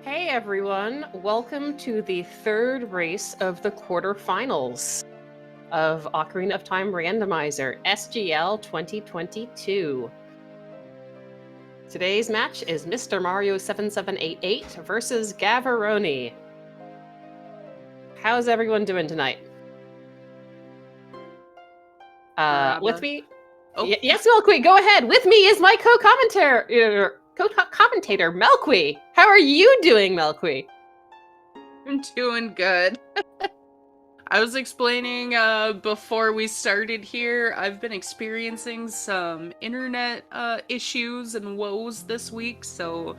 Hey everyone, welcome to the third race of the quarterfinals of Ocarina of Time Randomizer, SGL 2022. Today's match is MrMario7788 versus Gavaroni. How's everyone doing tonight? With me? Oh. Yes, Milkweed, go ahead. With me is my co-commentator, Milkweed. How are you doing, Milkweed? I'm doing good. I was explaining before we started here, I've been experiencing some internet issues and woes this week, so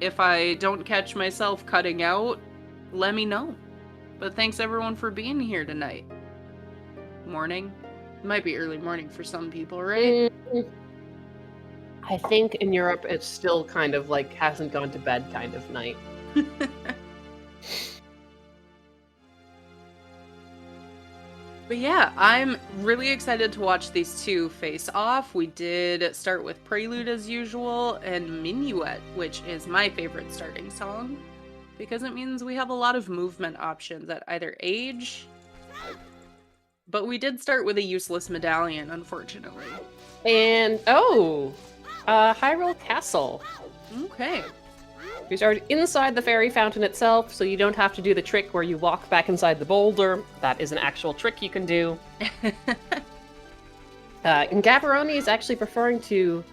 if I don't catch myself cutting out, let me know. But thanks everyone for being here tonight. Morning? It might be early morning for some people, right? I think in Europe it's still kind of like hasn't gone to bed kind of night. But yeah, I'm really excited to watch these two face off. We did start with Prelude as usual and Minuet, which is my favorite starting song because it means we have a lot of movement options at either age. But we did start with a useless medallion, unfortunately. And Hyrule Castle. Okay. We started inside the fairy fountain itself, so you don't have to do the trick where you walk back inside the boulder. That is an actual trick you can do. And Gavaroni is actually preferring to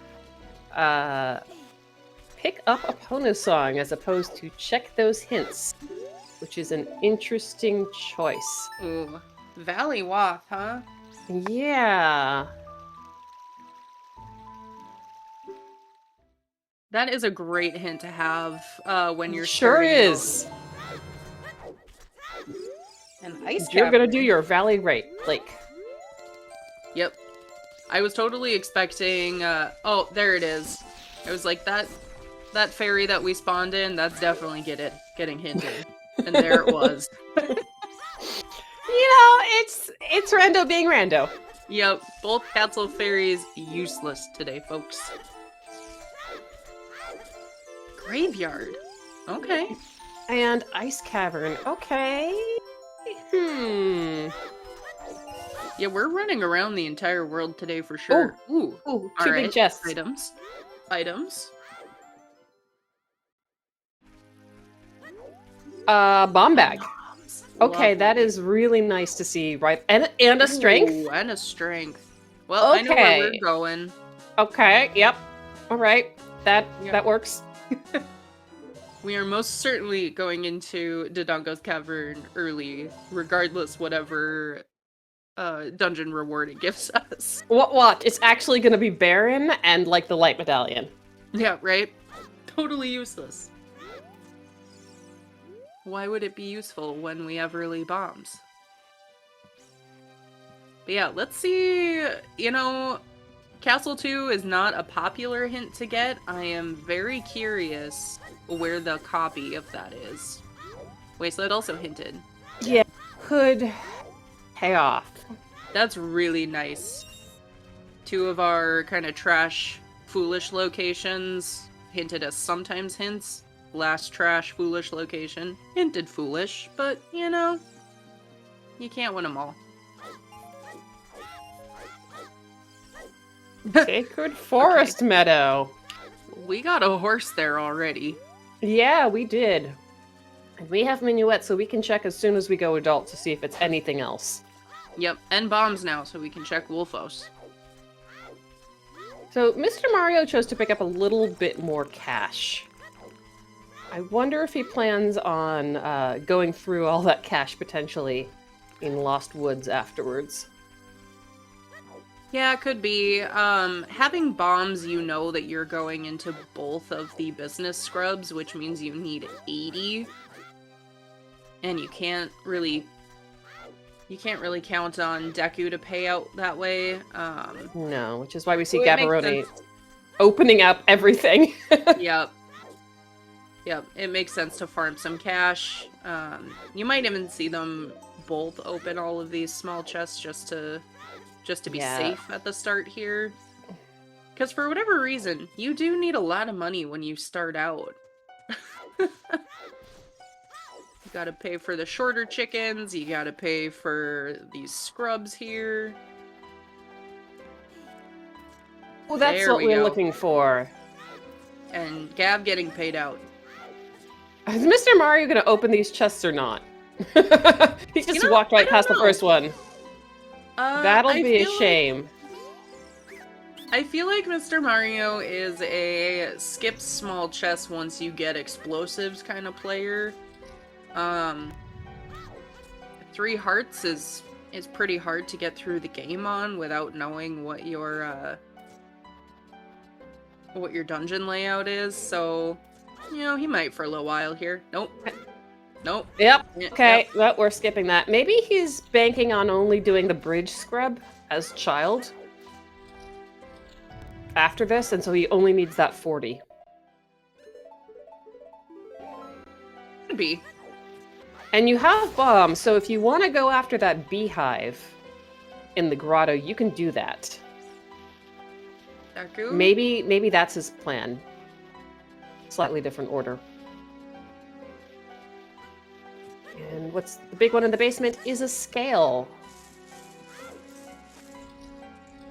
pick up Epona's song as opposed to check those hints, which is an interesting choice. Ooh, Valley Wath, huh? Yeah. That is a great hint to have when you're sure is. An ice You're cap. gonna do your Valley Lake. Yep. I was totally expecting, oh, there it is. I was like, that fairy that we spawned in, that's definitely getting hinted. And there it was. You know, it's Rando being Rando. Yep, both castle fairies useless today, folks. Graveyard. Okay. And Ice Cavern. Okay. Yeah, we're running around the entire world today for sure. Ooh, two big chests. Items. Bomb bag. Okay, Lovely. that is really nice to see, right? And a strength? Ooh, and a strength. Well, okay. I know where we're going. Okay, yep. Alright. That works. We are most certainly going into Dodongo's Cavern early, regardless whatever dungeon reward it gives us. What? It's actually gonna be Baron and, like, the Light Medallion. Yeah, right? Totally useless. Why would it be useful when we have early bombs? But yeah, let's see, you know, Castle 2 is not a popular hint to get. I am very curious where the copy of that is. Wasteland also hinted. Yeah, could pay off. That's really nice. Two of our kind of trash, foolish locations hinted as sometimes hints. Last trash, foolish location hinted foolish, but, you know, you can't win them all. Sacred Forest Meadow. We got a horse there already. Yeah, we did. And we have Minuet, so we can check as soon as we go adult to see if it's anything else. Yep, and bombs now, so we can check Wolfos. So, Mr. Mario chose to pick up a little bit more cash. I wonder if he plans on going through all that cash potentially in Lost Woods afterwards. Yeah, it could be. Having bombs, you know that you're going into both of the business scrubs, which means you need 80. And you can't really count on Deku to pay out that way. No, which is why we see Gavaroni opening up everything. Yep, it makes sense to farm some cash. You might even see them both open all of these small chests just to be safe at the start here. Because for whatever reason, you do need a lot of money when you start out. gotta pay for the shorter chickens, you gotta pay for these scrubs here. Oh, that's There what we we're go. looking for. And Gav getting paid out. Is Mr. Mario gonna open these chests or not? He just walked I right don't past the know. first one. That'll I be a feel shame. I feel like Mr. Mario is a skip small chess once you get explosives kind of player. 3 hearts is pretty hard to get through the game on without knowing what your dungeon layout is, so you know, he might for a little while here. Nope. Nope. Yep. Yeah, Okay, yep. well, we're skipping that. Maybe he's banking on only doing the bridge scrub as child after this, and so he only needs that 40. Could be. And you have bombs, so if you want to go after that beehive in the grotto, you can do that. Daku? Maybe that's his plan. Slightly different order. And what's the big one in the basement is a scale.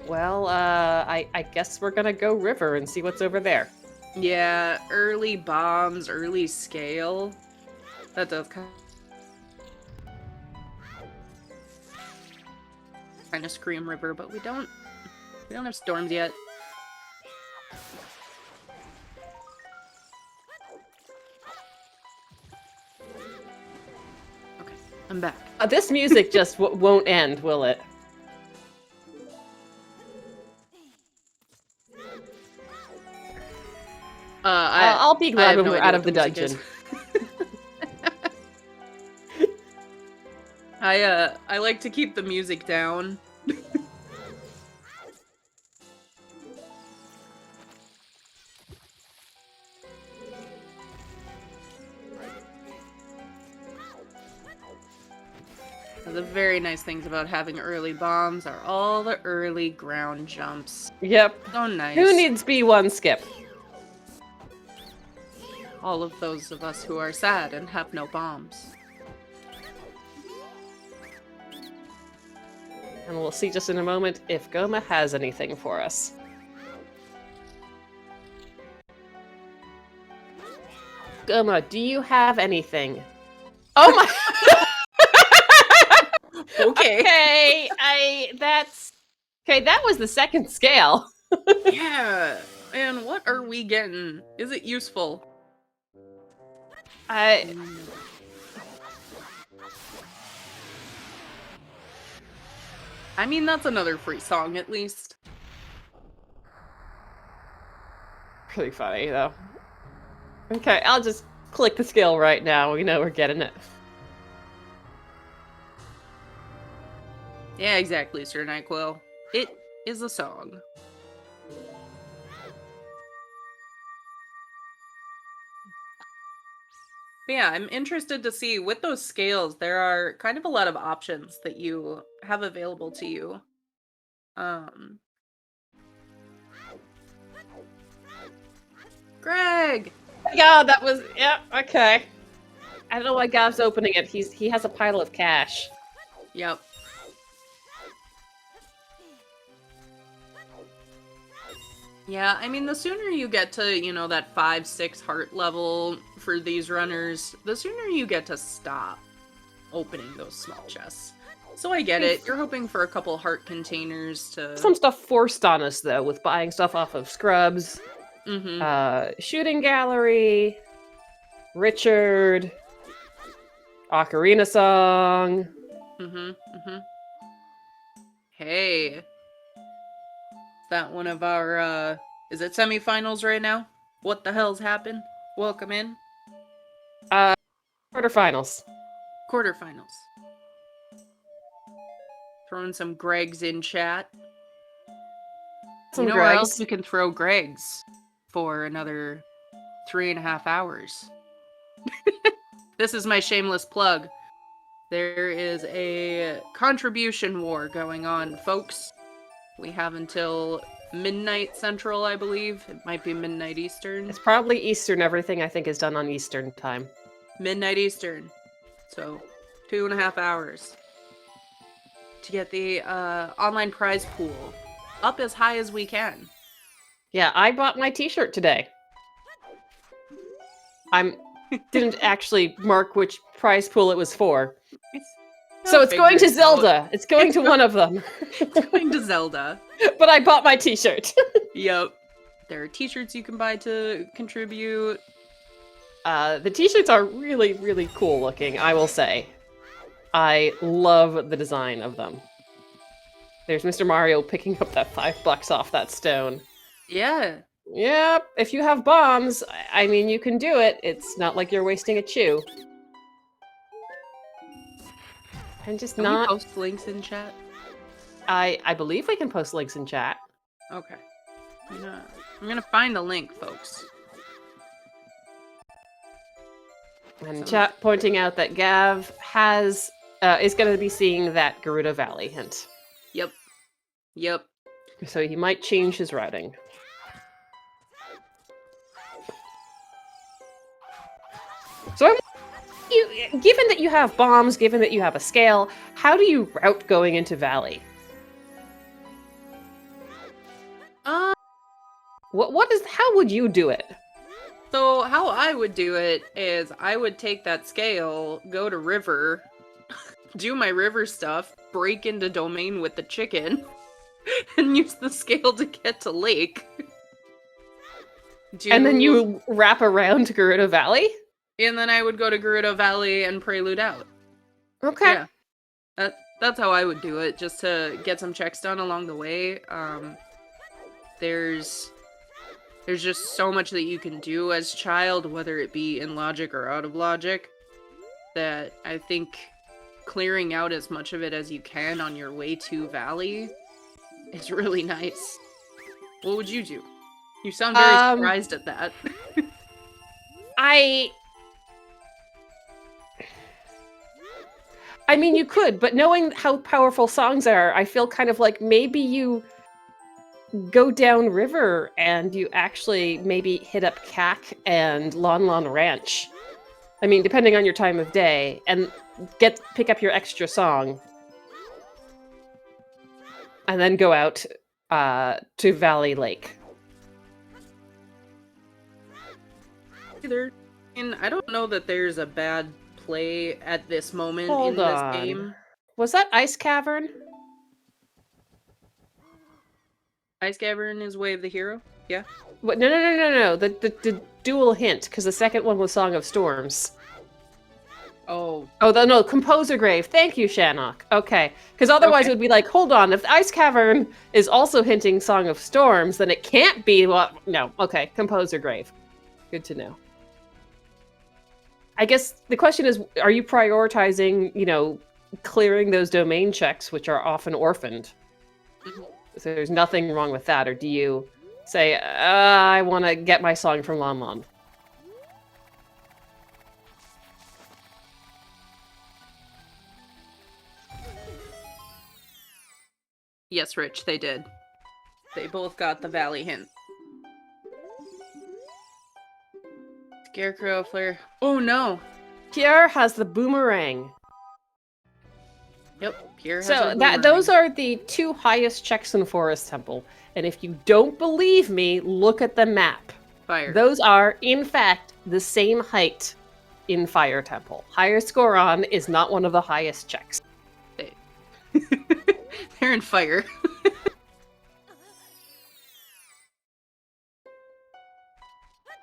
Well, I guess we're gonna go river and see what's over there. Yeah, early bombs, early scale. That does kind of scream river, but we don't have storms yet. Okay, I'm back. This music just won't end, will it? I'll be glad when we're out of the dungeon. I like to keep the music down. The very nice things about having early bombs are all the early ground jumps. Yep. So nice. Who needs B1 skip? All of those of us who are sad and have no bombs. And we'll see just in a moment if Goma has anything for us. Goma, do you have anything? Oh my... Okay. Okay, that was the second scale. Yeah. And what are we getting? Is it useful? I mean, that's another free song, at least. Pretty funny, though. Okay, I'll just click the scale right now. We know we're getting it. Yeah, exactly, Sir NyQuil. It is a song. But yeah, I'm interested to see, with those scales, there are kind of a lot of options that you have available to you. Greg! Yeah, that was... Yeah, okay. I don't know why Gav's opening it. He has a pile of cash. Yep. Yeah, I mean, the sooner you get to, you know, that 5-6 heart level for these runners, the sooner you get to stop opening those small chests. So I get it. You're hoping for a couple heart containers to... Some stuff forced on us, though, with buying stuff off of Scrubs. Mm-hmm. Shooting Gallery. Richard. Ocarina Song. Hey. Is that one of our, is it semifinals right now? What the hell's happened? Welcome in. Quarterfinals. Quarterfinals. Throwing some Gregs in chat. Some you know where Gregs. else we can throw Gregs for another 3.5 hours? This is my shameless plug. There is a contribution war going on, folks. We have until midnight Central, I believe. It might be midnight Eastern. It's probably Eastern. Everything, I think, is done on Eastern time. Midnight Eastern. So 2.5 hours to get the online prize pool up as high as we can. Yeah, I bought my t-shirt today. Didn't actually mark which prize pool it was for. So it's going to Zelda. It's going to one of them. It's going to Zelda. But I bought my t-shirt. Yep. There are t-shirts you can buy to contribute. The t-shirts are really, really cool looking, I will say. I love the design of them. There's Mr. Mario picking up that $5 off that stone. Yeah. Yep, if you have bombs, I mean, you can do it. It's not like you're wasting a chew. And just Can not... we post links in chat? I believe we can post links in chat. Okay. I'm gonna find the link, folks. And chat pointing out that Gav is going to be seeing that Gerudo Valley hint. Yep. So he might change his routing. So given that you have bombs, given that you have a scale, how do you route going into Valley? How would you do it? So how I would do it is I would take that scale, go to river, do my river stuff, break into domain with the chicken, and use the scale to get to lake. And then you wrap around to Gerudo Valley? And then I would go to Gerudo Valley and prelude out. Okay. Yeah. That's how I would do it, just to get some checks done along the way. There's just so much that you can do as child, whether it be in logic or out of logic, that I think clearing out as much of it as you can on your way to Valley is really nice. What would you do? You sound very surprised at that. I mean, you could, but knowing how powerful songs are, I feel kind of like maybe you go down river and you actually maybe hit up Cac and Lon Lon Ranch. I mean, depending on your time of day, and pick up your extra song. And then go out to Valley Lake. And I don't know that there's a bad play at this moment Hold in on. this game. Was that Ice Cavern? Ice Cavern is Way of the Hero? Yeah. What? No. The dual hint, because the second one was Song of Storms. Oh. No, Composer Grave. Thank you, Shannock. Okay. Because otherwise it would be like, hold on, if the Ice Cavern is also hinting Song of Storms, then it can't be what... No, okay, Composer Grave. Good to know. I guess the question is, are you prioritizing, clearing those domain checks, which are often orphaned? Mm-hmm. So there's nothing wrong with that, or do you say, I want to get my song from Lon Lon? Yes, Rich, they did. They both got the Valley hint. Scarecrow, Flare. Oh no! Pierre has the boomerang. Yep, Pierre has So those are the two highest checks in Forest Temple. And if you don't believe me, look at the map. Fire. Those are, in fact, the same height in Fire Temple. Higher Scoron is not one of the highest checks. They're in fire.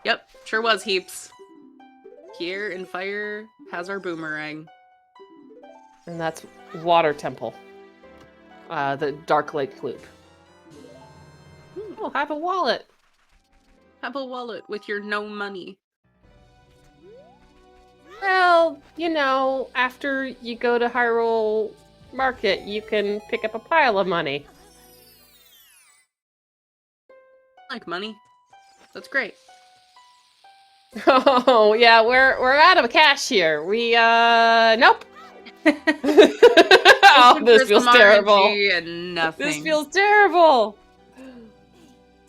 Yep, sure was, Heaps. Here in fire has our boomerang. And that's Water Temple. The Dark Lake Loop. Oh, have a wallet. Have a wallet with your no money. Well, after you go to Hyrule Market, you can pick up a pile of money. I like money. That's great. Oh, yeah, we're out of cash here. We, nope. Oh, this feels terrible. And nothing. This feels terrible.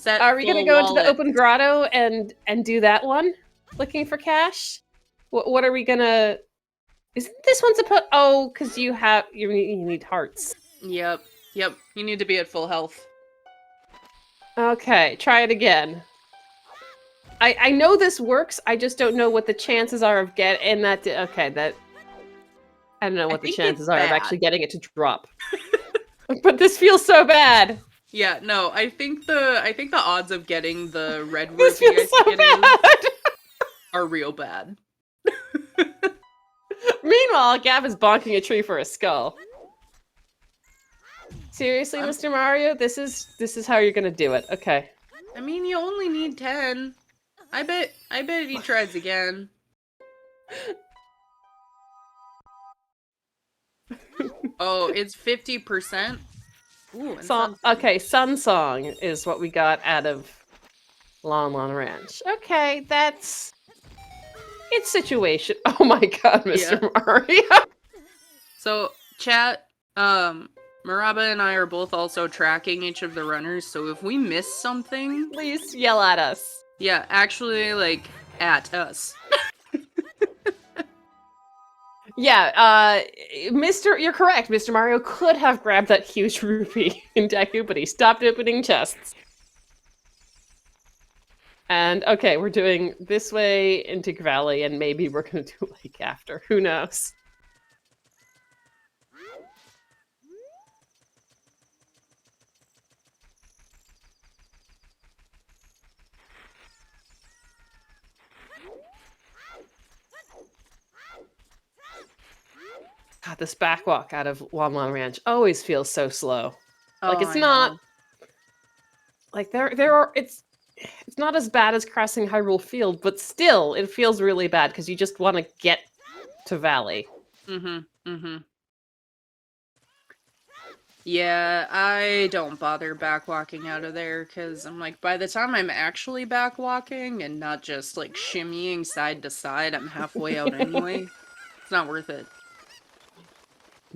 Are we gonna go into the open grotto and do that one? Looking for cash? What are we gonna... Isn't this one supposed? Oh, because you need hearts. Yep. Yep. You need to be at full health. Okay, try it again. I know this works. I just don't know what the chances are of getting that. Okay, that. I don't know what the chances are of actually getting it to drop. But this feels so bad. Yeah, no, I think the odds of getting the red This feels so bad. Are real bad. Meanwhile, Gav is bonking a tree for a skull. Seriously, Mr. Mario, this is how you're gonna do it. Okay. I mean, you only need 10. I bet he tries again. Oh, it's 50%. Ooh, okay, Sun Song is what we got out of Lon Lon Ranch. Okay, it's situation. Oh my god, Mr. Mario. So, chat, Maraba and I are both also tracking each of the runners, so if we miss something, please yell at us. Yeah, actually, like, at us. Yeah, you're correct. Mr. Mario could have grabbed that huge rupee in Deku, but he stopped opening chests. And, okay, we're doing this way into Valley, and maybe we're gonna do Lake after. Who knows? God, this backwalk out of Lon Lon Ranch always feels so slow. Like, it's not... Like, it's not as bad as crossing Hyrule Field, but still, it feels really bad, because you just want to get to Valley. Yeah, I don't bother backwalking out of there, because I'm like, by the time I'm actually backwalking, and not just, like, shimmying side to side, I'm halfway out anyway. It's not worth it.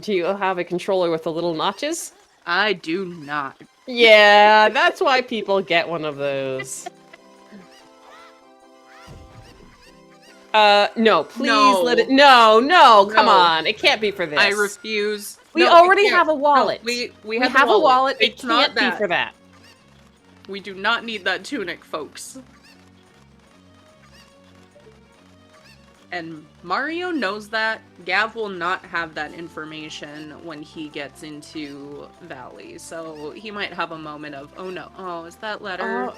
Do you have a controller with the little notches? I do not. Yeah, that's why people get one of those. No, please let it... No, come on. It can't be for this. I refuse. We already have a wallet. No, we have a wallet. It can't be for that. We do not need that tunic, folks. And Mario knows that. Gav will not have that information when he gets into Valley, so he might have a moment of, oh no, oh, is that letter?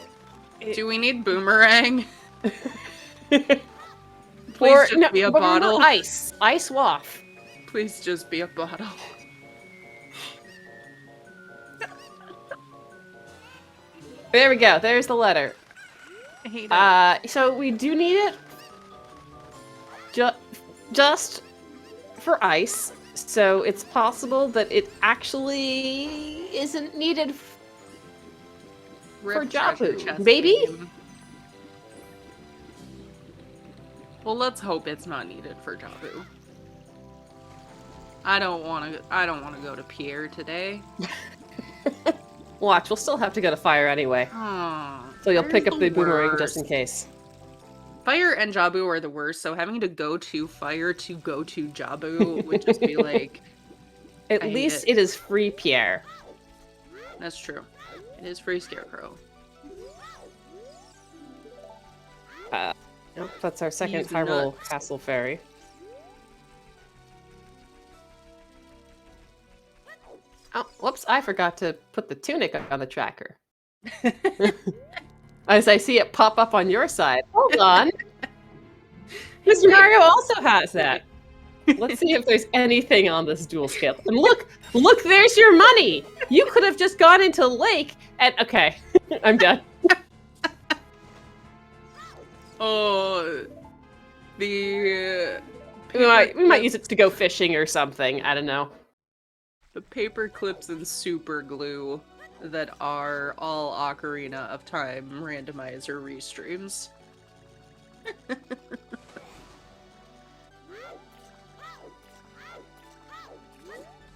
Do we need boomerang? Please just be a bottle. Ice. Ice waff. Please just be a bottle. There we go. There's the letter. I hate it. So we do need it just for ice. So it's possible that it actually isn't needed for Jabu. Maybe? Well, let's hope it's not needed for Jabu. I don't want to go to Pierre today. Watch, we'll still have to go to Fire anyway. So you'll pick up the boomerang just in case. Fire and Jabu are the worst, so having to go to Fire to go to Jabu would just be like... At least it is free Pierre. That's true. It is free Scarecrow. Nope, that's our second Hyrule Castle Ferry. Oh, whoops, I forgot to put the tunic on the tracker. As I see it pop up on your side. Hold on. Mr. Mario also has that. Let's see if there's anything on this dual scale. And look, there's your money. You could have just gone into Lake and... Okay, I'm done. Oh, we might use it to go fishing or something. I don't know. The paper clips and super glue that are all Ocarina of Time randomizer restreams.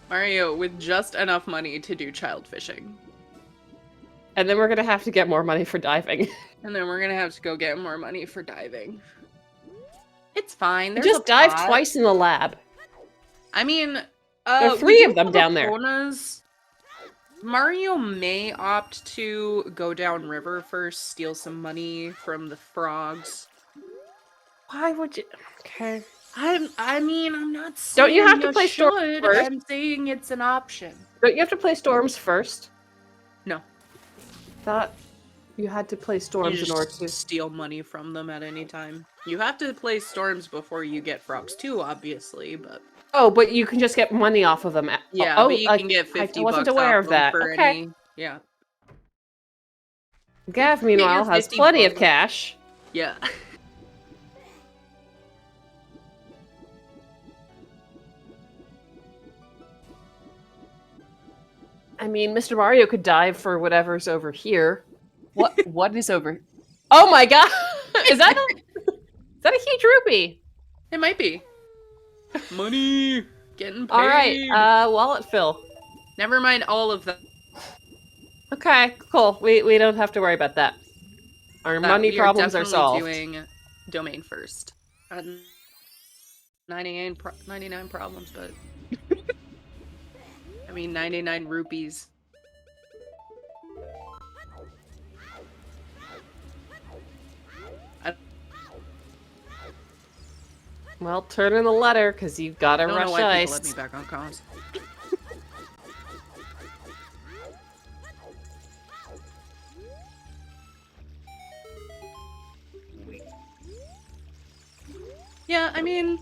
Mario, with just enough money to do child fishing. And then we're gonna have to get more money for diving. And then we're gonna have to go get more money for diving. It's fine. There's just dive twice in the lab. I mean, There are we 3 do of them have down there. bonus. Mario may opt to go down river first, steal some money from the frogs. Why would you? Okay. I mean, I'm not Don't saying you have to you play storms should. first? I'm saying it's an option. Don't you have to play storms first? No. Thought you had to play You storms in order just to. steal money from them at any time. You have to play storms before you get frogs too, obviously, but Oh, but you can just get money off of them. yeah, but Oh, you can get I 50 wasn't bucks aware off of them that. for Okay. any, yeah. Gav, You get your meanwhile, has 50 plenty of bucks. cash. Yeah. I mean, Mr. Mario could dive for whatever's over here. What is over? Oh my god! Is that a huge rupee? It might be. Money! Getting paid! Alright, wallet fill. Never mind all of them. Okay, cool. We don't have to worry about that. Our money We are problems are definitely solved. doing domain first. 99 problems, but... I mean, 99 rupees. Well, turn in the letter, because you've got to I don't rush know why people let ice. me back on comms. Yeah, I mean,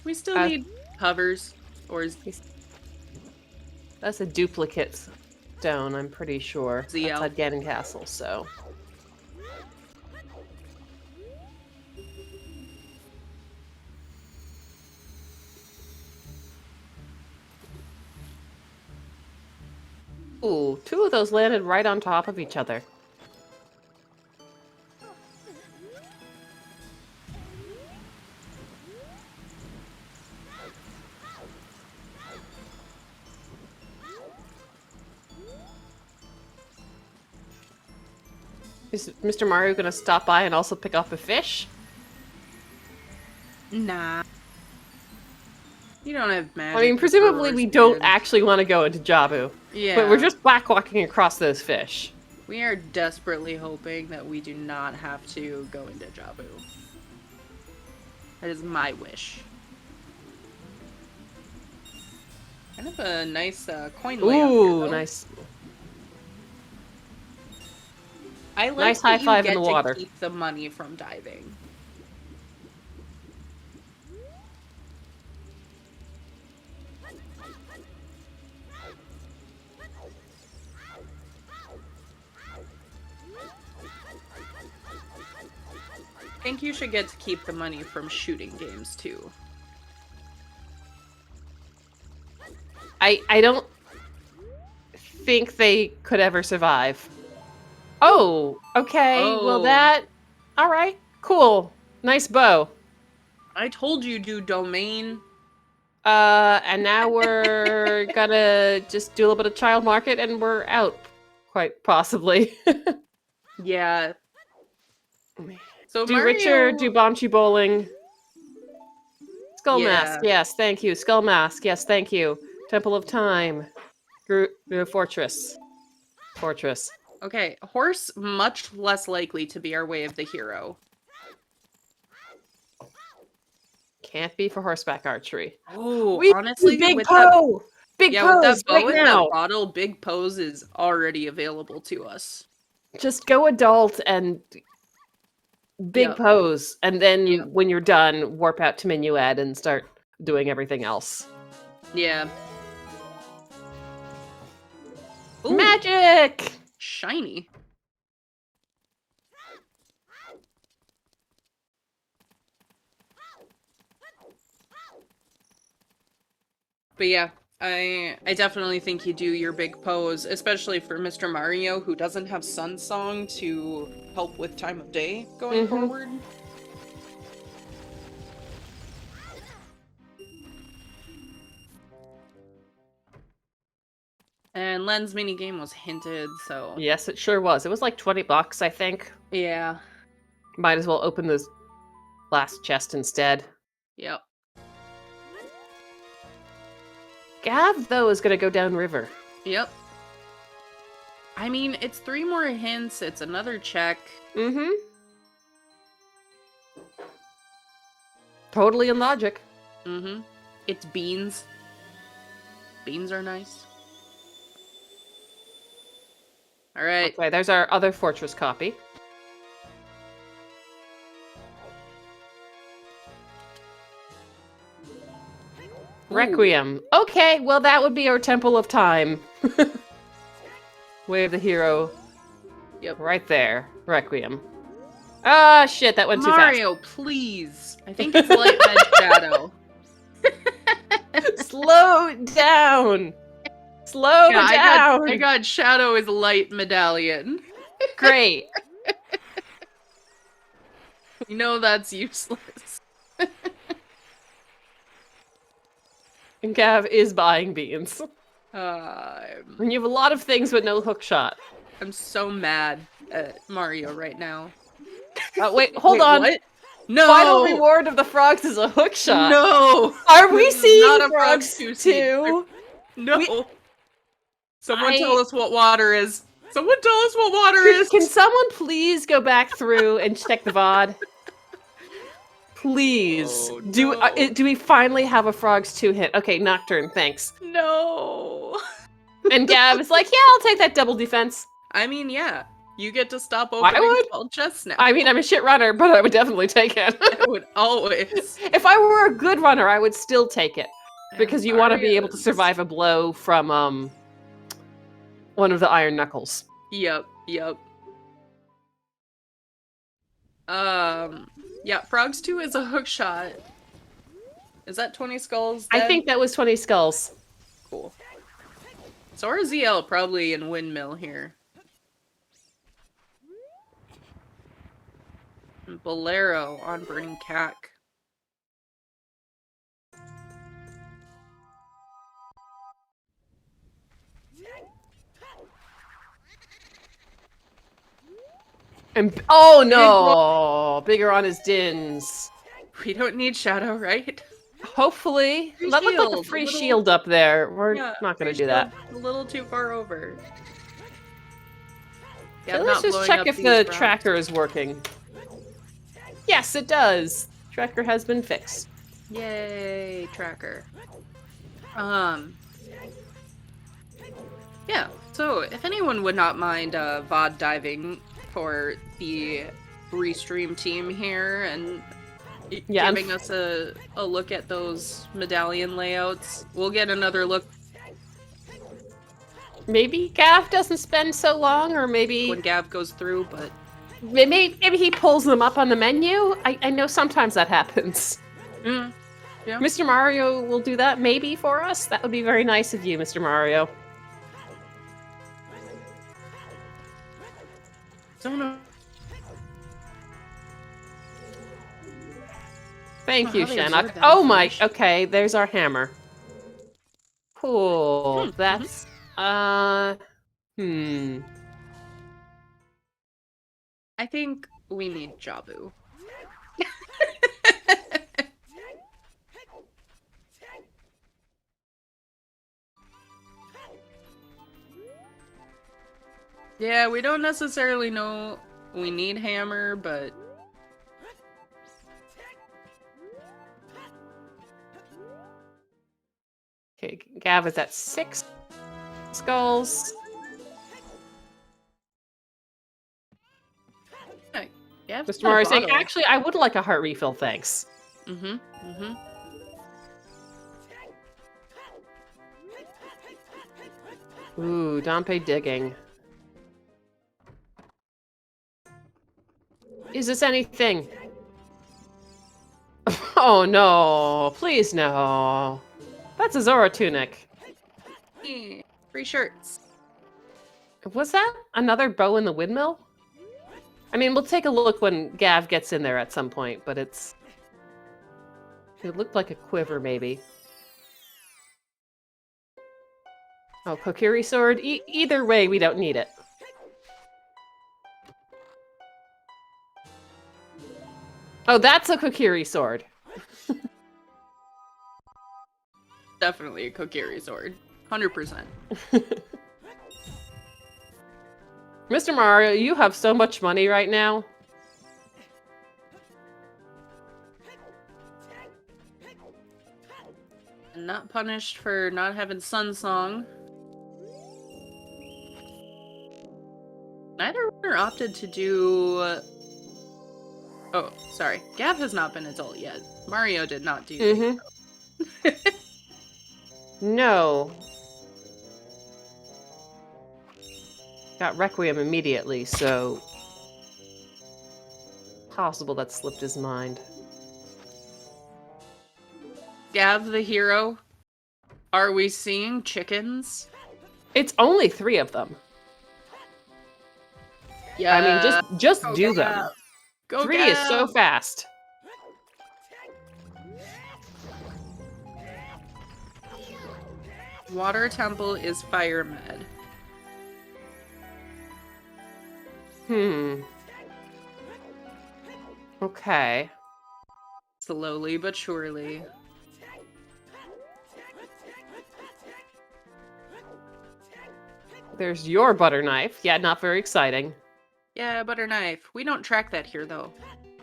we still need hovers, or That's a duplicate stone, I'm pretty sure. ZL. That's at Ganon Castle, so... Ooh, 2 of those landed right on top of each other. Is Mr. Mario gonna stop by and also pick up a fish? Nah. You don't have magic. I mean, presumably we don't actually want to go into Jabu. Yeah. But we're just blackwalking across those fish. We are desperately hoping that we do not have to go into Jabu. That is my wish. Kind of a nice coin layout. Ooh, nice. I like Nice that high five you in get the water. to keep the money from diving. I think you should get to keep the money from shooting games too. I don't think they could ever survive. Oh, okay. Well, Oh. that... Alright, cool. Nice bow. I told you do domain. And now we're gonna just do a little bit of child market and we're out. Quite possibly. Yeah. So Do Mario... Richer, do Bonchi Bowling. Skull Mask, Yeah. yes, thank you. Skull Mask, yes, thank you. Temple of Time. Fortress. Fortress. Okay, horse much less likely to be our way of the hero. Can't be for horseback archery. Oh, We honestly, Big with Poe! Big yeah, with that Poe's bow right and now! that bottle, Big Pose is already available to us. Just go adult and Big Yep. Pose, and then Yep. when you're done, warp out to Minuet and start doing everything else. Yeah. Ooh, Magic! shiny. But yeah, I definitely think you do your big pose, especially for Mr. Mario, who doesn't have Sun Song to help with time of day going forward. And Len's minigame was hinted, so... Yes, it sure was. It was like 20 bucks, I think. Yeah. Might as well open this last chest instead. Yep. Gav, though, is going to go downriver. Yep. I mean, it's 3 more hints. It's another check. Mm-hmm. Totally in logic. Mm-hmm. It's beans. Beans are nice. All right. Okay, there's our other fortress copy. Requiem. Okay, well, that would be our Temple of Time. Way of the Hero. Yep. Right there. Requiem. Ah, shit, that went too fast. Mario, please. I think it's Light Med Shadow. Slow down. Slow down. I got Shadow is Light Medallion. Great. You know that's useless. And Gav is buying beans. I'm And you have a lot of things but no hook shot. so mad at Mario right now. Wait, hold on. What? No! Final reward of the frogs is a hook shot. No! Are we This is seeing not a frogs Frogs 2 seed. too? No! Someone tell us what water is. Someone tell us what water is! Can someone please go back through and check the VOD? Please. Oh, no. Do we finally have a Frogs 2 hit? Okay, Nocturne, thanks. No! And Gav is like, yeah, I'll take that double defense. I mean, yeah. You get to stop I opening would. 12 chests now. I mean, I'm a shit runner, but I would definitely take it. I would always. If I were a good runner, I would still take it. Because you want to be able to Marios. survive a blow from, one of the Iron Knuckles. Yep. Yeah, Frogs 2 is a hook shot. Is that 20 skulls dead? I think that was 20 skulls. Cool. So our ZL probably in Windmill here. And Bolero on Burning Cack. And oh no! Bigger on his dins. We don't need Shadow, right? Hopefully. Free That looked like a shield, free a little- shield up there. We're Yeah, not going free to do that. shield, A little too far over. Yeah, So I'm let's not just blowing check up if these the rocks. tracker is working. Yes, it does. Tracker has been fixed. Yay, tracker. Yeah, so if anyone would not mind VOD diving for the restream team here and Yeah, giving us a look at those medallion layouts, we'll get another look Maybe Gav doesn't spend so long, or maybe when Gav goes through, but maybe he pulls them up on the menu. I know sometimes that happens. yeah. Mr. Mario will do that maybe for us. That would be very nice of you, Mr. Mario. Don't know. Thank you, how they Shannock. absorb that Oh my, information. okay, there's our hammer. Cool. That's, I think we need Jabu. Yeah, we don't necessarily know we need hammer, but Okay, Gav is at 6 skulls. yeah. Mr. Mario saying, actually, I would like a heart refill, thanks. Ooh, Dompe digging. Is this anything? Oh no, please no. That's a Zora tunic. Yeah, free shirts. Was that another bow in the windmill? I mean, we'll take a look when Gav gets in there at some point, but it looked like a quiver, maybe. Oh, Kokiri sword? Either way, we don't need it. Oh, that's a Kokiri sword. Definitely a Kokiri sword. 100%. Mr. Mario, you have so much money right now. And not punished for not having Sun Song. Neither winner opted to do... Oh, sorry. Gav has not been adult yet. Mario did not do that. No. Got Requiem immediately, so... Possible that slipped his mind. Gav the hero. Are we seeing chickens? It's only 3 of them. Yeah. I mean, just Go do Gav. them. Go 3 Gav. is so fast. Water Temple is Fire Med. Okay. Slowly but surely. There's your butter knife. Yeah, not very exciting. Yeah, butter knife. We don't track that here, though.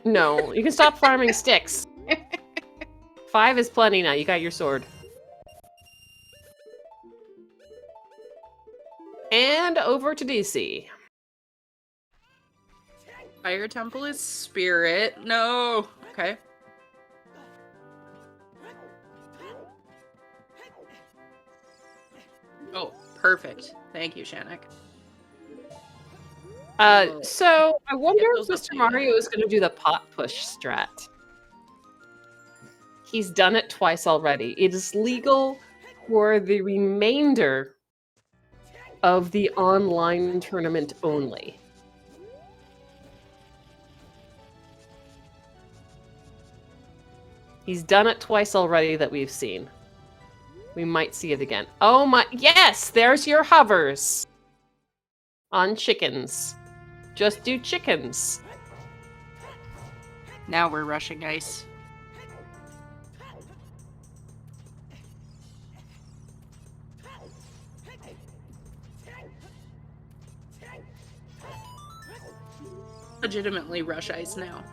No, you can stop farming sticks. 5 is plenty now. You got your sword. And over to DC. Fire Temple is Spirit. No. Okay. Oh, perfect. Thank you, Shannick. So I wonder if those Mr. up, Mario is going to do the pot push strat. He's done it twice already. It is legal for the remainder of the online tournament only. He's done it twice already that we've seen. We might see it again. Oh my, yes, there's your hovers. On chickens. Just do chickens. Now we're rushing ice. Legitimately rush ice now.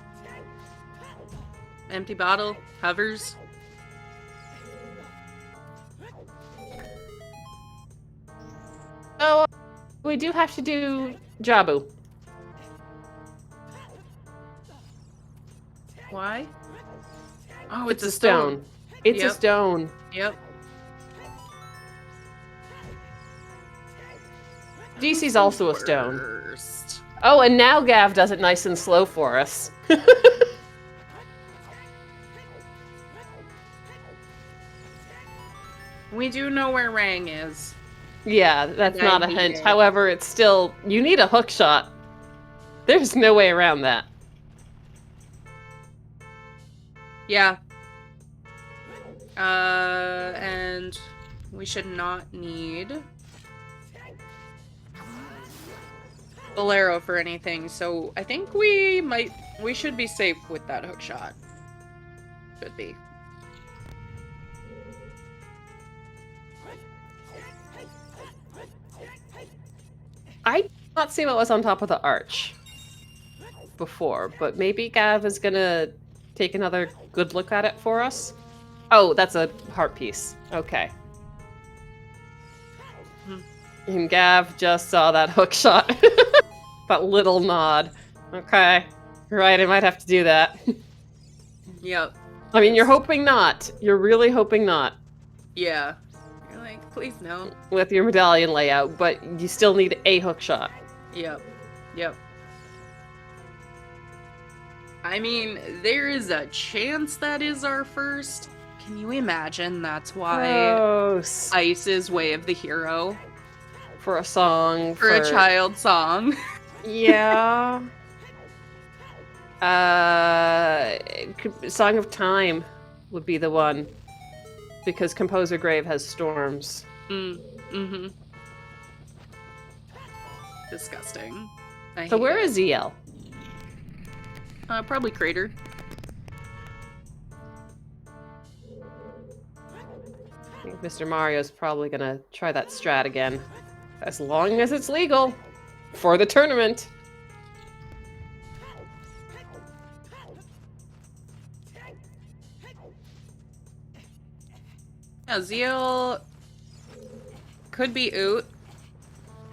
Empty bottle, hovers. So we do have to do Jabu. Why? Oh, It's a stone. It's a Yep. stone. Yep. DC's also a stone. Worst. Oh, and now Gav does it nice and slow for us. We do know where Rang is. Yeah, that's And I not a hate hint. it. However, it's still... You need a hook shot. There's no way around that. Yeah. And we should not need Bolero for anything, so I think we should be safe with that hook shot. Should be. I did not see what was on top of the arch before, but maybe Gav is gonna take another good look at it for us. Oh, that's a heart piece. Okay. And Gav just saw that hook shot. That little nod. Okay. Right, I might have to do that. Yep. I mean, you're hoping not. You're really hoping not. Yeah. You're like, please no. With your medallion layout, but you still need a hook shot. Yep. Yep. I mean, there is a chance that is our first. Can you imagine that's why Gross. Ice is Way of the Hero? For a song. For a child song. Yeah. Song of Time would be the one. Because Composer Grave has storms. Mm-hmm. Disgusting. So where is ZL? Probably Crater. I think Mr. Mario's probably gonna try that strat again. As long as it's legal. For the tournament. Yeah, Zeal could be OOT.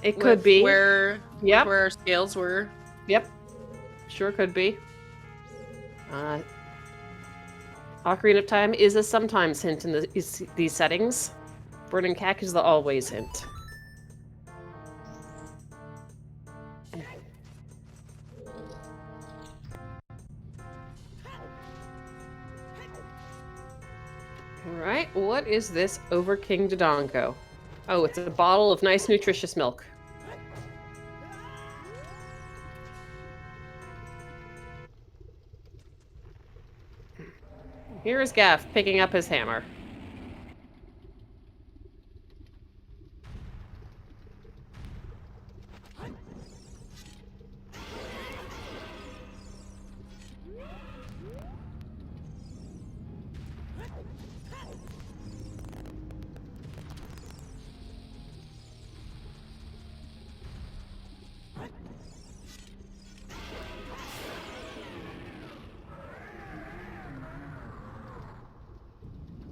It could be. Where our scales were. Yep. Sure could be. Ocarina of Time is a sometimes hint in these settings. Burning Cack is the always hint. Alright, what is this over King Dodongo? Oh, it's a bottle of nice, nutritious milk. Here is Gaff picking up his hammer.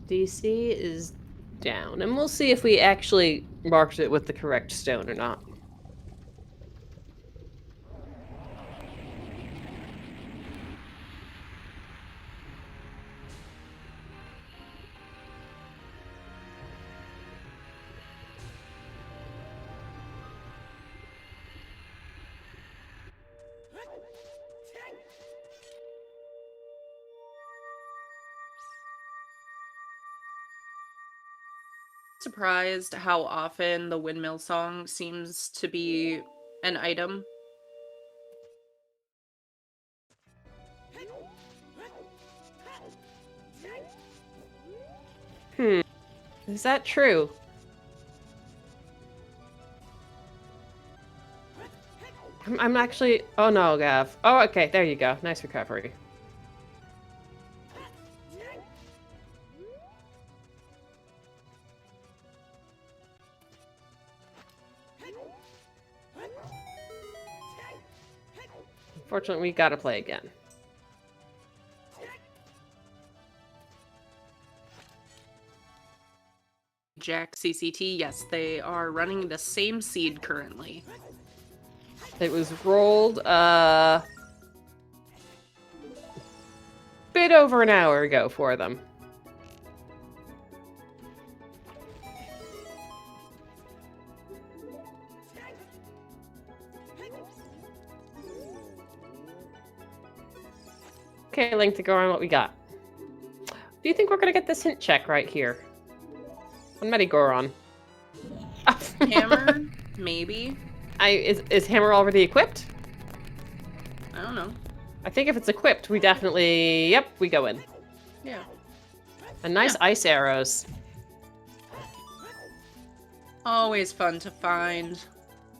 DC is down, and we'll see if we actually marked it with the correct stone or not. Surprised how often the windmill song seems to be an item. Is that true? I'm actually... Oh no, Gav. Oh, okay, there you go. Nice recovery. Unfortunately, we gotta play again. Jack CCT, yes, they are running the same seed currently. It was rolled bit over an hour ago for them. Okay, Link to go on what we got. Do you think we're gonna get this hint check right here? On Medigoron. Hammer? Maybe. Is Hammer already equipped? I don't know. I think if it's equipped, we definitely... Yep, we go in. Yeah. And nice ice arrows. Always fun to find.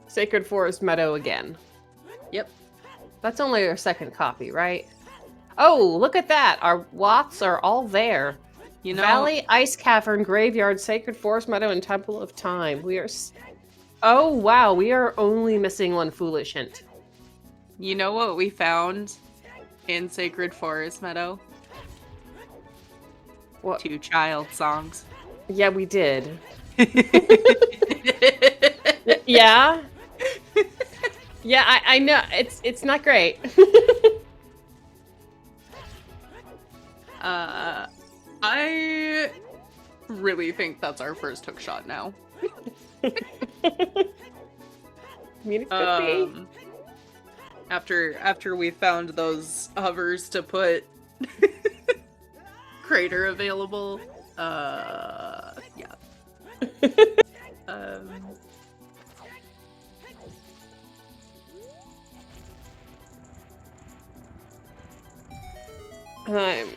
Sacred Forest Meadow again. Yep. That's only our second copy, right? Oh, look at that! Our Watts are all there. You know, Valley, Ice Cavern, Graveyard, Sacred Forest Meadow, and Temple of Time. We are... Oh, wow, we are only missing one foolish hint. You know what we found in Sacred Forest Meadow? What? 2 child songs. Yeah, we did. Yeah? Yeah, I know. It's not great. I really think that's our first hook shot now. I mean, it could be. After we found those hovers to put crater available, yeah. I'm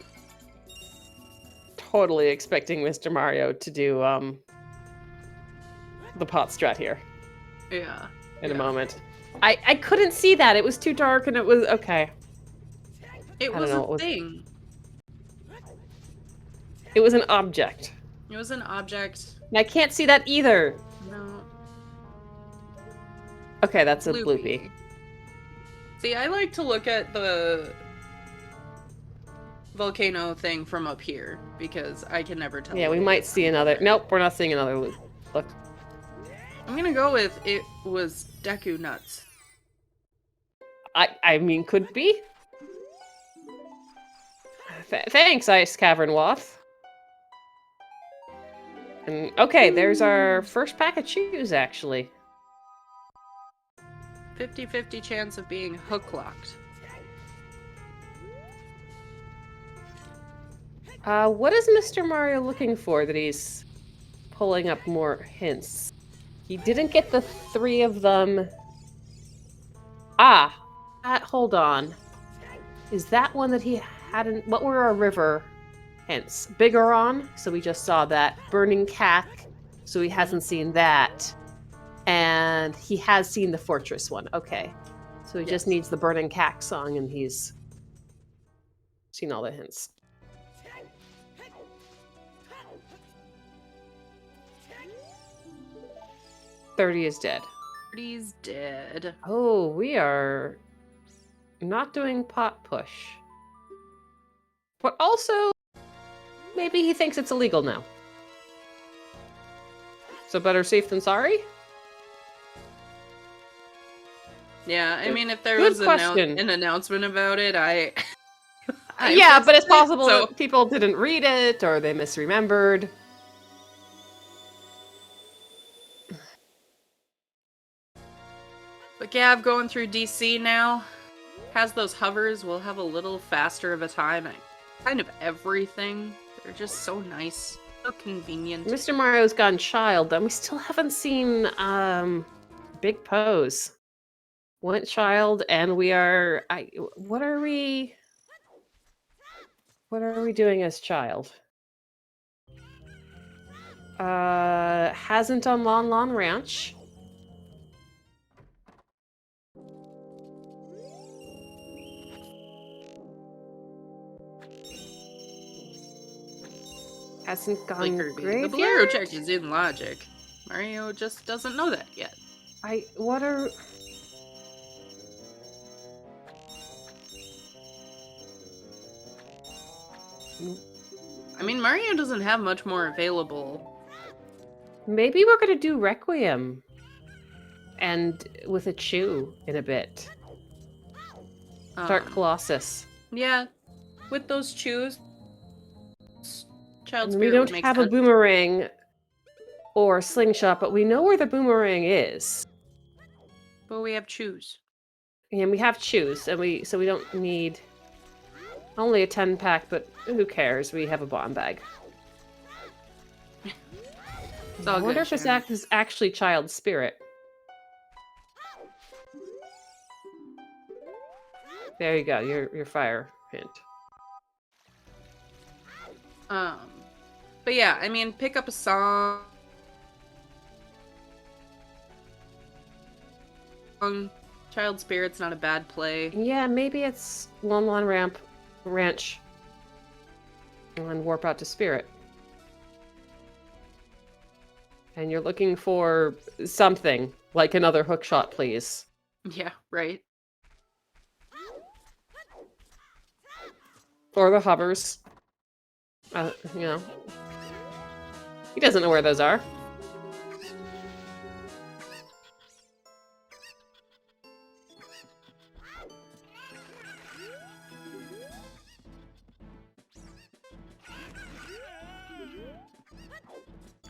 totally expecting Mr. Mario to do the pot strat here. Yeah. In a moment. I couldn't see that. It was too dark and it was okay. It was a thing. It was an object. It was an object. And I can't see that either. No. Okay, that's a bloopy. See, I like to look at the volcano thing from up here because I can never tell. Yeah, we might see another. Nope, we're not seeing another loop. Look. I'm gonna go with it was Deku Nuts. I mean, could be. Thanks, Ice Cavern Wath. And okay, there's our first pack of shoes, actually. 50-50 chance of being hook locked. What is Mr. Mario looking for that he's pulling up more hints? He didn't get the 3 of them. Ah, hold on. Is that one that he hadn't? What were our river hints? Bigoron, so we just saw that. Burning Cack, so he hasn't seen that. And he has seen the Fortress one. Okay. So he just needs the Burning Cack song, and he's seen all the hints. $30 is dead. 30's dead. Oh, we are not doing pot push. But also, maybe he thinks it's illegal now. So better safe than sorry? Yeah, I mean, if there was an announcement about it, yeah, but it's possible so. that people didn't read it or they misremembered. But Gav going through DC now has those hovers. We'll have a little faster of a time at kind of everything. They're just so nice, so convenient. Mr. Mario's gone child, and we still haven't seen Big Pose. Went child, and we are. What are we doing as child? Hasn't on Lon Lon Ranch. Hasn't gone graveyard? The Bolero check is in logic. Mario just doesn't know that yet. What are... I mean, Mario doesn't have much more available. Maybe we're gonna do Requiem. And with a chew in a bit. Dark Colossus. Yeah, with those chews. Child we don't have a boomerang or a slingshot, but we know where the boomerang is. But we have chews. And we have chews, and we don't need only a 10-pack, but who cares? We have a bomb bag. I wonder if this is actually Child Spirit. There you go, your fire hint. But yeah, I mean, pick up a song. Child Spirit's not a bad play. Yeah, maybe it's Lon Lon Ranch and Warp Out to Spirit. And you're looking for something, like another hook shot, please. Yeah, right. Or the hovers. You know. He doesn't know where those are.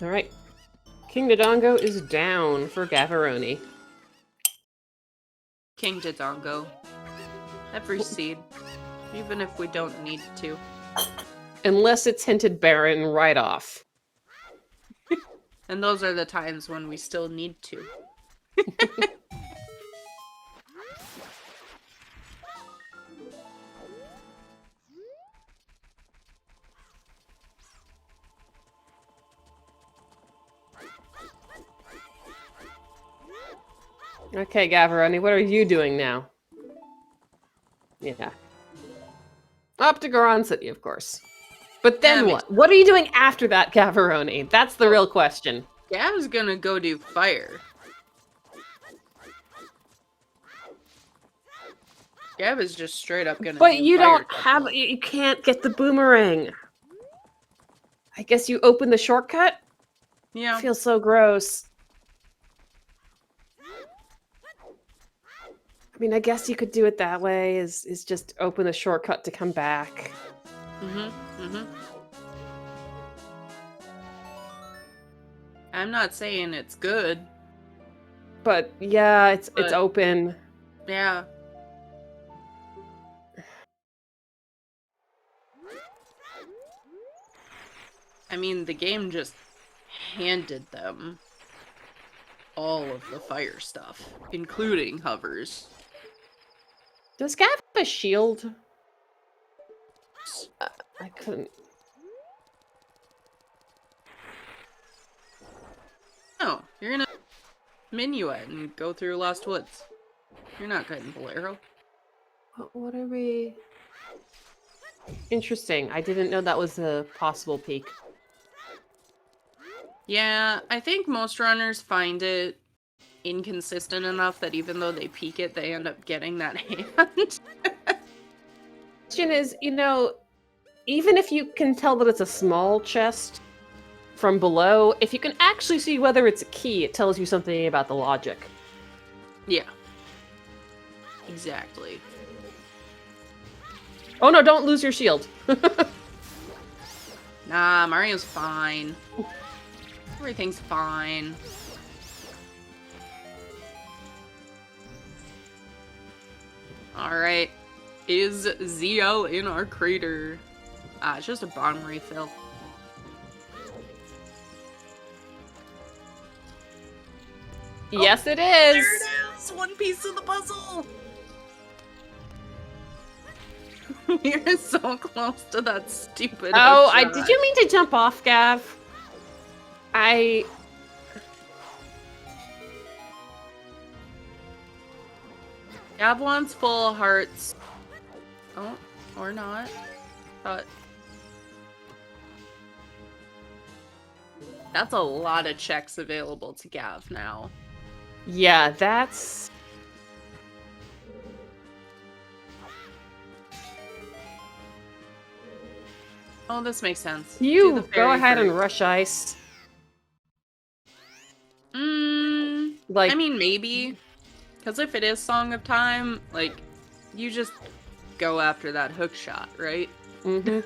Alright. King Dodongo is down for Gavaroni. King Dodongo. Every seed. Even if we don't need to. Unless it's hinted Baron right off. And those are the times when we still need to. Okay, Gavaroni, what are you doing now? Yeah. Up to Garon City, of course. But then what? What are you doing after that, Gavaroni? That's the real question. Gav's gonna go do fire. Gav is just straight up gonna But do you fire don't have... You can't get the boomerang. I guess you open the shortcut? Yeah. It feels so gross. I mean, I guess you could do it that way, is just open the shortcut to come back. I'm not saying it's good. But yeah, it's open. Yeah. I mean, the game just handed them all of the fire stuff, including hovers. Does Gav have a shield? I couldn't... No, you're gonna minuet and go through Lost Woods. You're not getting Bolero. What are we... Interesting. I didn't know that was a possible peak. Yeah, I think most runners find it inconsistent enough that even though they peak it, they end up getting that hand. Question is, you know, even if you can tell that it's a small chest from below, if you can actually see whether it's a key, it tells you something about the logic. Yeah. Exactly. Oh no, don't lose your shield. Nah, Mario's fine. Everything's fine. Alright. Is ZL in our crater? Ah, it's just a bottom refill. Yes, it is! There it is! One piece of the puzzle! You're so close to that stupid hook did you mean to jump off, Gav? Gav wants full hearts. Oh, or not. But that's a lot of checks available to Gav now. Yeah, that's... Oh, this makes sense. You go ahead and rush ice. I mean, maybe. Because if it is Song of Time, like, you just go after that hook shot, right? Mm-hmm.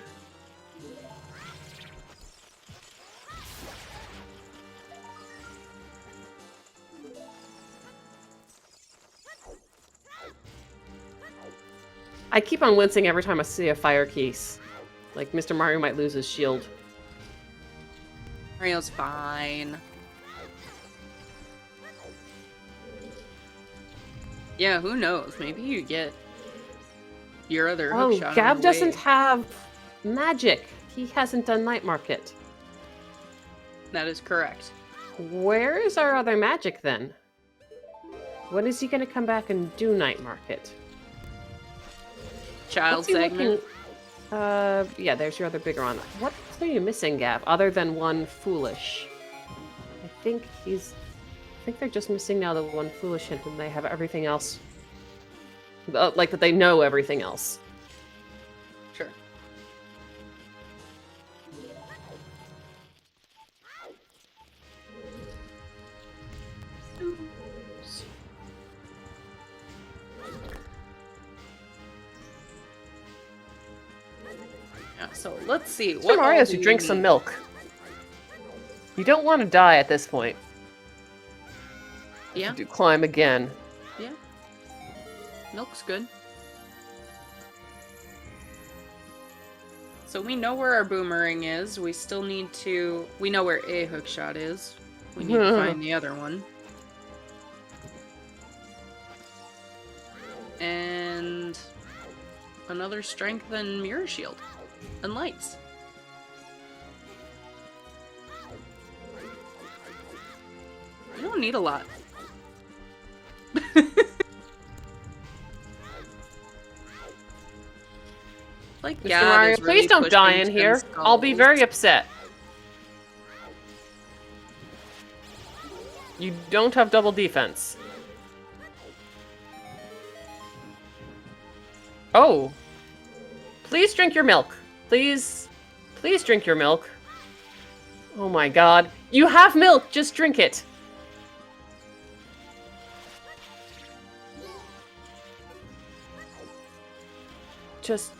I keep on wincing every time I see a fire keys. Like, Mr. Mario might lose his shield. Mario's fine. Yeah, who knows? Maybe you get your other hook shot. Oh, Gav doesn't have magic. He hasn't done Night Market. That is correct. Where is our other magic, then? When is he going to come back and do Night Market? Child segment. Yeah, there's your other bigger one. What are you missing, Gav, other than one foolish? I think they're just missing now the one foolish hint, and they have everything else. Like that they know everything else. Sure. Yeah, so let's see. Mr. Mario should drink some milk. You don't want to die at this point. Yeah. Do climb again. Yeah. Milk's good. So we know where our boomerang is. We still need to... We know where a hookshot is. We need to find the other one. And... another strength and mirror shield. And lights. You don't need a lot. Like Mr. Gav Mario, is really please don't die pushing in here. 10 I'll be skulls. very upset. You don't have double defense. Oh. Please drink your milk. Please drink your milk. Oh my god. You have milk, just drink it. Just...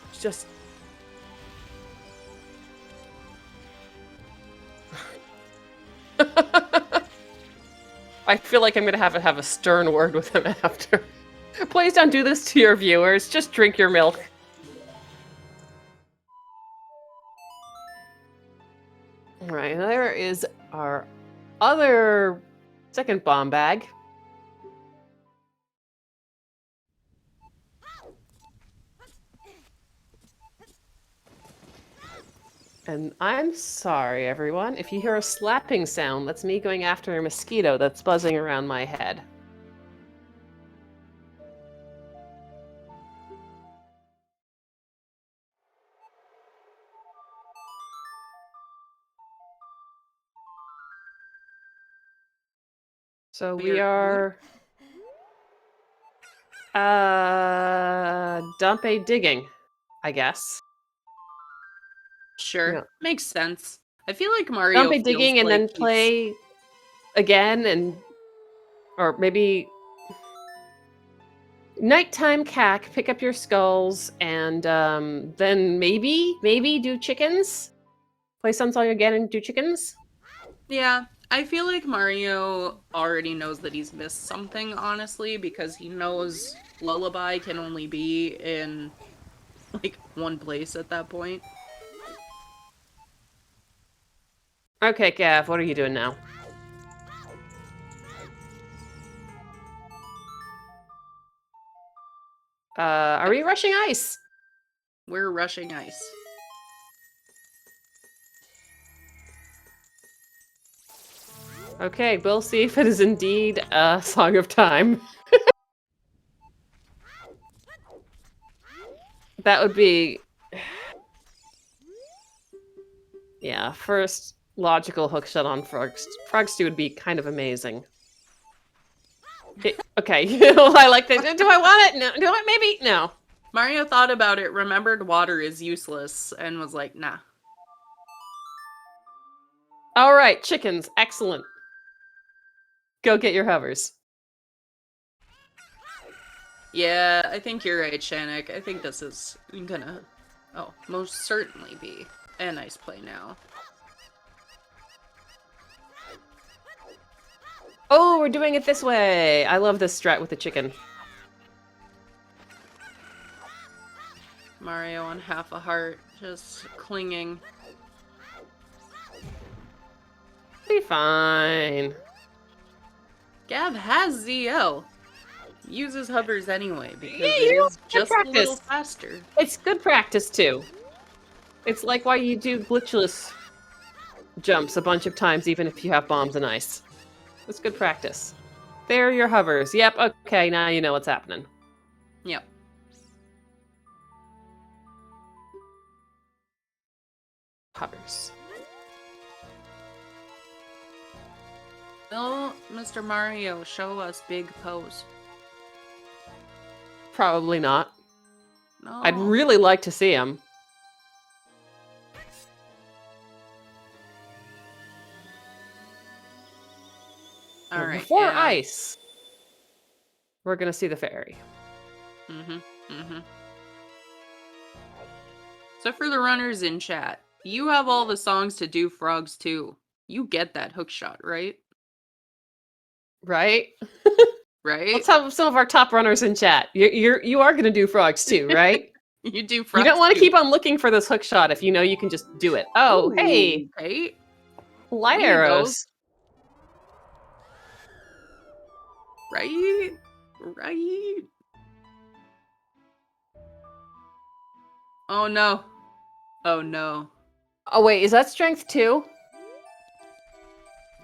I feel like I'm gonna have a stern word with him after. Please don't do this to your viewers. Just drink your milk. Alright, there is our other second bomb bag. And I'm sorry, everyone. If you hear a slapping sound, that's me going after a mosquito that's buzzing around my head. So we are... Dumpe digging, I guess. Sure, Yeah. makes sense. I feel like Mario Dumpe feels digging and like then he's... play again and... Or maybe... Nighttime cack, pick up your skulls, and then maybe do chickens? Play some song again and do chickens? Yeah, I feel like Mario already knows that he's missed something, honestly, because he knows Lullaby can only be in, like, one place at that point. Okay, Gav, what are you doing now? Are we rushing ice? We're rushing ice. Okay, we'll see if it is indeed a Song of Time. That would be... Yeah, first logical hookshot on Frog Stew would be kind of amazing. Okay, I like that. Do I want it? No. Do I? Maybe? No. Mario thought about it, remembered water is useless, and was like, nah. All right, chickens. Excellent. Go get your hovers. Yeah, I think you're right, Shanik. I think this is gonna, most certainly be a nice play now. Oh, we're doing it this way. I love this strat with the chicken. Mario on half a heart, just clinging. Be fine. Gav has ZL. Uses hovers anyway, because Yeah, it is just a little practice. faster. It's good practice, too. It's like why you do glitchless jumps a bunch of times, even if you have bombs and ice. It's good practice. There are your hovers. Yep, okay, now you know what's happening. Yep. Hovers. Will Mr. Mario show us big pose? Probably not. No. I'd really like to see him. All right. Before ice, we're gonna see the fairy. So for the runners in chat, you have all the songs to do frogs too. You get that hook shot, right? Right? Right? Let's have some of our top runners in chat. You are gonna do frogs too, right? You do You frogs don't want to too. keep on looking for this hook shot if you know you can just do it. Oh, Ooh, hey! Right? Light We need arrows. those. Right? Right? Oh no. Oh no. Oh wait, is that strength 2?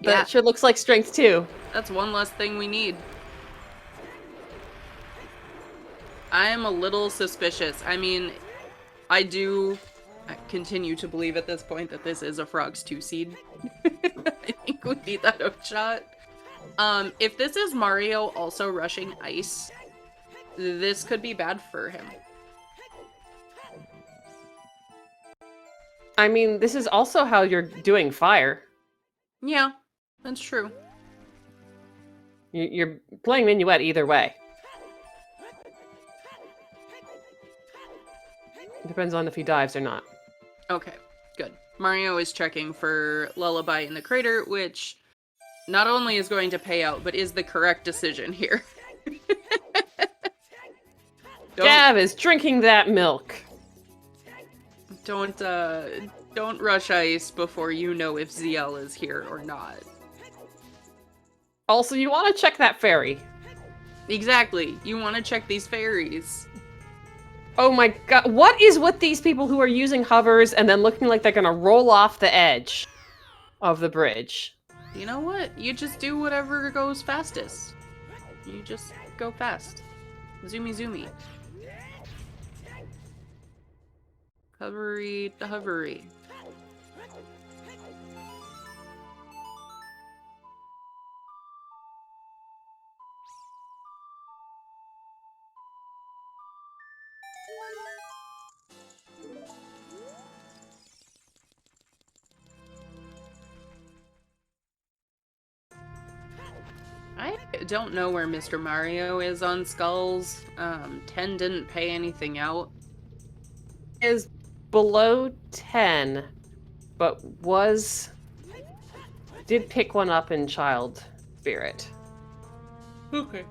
Yeah. That sure looks like strength 2. That's one less thing we need. I am a little suspicious. I mean, I do continue to believe at this point that this is a Frog's 2 seed. I think we need that hook shot. If this is Mario also rushing ice, this could be bad for him. I mean, this is also how you're doing fire. Yeah, that's true. You're playing Minuet either way. Depends on if he dives or not. Okay, good. Mario is checking for Lullaby in the crater, which not only is going to pay out, but is the correct decision here. Gav is drinking that milk. Don't rush ice before you know if ZL is here or not. Also, you want to check that fairy. Exactly. You want to check these fairies. Oh my god, what is with these people who are using hovers and then looking like they're gonna roll off the edge of the bridge? You know what? You just do whatever goes fastest. You just go fast. Zoomy zoomy. Hovery to hovery. I don't know where Mr. Mario is on Skulls. 10 didn't pay anything out. Is below 10, but did pick one up in Child Spirit. Okay.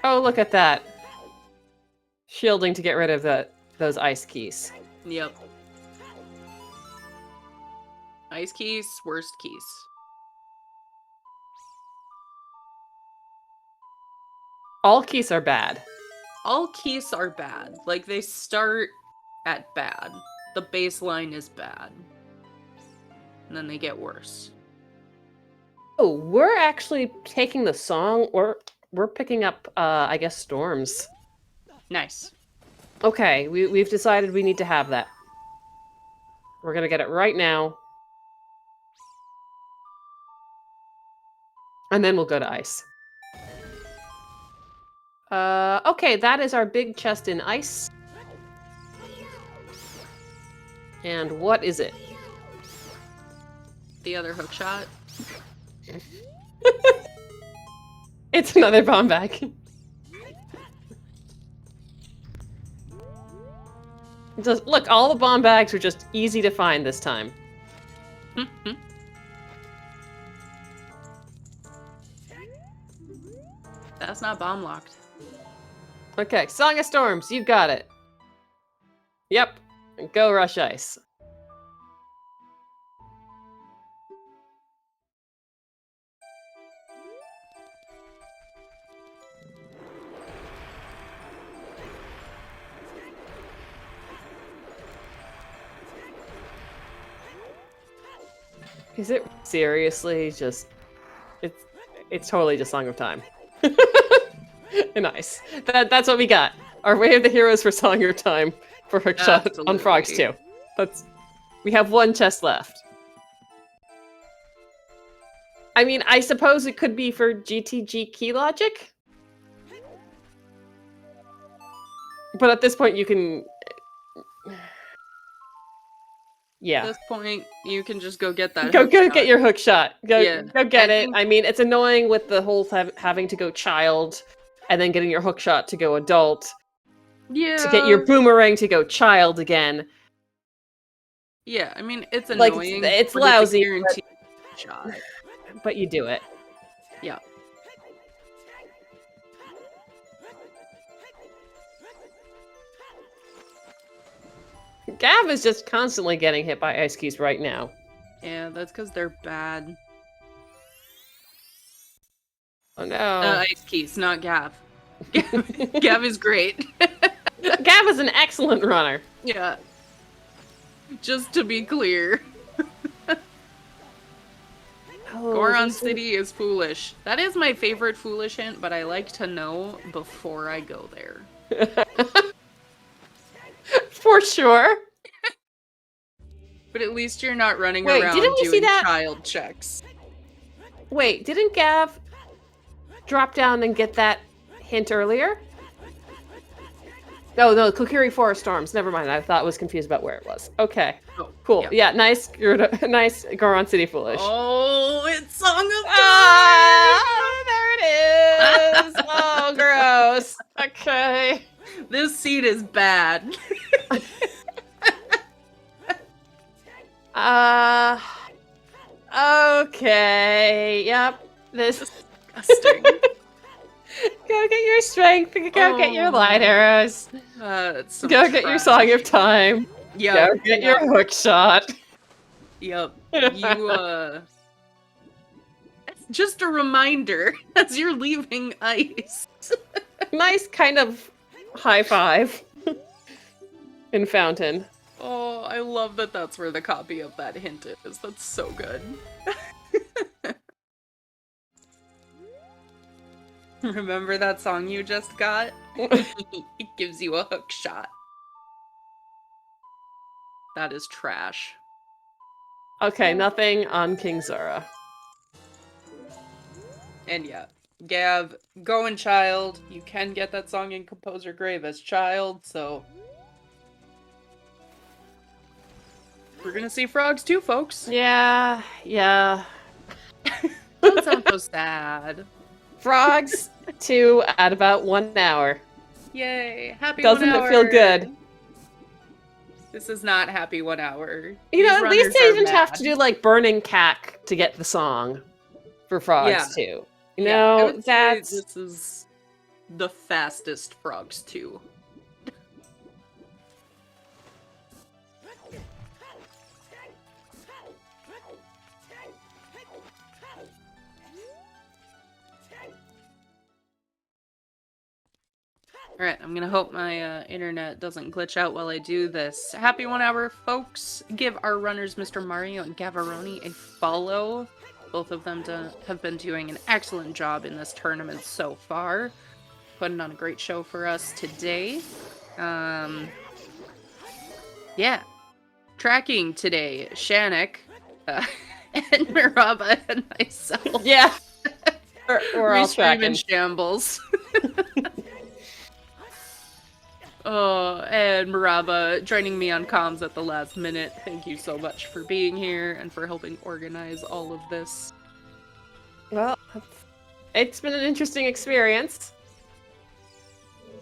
Oh, look at that. Shielding to get rid of those ice keys. Yep. Ice keys, worst keys. All keys are bad. All keys are bad. Like, they start at bad. The baseline is bad. And then they get worse. Oh, we're actually taking the song, or we're picking up, I guess, storms. Nice. Okay, we've decided we need to have that. We're gonna get it right now. And then we'll go to ice. Okay, that is our big chest in ice. And what is it? The other hook shot. It's another bomb bag. Just look, all the bomb bags are just easy to find this time. That's not bomb locked. Okay, Song of Storms, you got it. Yep, go rush ice. Is it seriously just... It's totally just Song of Time. Nice. That's what we got. Our Way of the Heroes for Song of Time for Hookshot on Frogs 2. We have one chest left. I mean, I suppose it could be for GTG key logic? But at this point you can... Yeah. At this point, you can just go get that Go get your hook shot. Go get it. I mean, it's annoying with the whole having to go child, and then getting your hook shot to go adult. Yeah. To get your boomerang to go child again. Yeah, I mean, it's annoying. Like, it's lousy. It's a guaranteed shot. But you do it. Yeah. Gav is just constantly getting hit by ice keys right now. Yeah, that's because they're bad. Oh no. Ice keys, not Gav. Gav is great. Gav is an excellent runner. Yeah. Just to be clear. Oh, Goron these City is foolish. That is my favorite foolish hint, but I like to know before I go there. For sure. But at least you're not running Wait, didn't around we see doing that? child checks. Wait, didn't Gav drop down and get that hint earlier? Oh, no, Kokiri Forest Storms. Never mind. I thought I was confused about where it was. Okay. Oh, Cool. Yeah, nice Goron City Foolish. Oh, it's Song of Time! Ah, there it is! Oh, gross. Okay. This seed is bad. Okay. Yep. This Disgusting. Go get your strength. Go get your light arrows. It's some Go get your Song of Time. Yep. Go get your hook shot. Yep. You, just a reminder as you're leaving ice. Nice kind of high five in Fountain. Oh, I love that that's where the copy of that hint is. That's so good. Remember that song you just got? It gives you a hook shot. That is trash. Okay, nothing on King Zora. And yeah, Gav, going child. You can get that song in Composer Grave as child, so... We're gonna see frogs too, folks. Yeah. Don't sound so sad. Frogs 2 at about 1 hour. Yay, happy Doesn't 1 hour. it feel good? This is not happy 1 hour. You know, These at least runners they are didn't have mad. to do like Burning Cack to get the song for Frogs 2. You Yeah, I know, would say that's... this is the fastest Frogs 2. Alright, I'm gonna hope my internet doesn't glitch out while I do this. Happy 1 hour, folks. Give our runners, Mr. Mario and Gavaroni, a follow. Both of them have been doing an excellent job in this tournament so far. Putting on a great show for us today. Yeah. Tracking today, Shannick, and Miraba and myself. Yeah. We're all tracking. In shambles. Oh, and Miraba joining me on comms at the last minute. Thank you so much for being here and for helping organize all of this. Well, it's been an interesting experience.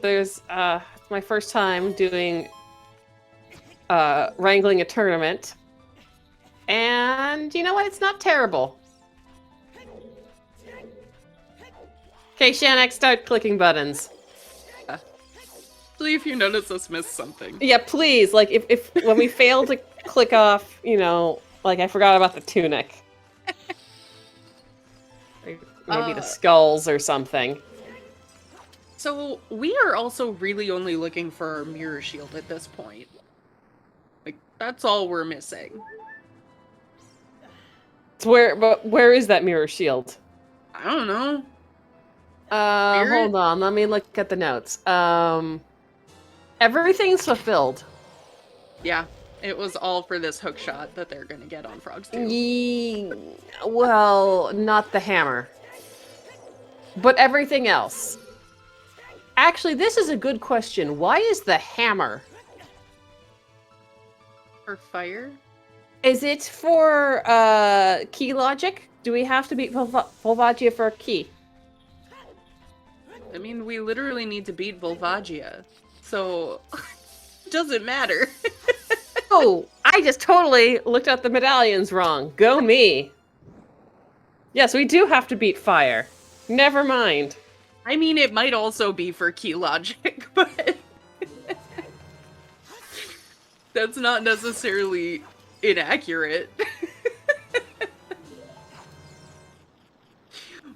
It's my first time doing wrangling a tournament. And you know what? It's not terrible. Okay, Shannick, start clicking buttons. If you notice us miss something. Yeah, please. Like, if when we fail to click off, you know, like I forgot about the tunic. Maybe the skulls or something. So, we are also really only looking for our mirror shield at this point. Like, that's all we're missing. But where is that mirror shield? I don't know. Hold on. Let me look at the notes. Everything's fulfilled. Yeah, it was all for this hook shot that they're gonna get on Frogs 2. Well, not the hammer. But everything else. Actually, this is a good question. Why is the hammer? For fire? Is it for key logic? Do we have to beat Volvagia for a key? I mean, we literally need to beat Volvagia. So, doesn't matter. Oh, I just totally looked at the medallions wrong. Go me. Yes, we do have to beat fire. Never mind. I mean, it might also be for key logic, but that's not necessarily inaccurate.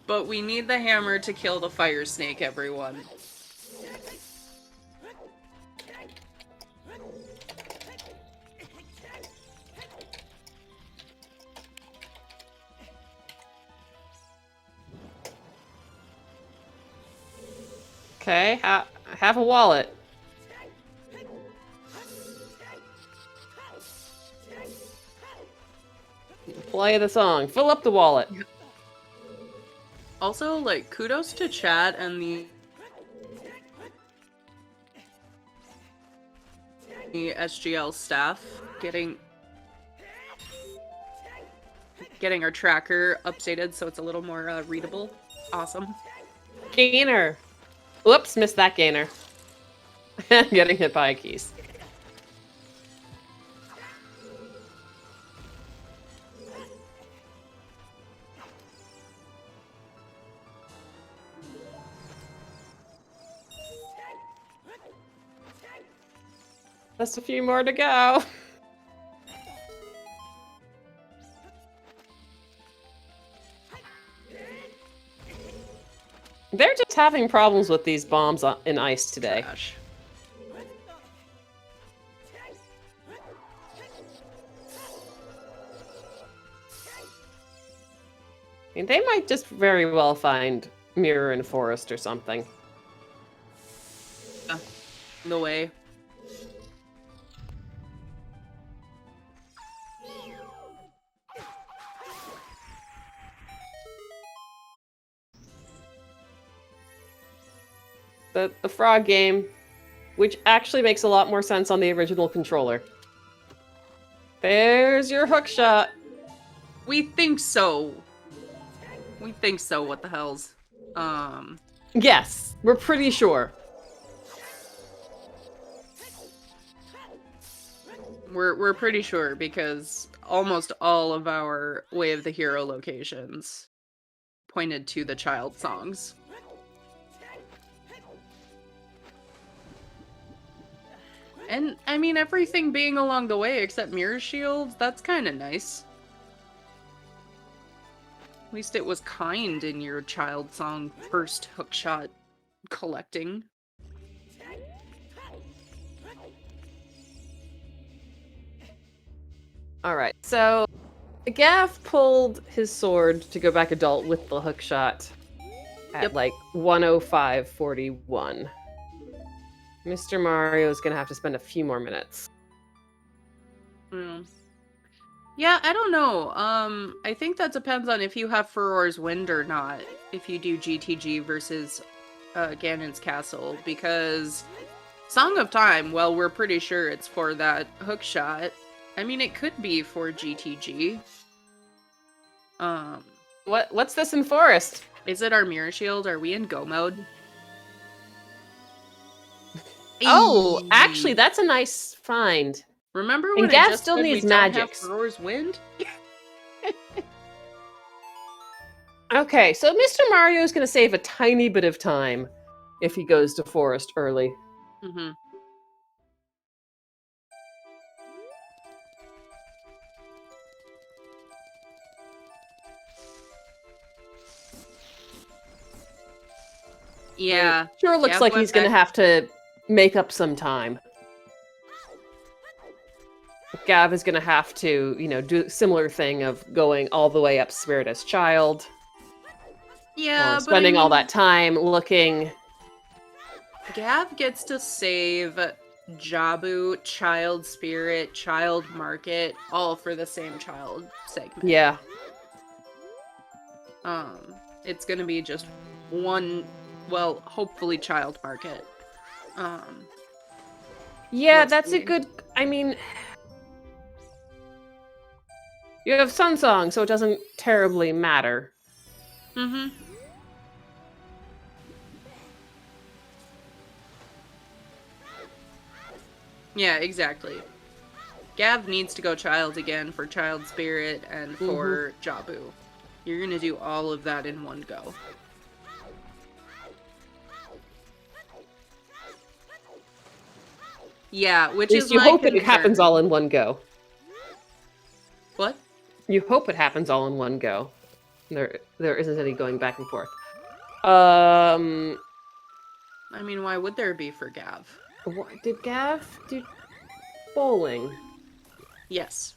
But we need the hammer to kill the fire snake, everyone. Okay, have a wallet. Play the song. Fill up the wallet. Also, like, kudos to chat and the SGL staff getting our tracker updated so it's a little more readable. Awesome. Gainer. Whoops, missed that gainer. Getting hit by a keys. Just a few more to go. They're just having problems with these bombs in ice today. Trash. I mean, they might just very well find Mirror in Forest or something. No way. The frog game, which actually makes a lot more sense on the original controller. There's your hook shot. We think so. We think so, what the hell's? Yes, we're pretty sure. We're pretty sure because almost all of our Way of the Hero locations pointed to the child songs. And, I mean, everything being along the way except mirror shields, that's kind of nice. At least it was kind in your child song first hookshot collecting. Alright, so Gav pulled his sword to go back adult with the hookshot at like 105.41. Mr. Mario is gonna have to spend a few more minutes. Yeah, I don't know. I think that depends on if you have Furor's Wind or not. If you do GTG versus Ganon's Castle, because Song of Time, well, we're pretty sure it's for that hookshot. I mean, it could be for GTG. What's this in Forest? Is it our mirror shield? Are we in go mode? Oh, actually, that's a nice find. Remember when and Gav I just still said needs we don't have magics. Furor's Wind? Okay, so Mr. Mario is going to save a tiny bit of time if he goes to Forest early. Mm-hmm. Yeah. Sure looks like he's going to have to make up some time. Gav is going to have to, you know, do a similar thing of going all the way up Spirit as Child. Yeah, or spending all that time looking. Gav gets to save Jabu, Child Spirit, Child Market, all for the same child segment. Yeah. It's gonna be just one, well, hopefully Child Market. Yeah, that's a good, I mean, you have Sun Song, so it doesn't terribly matter. Mm-hmm. Yeah, exactly. Gav needs to go Child again for Child Spirit and for Jabu. You're gonna do all of that in one go. Yeah, which is you my hope concern. it happens all in one go. What? You hope it happens all in one go. There isn't any going back and forth. I mean, why would there be for Gav? Did Gav do bowling? Yes.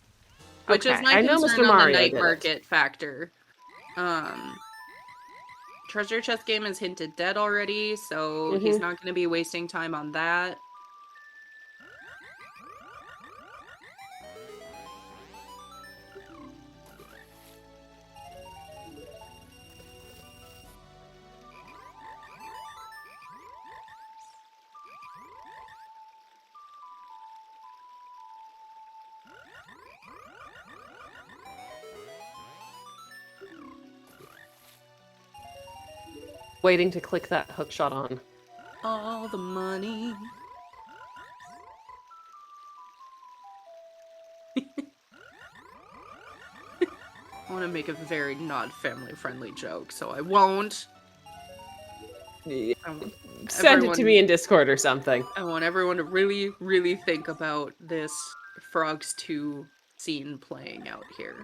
Which is Okay, my I know concern Mr. on Mario the night did market it. factor. treasure chest game is hinted dead already, so he's not going to be wasting time on that. Waiting to click that hook shot on. All the money. I want to make a very not family-friendly joke, so I won't. Send it to me in Discord or something. I want everyone to really, really think about this Frogs 2 scene playing out here.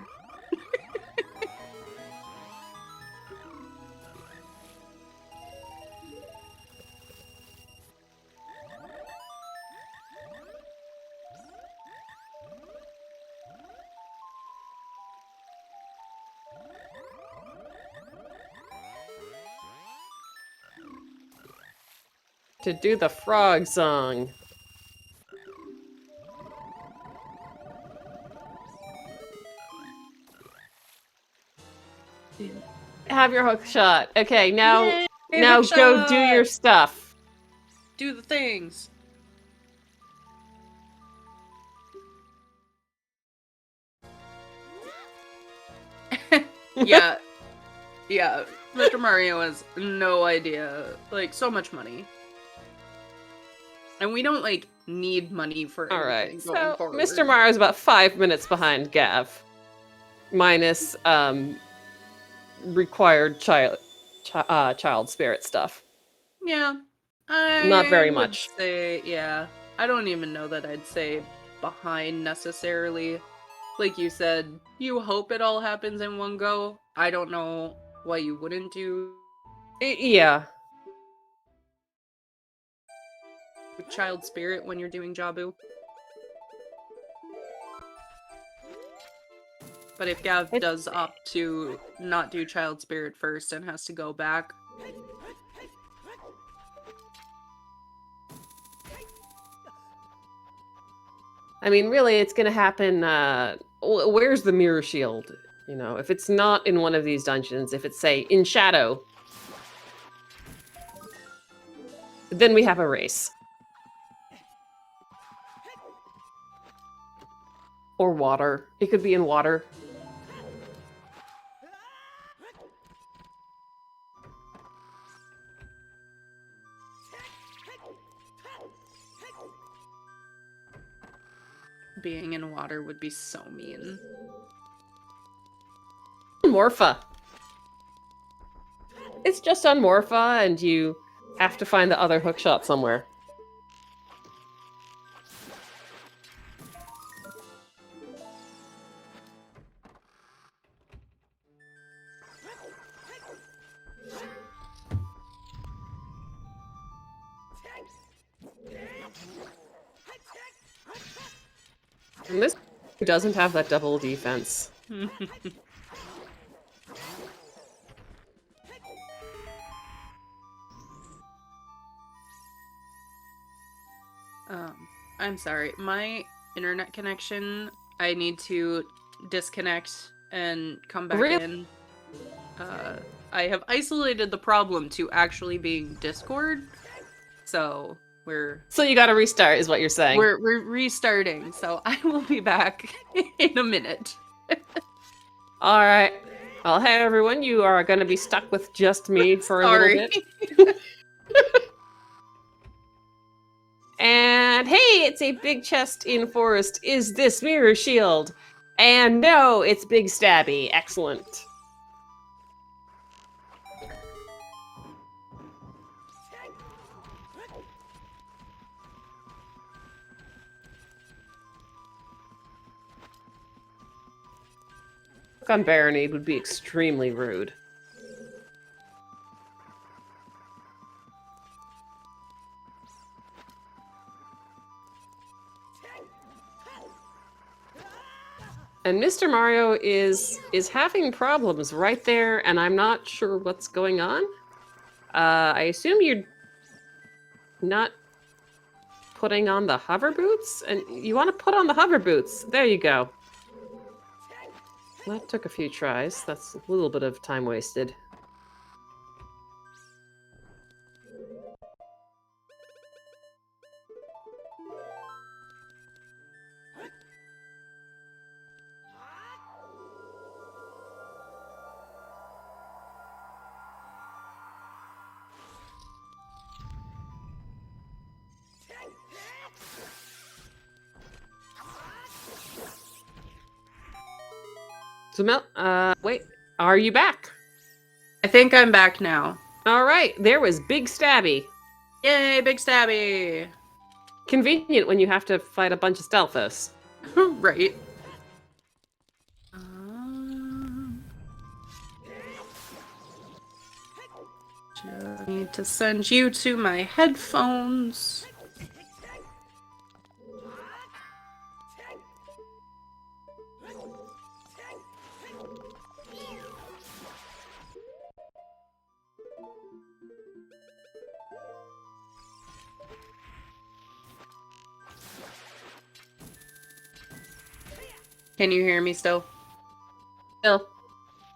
To do the frog song. Have your hook shot. Okay, now Yay, now hook go do your shot! stuff. Do the things. Yeah. Yeah. Mr. Mario has no idea. Like, so much money. And we don't, like, need money for anything Alright, going so forward. Mr. Mario's about 5 minutes behind Gav. Minus, required child spirit stuff. Yeah. Not very would much. Say, yeah. I don't even know that I'd say behind necessarily. Like you said, you hope it all happens in one go. I don't know why you wouldn't do Yeah. child spirit when you're doing Jabu. But if Gav does opt to not do child spirit first and has to go back, I mean, really, it's gonna happen, where's the mirror shield? You know, if it's not in one of these dungeons, if it's, say, in Shadow, then we have a race. Or water. It could be in water. being in water would be so mean. Morpha. It's just on Morpha, and you have to find the other hookshot somewhere. And this doesn't have that double defense. I'm sorry. My internet connection, I need to disconnect and come back in. I have isolated the problem to actually being Discord, so So you gotta restart, is what you're saying. We're restarting, so I will be back in a minute. Alright. Well, hey everyone, you are gonna be stuck with just me for a little bit. And hey, it's a big chest in forest. Is this mirror shield? And no, it's Big Stabby. Excellent. On Barony would be extremely rude. And Mr. Mario is having problems right there, and I'm not sure what's going on. I assume you're not putting on the hover boots? And you want to put on the hover boots. There you go. That took a few tries. That's a little bit of time wasted. So Mel, wait, are you back? I think I'm back now. All right, there was Big Stabby. Yay, Big Stabby! Convenient when you have to fight a bunch of Stealthos. Right. Just need to send you to my headphones. Can you hear me still? Still.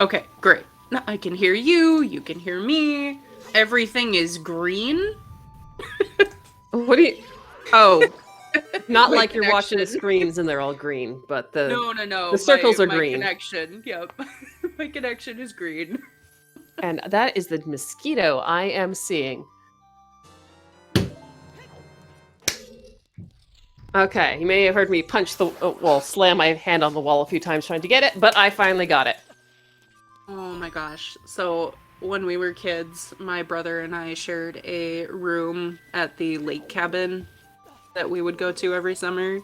Okay, great. Now I can hear you, you can hear me. Everything is green. What do you... Oh, not My like you're watching the connection. screens and they're all green, but the... No. The circles are my green. Connection, yep. My connection is green. And that is the mosquito I am seeing. Okay, you may have heard me punch the... well, slam my hand on the wall a few times trying to get it, but I finally got it. Oh my gosh. So when we were kids, my brother and I shared a room at the lake cabin that we would go to every summer.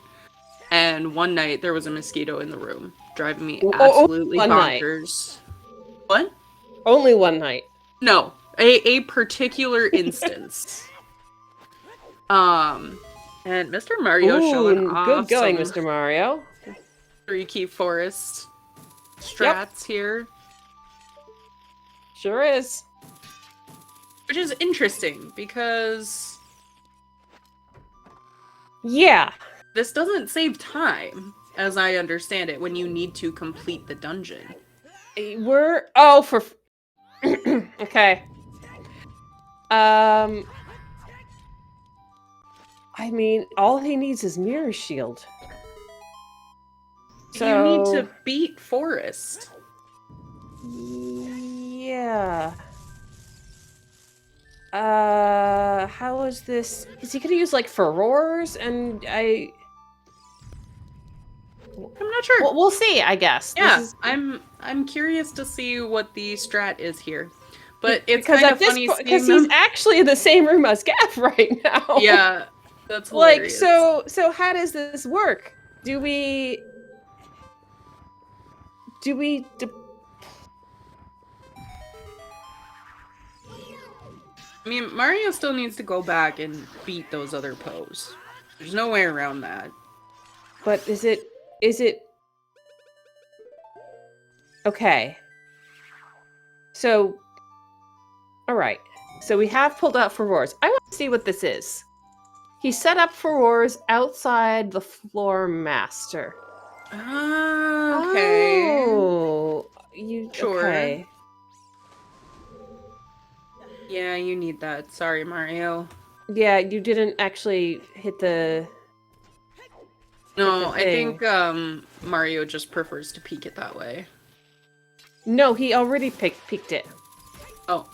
And one night there was a mosquito in the room, driving me absolutely one night. bonkers. What? Only one night. No, a particular instance. And Mr. Mario showing off good going, some Mr. Mario. 3 key forest strats here. Sure is. Which is interesting because Yeah. this doesn't save time, as I understand it, when you need to complete the dungeon. We're... Oh, for... Okay. I mean, all he needs is Mirror Shield. So... You need to beat Forest. Yeah. How is this? Is he gonna use, like, furores? And I'm not sure. We'll see, I guess. Yeah, I'm curious to see what the strat is here. But it's because kind at of funny this because he's actually in the same room as Gav right now. Yeah, that's hilarious. hilarious. So how does this work? Do we I mean, Mario still needs to go back and beat those other pose. There's no way around that. But is it okay? So, all right. So we have pulled out furores. I want to see what this is. He set up furores outside the floor master. Okay. Oh, you sure? Okay. Yeah, you need that. Sorry, Mario. Yeah, you didn't actually hit the... No, I think Mario just prefers to peek it that way. No, he already peeked it. Oh.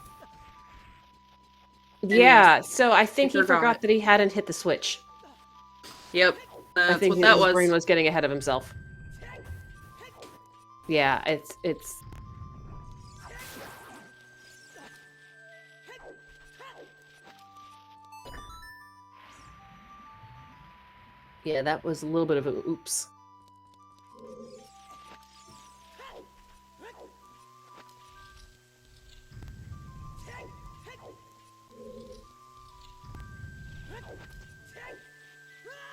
Yeah, so I think he forgot that he hadn't hit the switch. Yep, that's I think what that was. His brain was getting ahead of himself. Yeah, it's... Yeah, that was a little bit of an oops.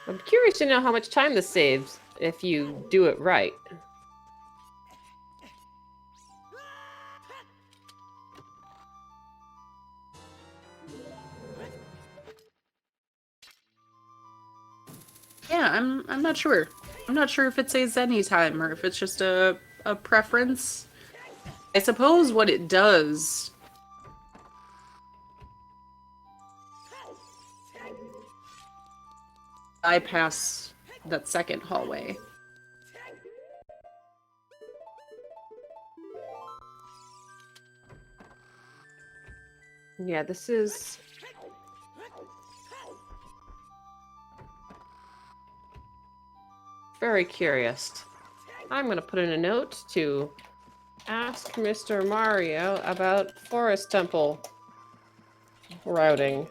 I'm curious to know how much time this saves if you do it right. Yeah, I'm not sure. I'm not sure if it says anytime or if it's just a preference. I suppose what it does bypass that second hallway. Yeah, this is... very curious. I'm gonna put in a note to ask Mr. Mario about Forest Temple routing.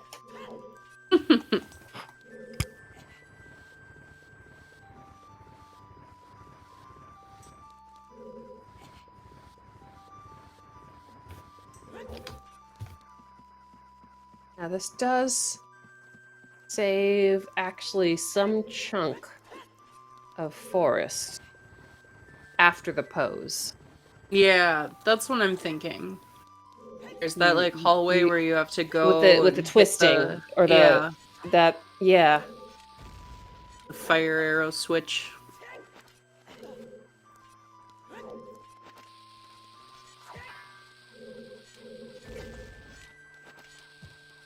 Now this does save actually some chunk of forest after the pose. Yeah, that's what I'm thinking. There's that like hallway where you have to go with the and hit twisting or the that yeah. the fire arrow switch.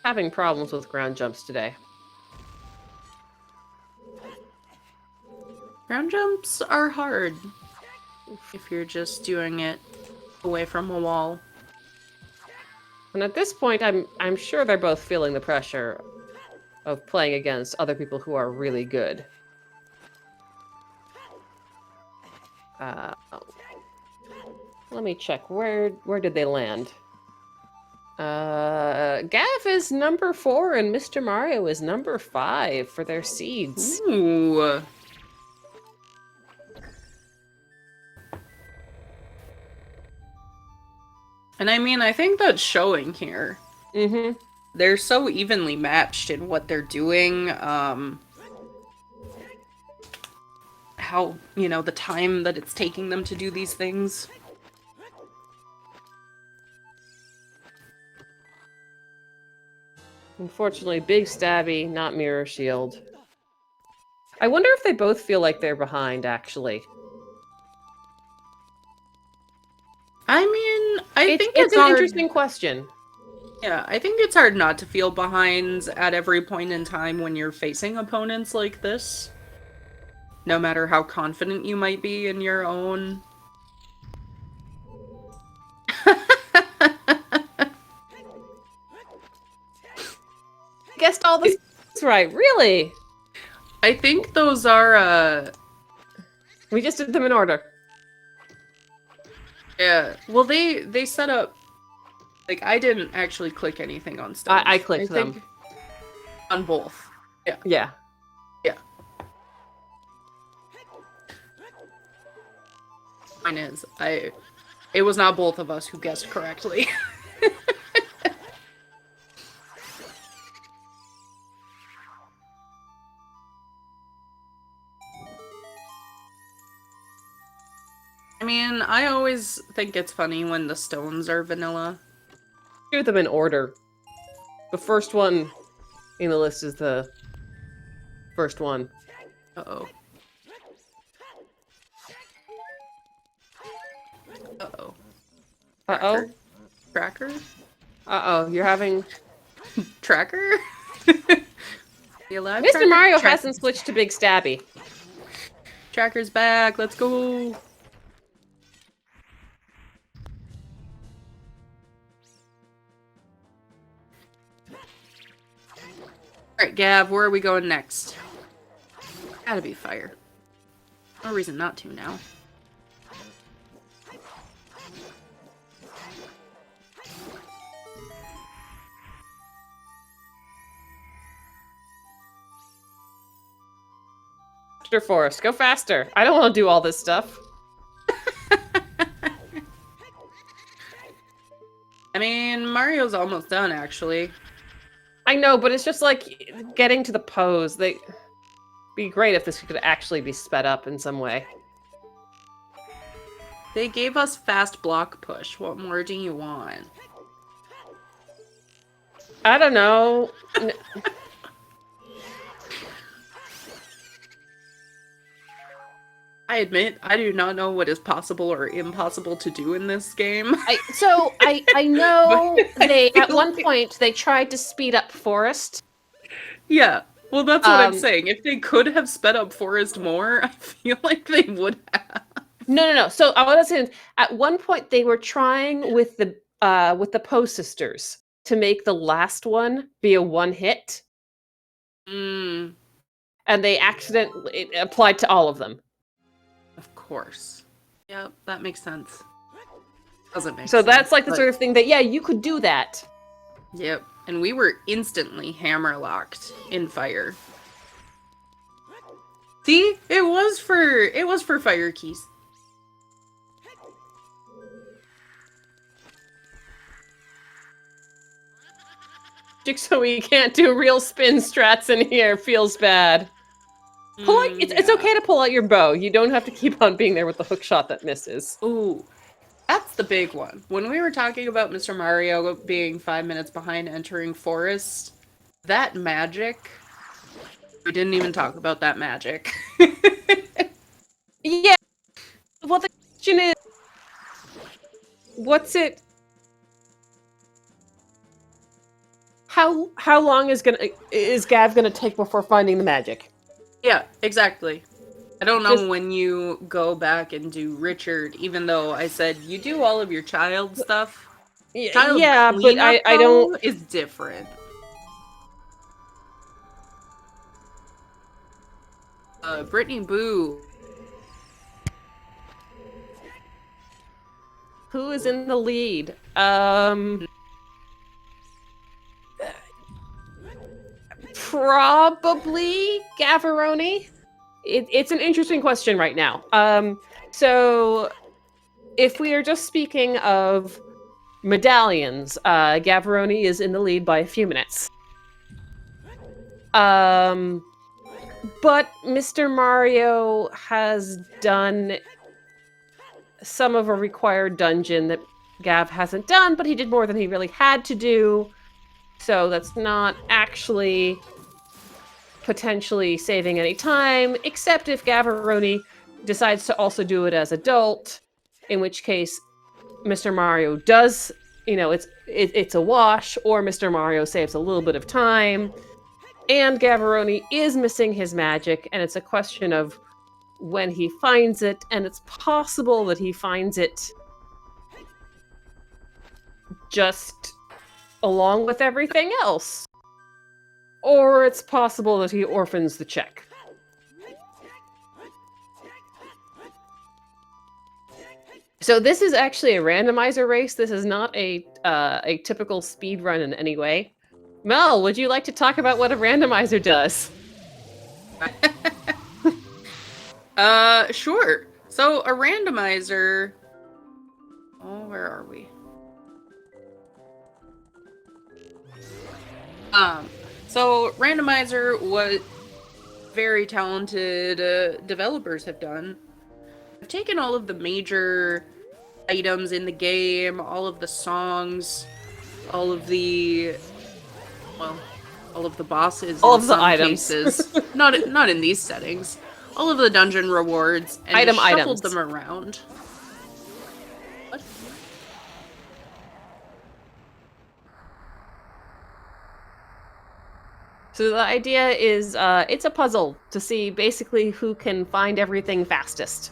Having problems with ground jumps today. Ground jumps are hard if you're just doing it away from a wall. And at this point, I'm sure they're both feeling the pressure of playing against other people who are really good. Let me check. Where did they land? Gav is number 4 and Mr. Mario is number 5 for their seeds. Ooh. And I mean, I think that's showing here. Mm-hmm. They're so evenly matched in what they're doing. How, you know, the time that it's taking them to do these things. Unfortunately, big stabby, not mirror shield. I wonder if they both feel like they're behind, actually. I mean, I think it's an hard. interesting question. Yeah, I think it's hard not to feel behind at every point in time when you're facing opponents like this. No matter how confident you might be in your own. Guessed all this right, really? I think those are, We just did them in order. yeah, well, they set up... Like, I didn't actually click anything on stones. I clicked them. On both. Yeah. Yeah. Yeah. Mine is, it was not both of us who guessed correctly. I mean, I always think it's funny when the stones are vanilla. Do them in order. The first one in the list is the first one. Uh-oh. Uh-oh. Uh-oh? Tracker? Uh-oh, you're having... Tracker? You alive, Mr. Tracker? Mario hasn't switched to Big Stabby. Tracker's back, let's go! Alright, Gav, where are we going next? Gotta be fire. No reason not to now. Mr. Forest, go faster. I don't want to do all this stuff. I mean, Mario's almost done, actually. I know, but it's just like getting to the pose. Be great if this could actually be sped up in some way. They gave us fast block push. What more do you want? I don't know. I admit, I do not know what is possible or impossible to do in this game. I know But I they at feel one like- point they tried to speed up Forest. Yeah, well, that's what I'm Um, saying. If they could have sped up Forest more, I feel like they would have. no. So I was saying, at one point they were trying with the Poe sisters to make the last one be a one hit, Mm, and they accidentally it applied to all of them. of course. Yep, that makes sense. Doesn't make So sense. that's like the but- sort of thing that, yeah, you could do that. Yep, and we were instantly hammerlocked in fire. See, it was for fire keys. So we can't do real spin strats in here. Feels bad. Pull out, it's okay to pull out your bow. You don't have to keep on being there with the hook shot that misses. Ooh, that's the big one. When we were talking about Mr. Mario being 5 minutes behind entering Forest, that magic. We didn't even talk about that magic. Yeah. Well, the question is, what's it? How long is Gav gonna take before finding the magic? Yeah, exactly. I don't know Just- when you go back and do Richard, even though I said you do all of your child stuff. Child Yeah, but cleanup, I though, don't. is different. Brittany Boo. Who is in the lead? Probably Gavaroni. It's an interesting question right now. So if we are just speaking of medallions, Gavaroni is in the lead by a few minutes. But Mr. Mario has done some of a required dungeon that Gav hasn't done, but he did more than he really had to do. So that's not actually potentially saving any time, except if Gavaroni decides to also do it as adult, in which case Mr. Mario does, it's a wash, or Mr. Mario saves a little bit of time, and Gavaroni is missing his magic, and it's a question of when he finds it, and it's possible that he finds it just along with everything else. Or it's possible that he orphans the check. So this is actually a randomizer race. This is not a typical speed run in any way. Mel, would you like to talk about what a randomizer does? Sure. So a randomizer. Oh, where are we? So randomizer, what very talented developers have done, I've taken all of the major items in the game, all of the songs, all of the bosses, all in of the some items. cases, not in these settings, all of the dungeon rewards, and just shuffled them around. What? So the idea is, it's a puzzle to see basically who can find everything fastest.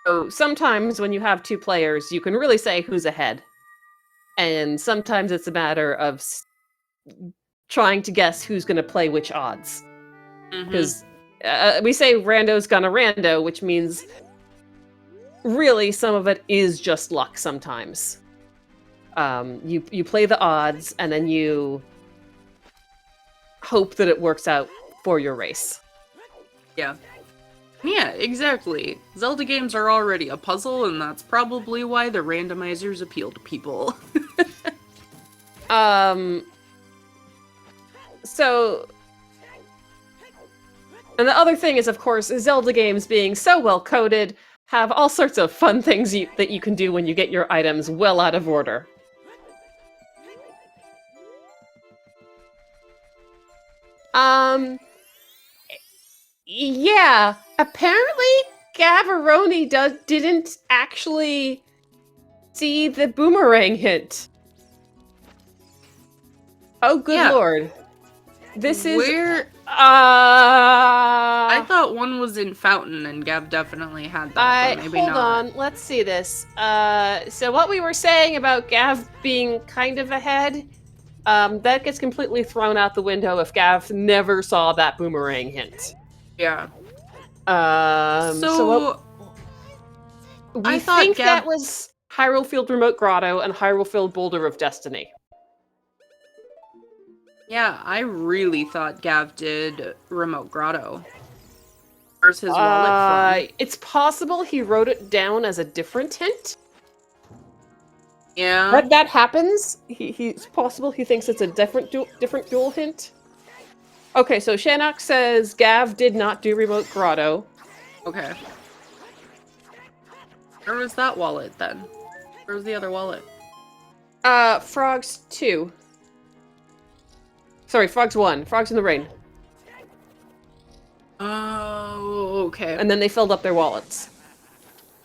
So sometimes when you have two players, you can really say who's ahead. And sometimes it's a matter of trying to guess who's going to play which odds. Because we say rando's gonna rando, which means really some of it is just luck sometimes. You play the odds and then you hope that it works out for your race. Yeah, exactly. Zelda games are already a puzzle, and that's probably why the randomizers appeal to people. So, and the other thing is, of course, Zelda games being so well coded have all sorts of fun things that you can do when you get your items well out of order. Yeah. Apparently, Gavaroni didn't actually see the boomerang hint. Oh, good lord. This is... Where... I I thought one was in Fountain, and Gav definitely had that, but maybe hold not. on, let's see this. So what we were saying about Gav being kind of ahead, that gets completely thrown out the window if Gav never saw that boomerang hint. Yeah. So we I thought think Gav... that was Hyrule Field Remote Grotto and Hyrule Field Boulder of Destiny. Yeah, I really thought Gav did Remote Grotto. Where's his wallet from? It's possible he wrote it down as a different hint. Yeah. That happens. It's possible he thinks it's a different dual hint. Okay, so Shannock says Gav did not do Remote Grotto. Okay. Where was that wallet then? Where was the other wallet? Frogs 2. Sorry, Frogs 1. Frogs in the Rain. Oh, okay. And then they filled up their wallets.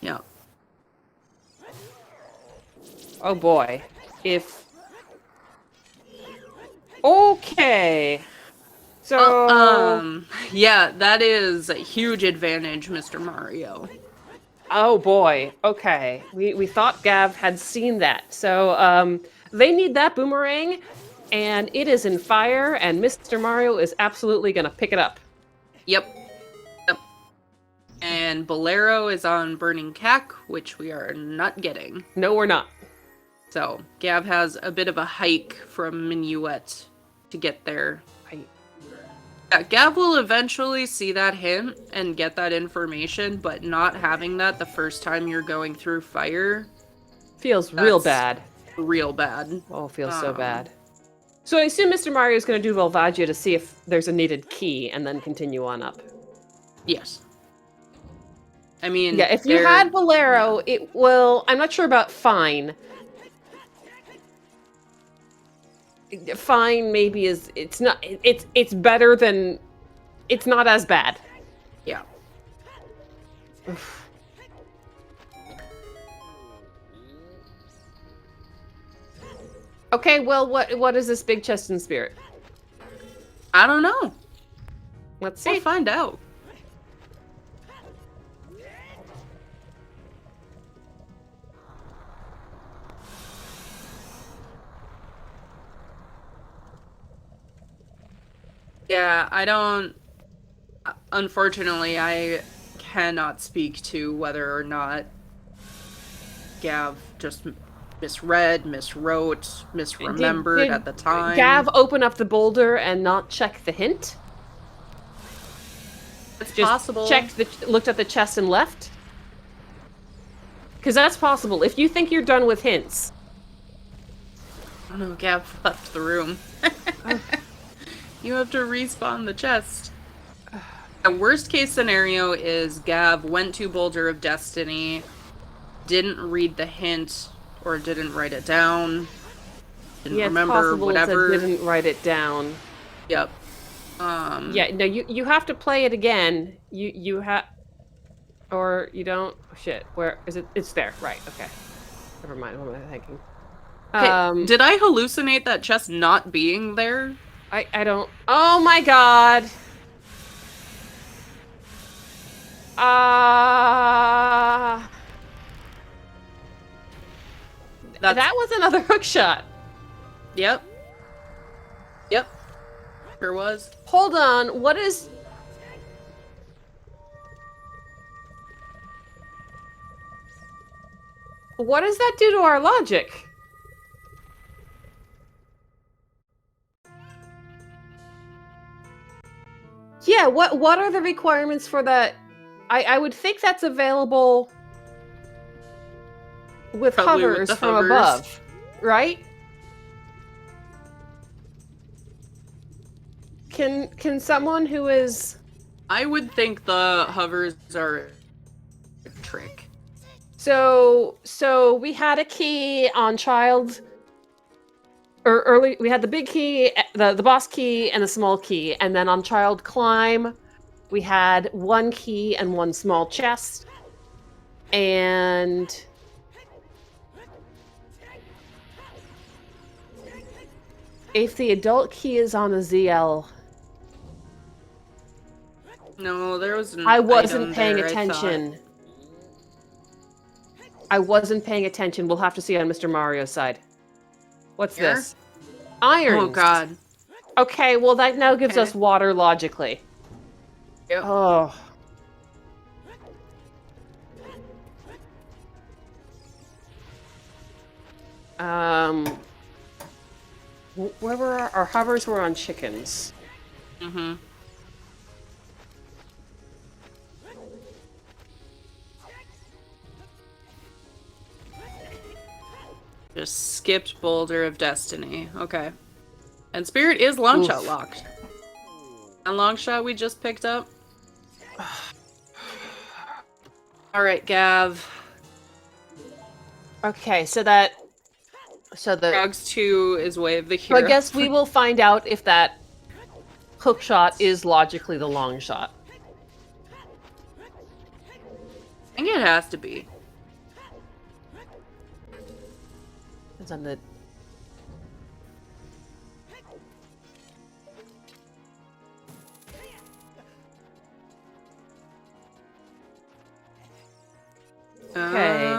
Yeah. Oh boy. Okay. So... yeah, that is a huge advantage, Mr. Mario. Oh boy. Okay. We thought Gav had seen that. So, they need that boomerang, and it is in fire, and Mr. Mario is absolutely gonna pick it up. Yep. And Bolero is on Burning Cack, which we are not getting. No, we're not. So, Gav has a bit of a hike from Minuet to get there. Yeah, Gav will eventually see that hint and get that information, but not having that the first time you're going through fire... Feels real bad. Real bad. Oh, feels so bad. So I assume Mr. Mario is going to do Volvagia to see if there's a needed key, and then continue on up. Yes. I mean... Yeah, if you had Bolero, it will... I'm not sure about Fine. Fine maybe is... It's not... It's better than... It's not as bad. Yeah. Okay, well, what is this big chest in spirit? I don't know. Let's see. We'll find out. Yeah, I don't... Unfortunately, I cannot speak to whether or not Gav just misread, miswrote, misremembered at the time. Gav open up the boulder and not check the hint? It's just possible. Looked at the chest and left? Because that's possible. If you think you're done with hints. Oh no, Gav left the room. You have to respawn the chest. The worst case scenario is Gav went to Boulder of Destiny, didn't read the hint, or didn't write it down, didn't remember, whatever. Didn't write it down. Yep. Yeah, no, you have to play it again. You have... Or you don't... Oh, shit, where is it? It's there, right, okay. Never mind, what am I thinking? Okay, did I hallucinate that chest not being there? I don't... Oh my god! That was another hook shot. Yep. Yep. Sure was. Hold on, what is... What does that do to our logic? Yeah, what are the requirements for that? I would think that's available with hovers from above, right? Can someone who is... I would think the hovers are a trick. So we had a key on Child or early, we had the big key, the boss key, and the small key, and then on Child Climb, we had 1 key and 1 small chest, and if the adult key is on a ZL, No, there was an I wasn't item paying there, attention. I wasn't paying attention. We'll have to see on Mr. Mario's side. What's Here? this? Irons. Oh god. Okay, well that now gives Okay. us water logically. Yep. Oh. Where were our hovers were on chickens. Mm-hmm. Just skipped Boulder of Destiny. Okay. And Spirit is long shot locked. And long shot we just picked up. Alright, Gav. Okay, so the Frogs 2 is Way of the so Hero. I guess we will find out if that hook shot is logically the long shot. I think it has to be. Depends on the Okay.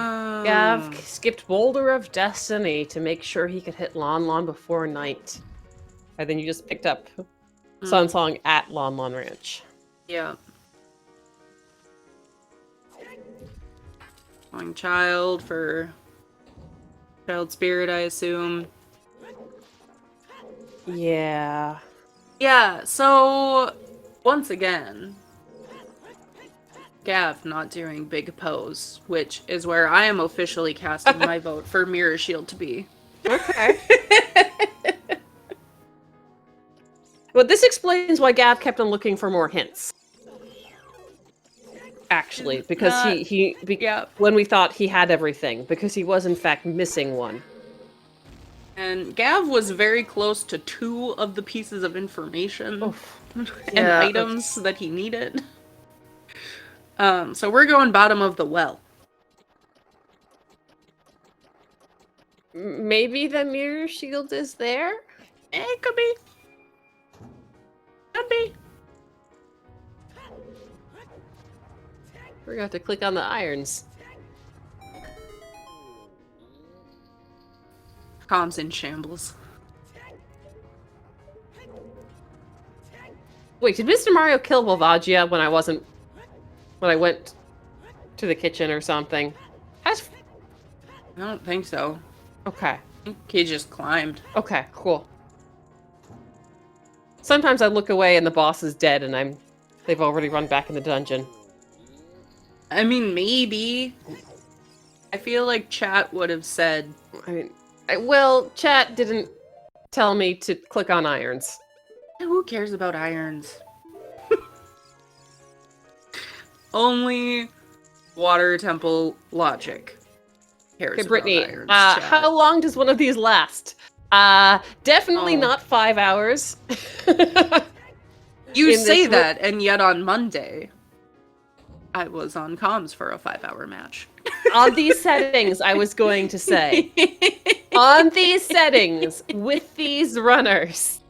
Gav skipped Boulder of Destiny to make sure he could hit Lon Lon before night. And then you just picked up Sun Song at Lon Lon Ranch. Yeah. Going Child for Child Spirit, I assume. Yeah. Yeah, so once again, Gav not doing Big Pose, which is where I am officially casting my vote for Mirror Shield to be. Okay. Well, this explains why Gav kept on looking for more hints. Actually, because when we thought he had everything, because he was in fact missing one. And Gav was very close to 2 of the pieces of information and items that he needed. So we're going bottom of the well. Maybe the mirror shield is there? It could be. Could be. We're gonna have to click on the irons. Comms in shambles. Wait, did Mr. Mario kill Volvagia when I went to the kitchen or something? I don't think so. Okay. I think he just climbed. Okay, cool. Sometimes I look away and the boss is dead and they've already run back in the dungeon. I mean, maybe. I feel like chat would have said... Well, chat didn't tell me to click on irons. Who cares about irons? Only Water Temple logic cares Okay, Brittany, about irons, how long does one of these last? Definitely not 5 hours. You say that, and yet on Monday, I was on comms for a 5-hour match. On these settings, I was going to say. On these settings, with these runners,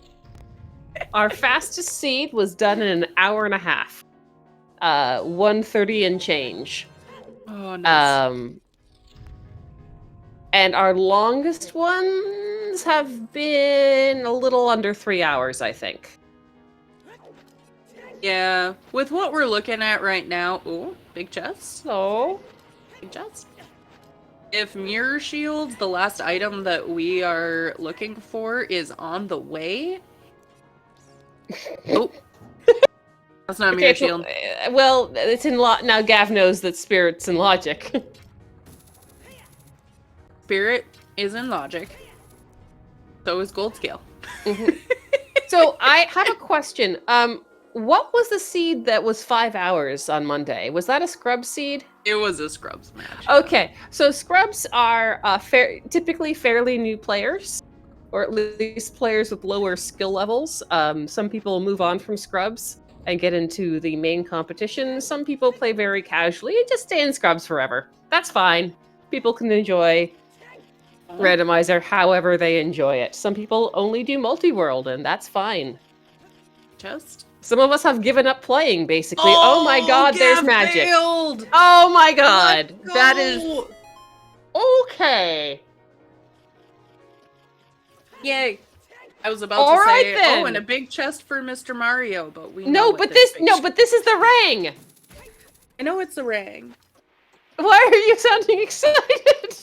our fastest seed was done in an hour and a half. 1:30 and change. Oh, nice. And our longest ones have been a little under 3 hours, I think. Yeah, with what we're looking at right now... Ooh, big chest. So... Big chest. If Mirror Shield's the last item that we are looking for is on the way... Oh. That's not Mirror Shield. Well, it's in now Gav knows that Spirit's in Logic. Spirit is in Logic. So is Gold Scale. So I have a question. What was the seed that was 5 hours on Monday? Was that a scrub seed? It was a scrubs match. Yeah. Okay, so scrubs are typically fairly new players. or at least players with lower skill levels. Some people move on from scrubs and get into the main competition. Some people play very casually and just stay in scrubs forever. That's fine. People can enjoy Randomizer however they enjoy it. Some people only do multi-world, and that's fine. Just? Some of us have given up playing, basically. Oh my god, there's magic. Failed. Oh my god. Let's That go. is... Okay. Yay. I was about All to right, say, then. oh, and a big chest for Mr. Mario, but we know No, what but this is the ring. I know it's a ring. Why are you sounding excited?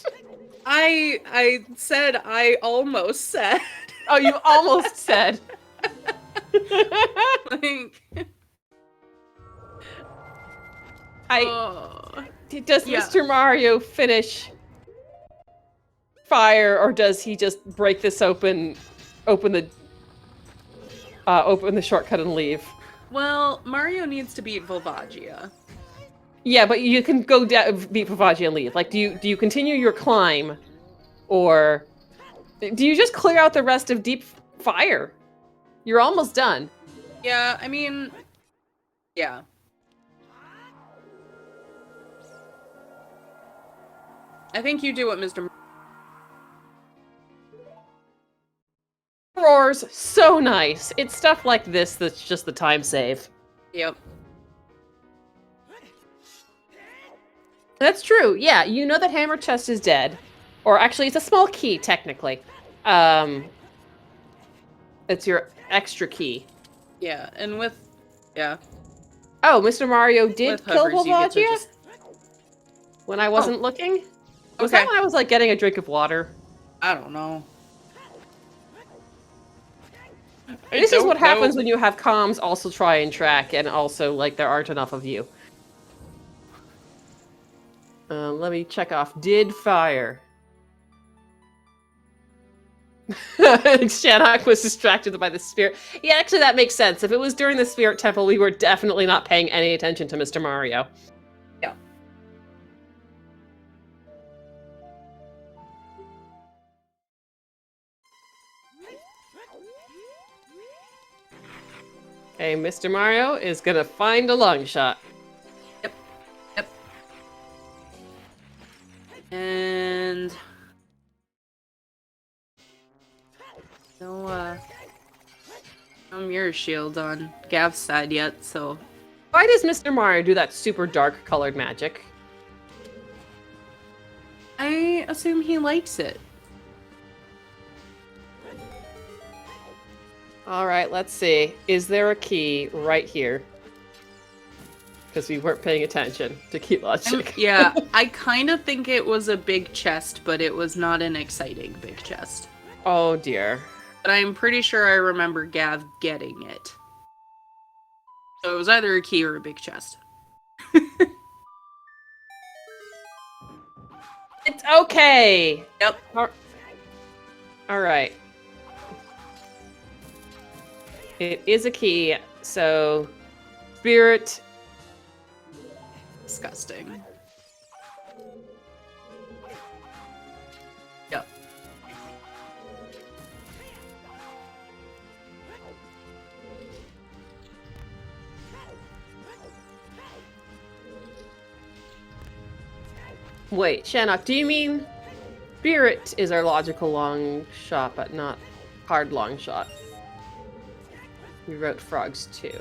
I said I almost said. Oh, you almost said. Like, Does Mr. Mario finish fire, or does he just break this open the shortcut and leave? Well, Mario needs to beat Volvagia. Yeah, but you can go beat Volvagia and leave. Like, do you continue your climb, or do you just clear out the rest of Deep Fire? You're almost done. Yeah, I mean, yeah. I think you do what Mr. Roar's so nice. It's stuff like this that's just the time save. Yep. That's true. Yeah, you know that Hammer Chest is dead. Or actually, it's a small key, technically. It's your extra key. Yeah, and with... Yeah. Oh, Mr. Mario did kill Volvagia? just... When I wasn't looking? Was that when I was, like, getting a drink of water? I don't know. This is what happens when you have comms also try and track, and also, like, there aren't enough of you. Let me check off. Did fire. Shannock was distracted by the spirit. Yeah, actually, that makes sense. If it was during the Spirit Temple, we were definitely not paying any attention to Mr. Mario. Yeah. Okay, Mr. Mario is gonna find a long shot. Yep. Yep. And... No mirror shield on Gav's side yet, so... Why does Mr. Mario do that super dark colored magic? I assume he likes it. Alright, let's see. Is there a key right here? Because we weren't paying attention to key logic. Yeah, I kind of think it was a big chest, but it was not an exciting big chest. Oh dear. But I'm pretty sure I remember Gav getting it. So it was either a key or a big chest. It's okay! Yep. Alright. It is a key, so... Spirit... Disgusting. Yep. Wait, Shannock, do you mean... Spirit is our logical long shot, but not hard long shot? We wrote frogs too.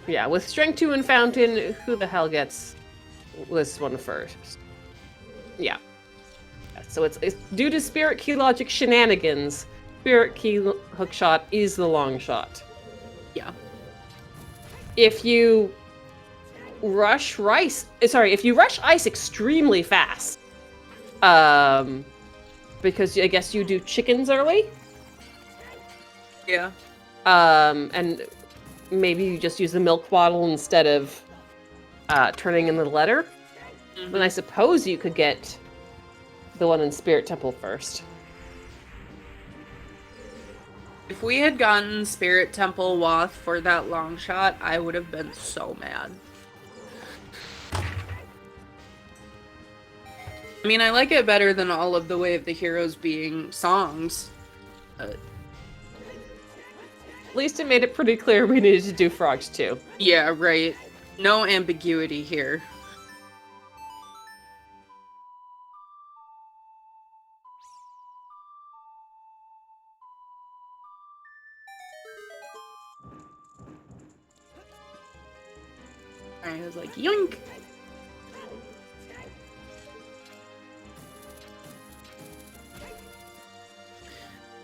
Yeah, with Strength 2 and Fountain, who the hell gets this one first? Yeah. So it's due to Spirit Key Logic shenanigans, Spirit Key Hook Shot is the long shot. Yeah. If you rush if you rush ice extremely fast, because I guess you do chickens early. Yeah. And maybe you just use the milk bottle instead of turning in the letter. Mm-hmm. Then I suppose you could get the one in Spirit Temple first. If we had gotten Spirit Temple Wath for that long shot, I would have been so mad. I mean, I like it better than all of the Way of the Heroes being songs. But At least it made it pretty clear we needed to do frogs too. yeah, right. No ambiguity here. I was like, yoink!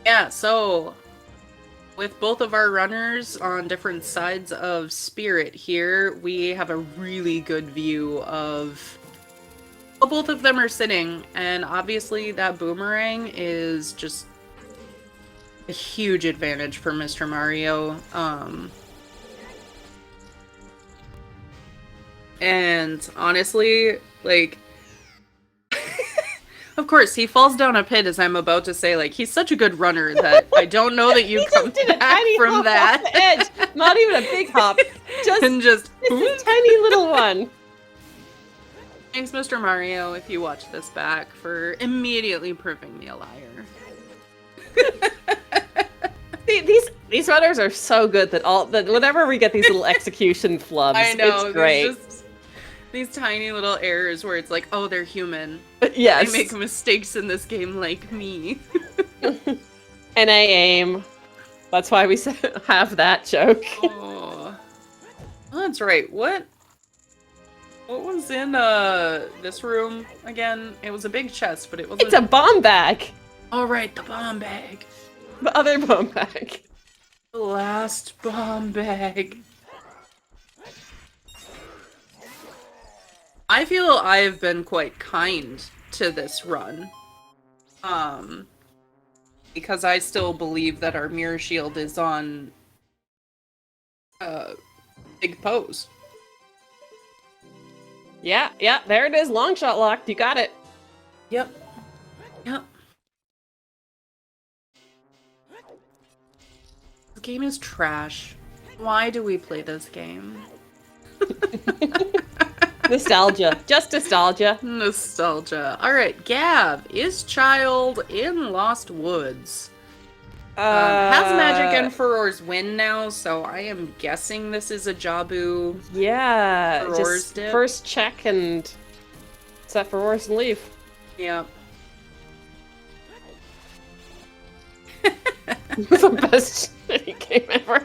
Yeah, so with both of our runners on different sides of Spirit here, we have a really good view of how both of them are sitting, and obviously that boomerang is just a huge advantage for Mr. Mario. And honestly, like, of course, he falls down a pit as I'm about to say, like, he's such a good runner that I don't know that you come back from that. Off the edge. Not even a big hop. Just a tiny little one. Thanks, Mr. Mario, if you watch this back, for immediately proving me a liar. These runners are so good that whenever we get these little execution flubs, I know, it's great. just these tiny little errors where it's like, oh, they're human. Yes. They make mistakes in this game like me. And I aim. That's why we have that joke. Oh, that's right. What was in this room again? It was a big chest, but it wasn't. It's a bomb bag. All right, the bomb bag. The other bomb bag. The last bomb bag. I feel I've been quite kind to this run. Because I still believe that our mirror shield is on big pose. Yeah, there it is. Long shot locked. You got it. Yep. This game is trash. Why do we play this game? Nostalgia. Just nostalgia. Nostalgia. Alright, Gav is child in Lost Woods. Has Magic and Furor's win now, so I am guessing this is a Jabu. Yeah, Furor's just dip. first check and set Furor's and leave. Yep. The best shitty game ever.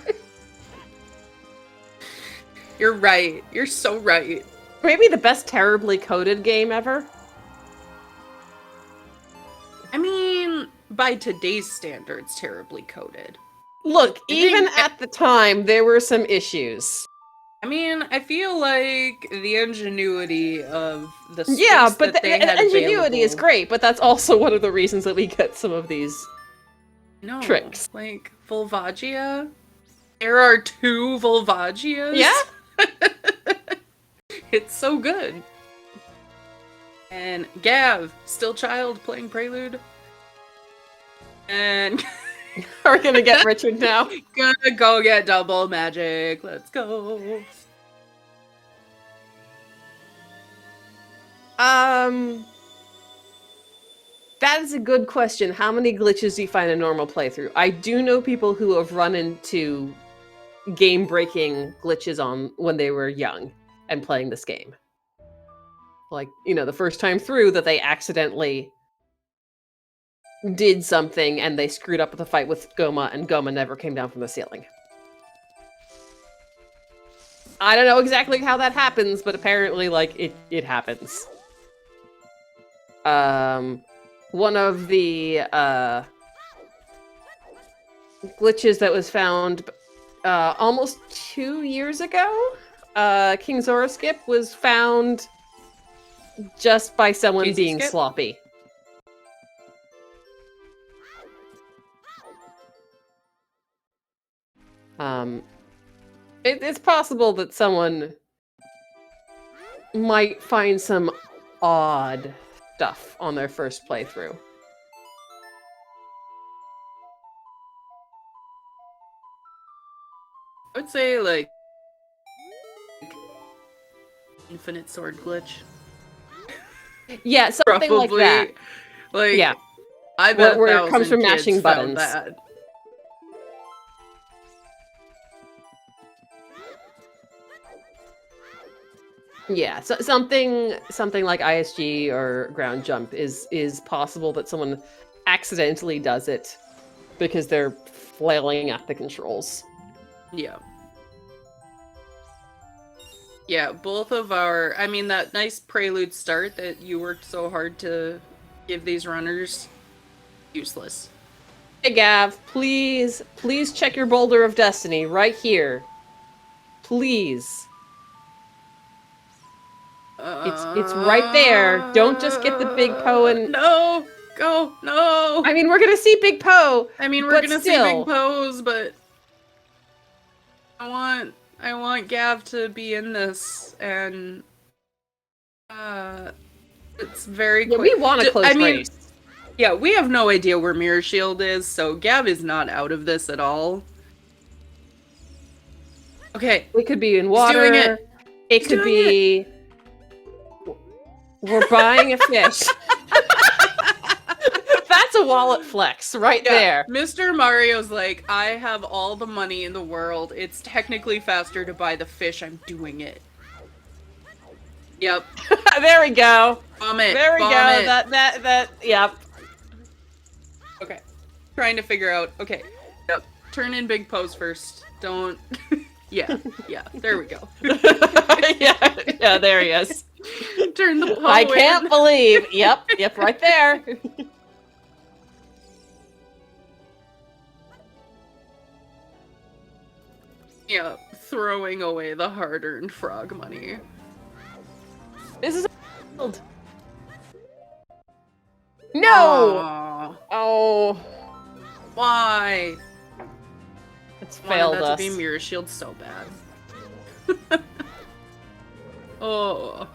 You're right. You're so right. Maybe the best terribly coded game ever. I mean, by today's standards, terribly coded. Look, even at the time, there were some issues. I mean, I feel like the ingenuity of the space but that they had ingenuity available... is great, but that's also one of the reasons that we get some of these tricks. Like, Volvagia? There are 2 Volvagias? Yeah? It's so good. And Gav, still child, playing Prelude. And... Are we gonna get Richard now? Gonna go get double magic. Let's go. That is a good question. How many glitches do you find in a normal playthrough? I do know people who have run into game-breaking glitches on when they were young and playing this game. Like, you know, the first time through that they accidentally did something and they screwed up the fight with Goma and Goma never came down from the ceiling. I don't know exactly how that happens, but apparently, like, it happens. One of the glitches that was found almost 2 years ago, King Zora Skip was found just by someone Easy being skip? sloppy. It's possible that someone might find some odd stuff on their first playthrough. I would say, like, infinite sword glitch. Yeah, something Probably, like that. like, Yeah. I bet Where it 1,000 comes from kids mashing found buttons. that. Yeah, so something like ISG or ground jump is possible that someone accidentally does it because they're flailing at the controls. Yeah. Yeah, both of our, I mean, that nice prelude start that you worked so hard to give these runners, useless. Hey Gav, please check your Boulder of Destiny right here. Please. It's right there. Don't just get the Big Poe and... No! Go! No! I mean, we're gonna see Big Poe, I mean, we're but gonna still. see Big Poes, but I want Gav to be in this, and it's very quick. We want a close race. Yeah, we have no idea where Mirror Shield is, so Gav is not out of this at all. Okay. We could be in water. He's doing it. It could be... We're buying a fish. That's a wallet flex right there. Mr. Mario's like, I have all the money in the world. It's technically faster to buy the fish. I'm doing it. Yep. There we go. Bomb it. There we Bomb go. It. Yep. Okay. Trying to figure out. Okay. Yep. Turn in Big Pose first. Don't. Yeah. There we go. yeah, there he is. Turn the Poe I can't in. believe. Yep, right there. Yeah, throwing away the hard-earned frog money. This is a... No! Aww. Oh. Why? It's failed us. us. To be Mirror Shield so bad. Oh.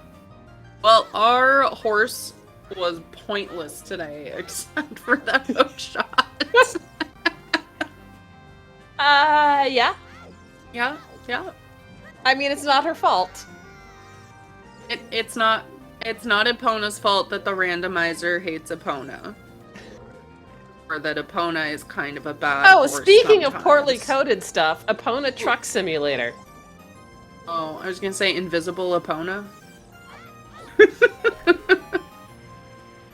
Well, our horse was pointless today, except for that hook shot. Yeah. Yeah. I mean, it's not her fault. It's not Epona's fault that the randomizer hates Epona. Or that Epona is kind of a bad horse speaking sometimes. of poorly coded stuff, Epona Truck Simulator. Oh, I was gonna say Invisible Epona.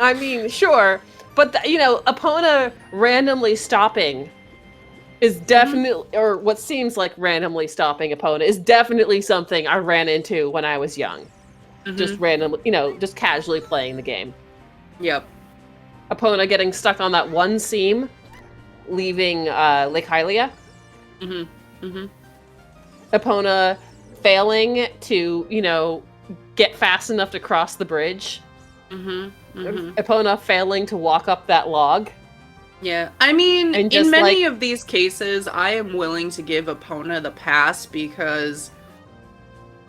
I mean, sure, but Epona randomly stopping is definitely, or what seems like randomly stopping Epona is definitely something I ran into when I was young. Just randomly, just casually playing the game. Yep. Epona getting stuck on that one seam, leaving Lake Hylia. Epona failing to, get fast enough to cross the bridge. Epona failing to walk up that log. Yeah, I mean, and in many of these cases, I am willing to give Epona the pass because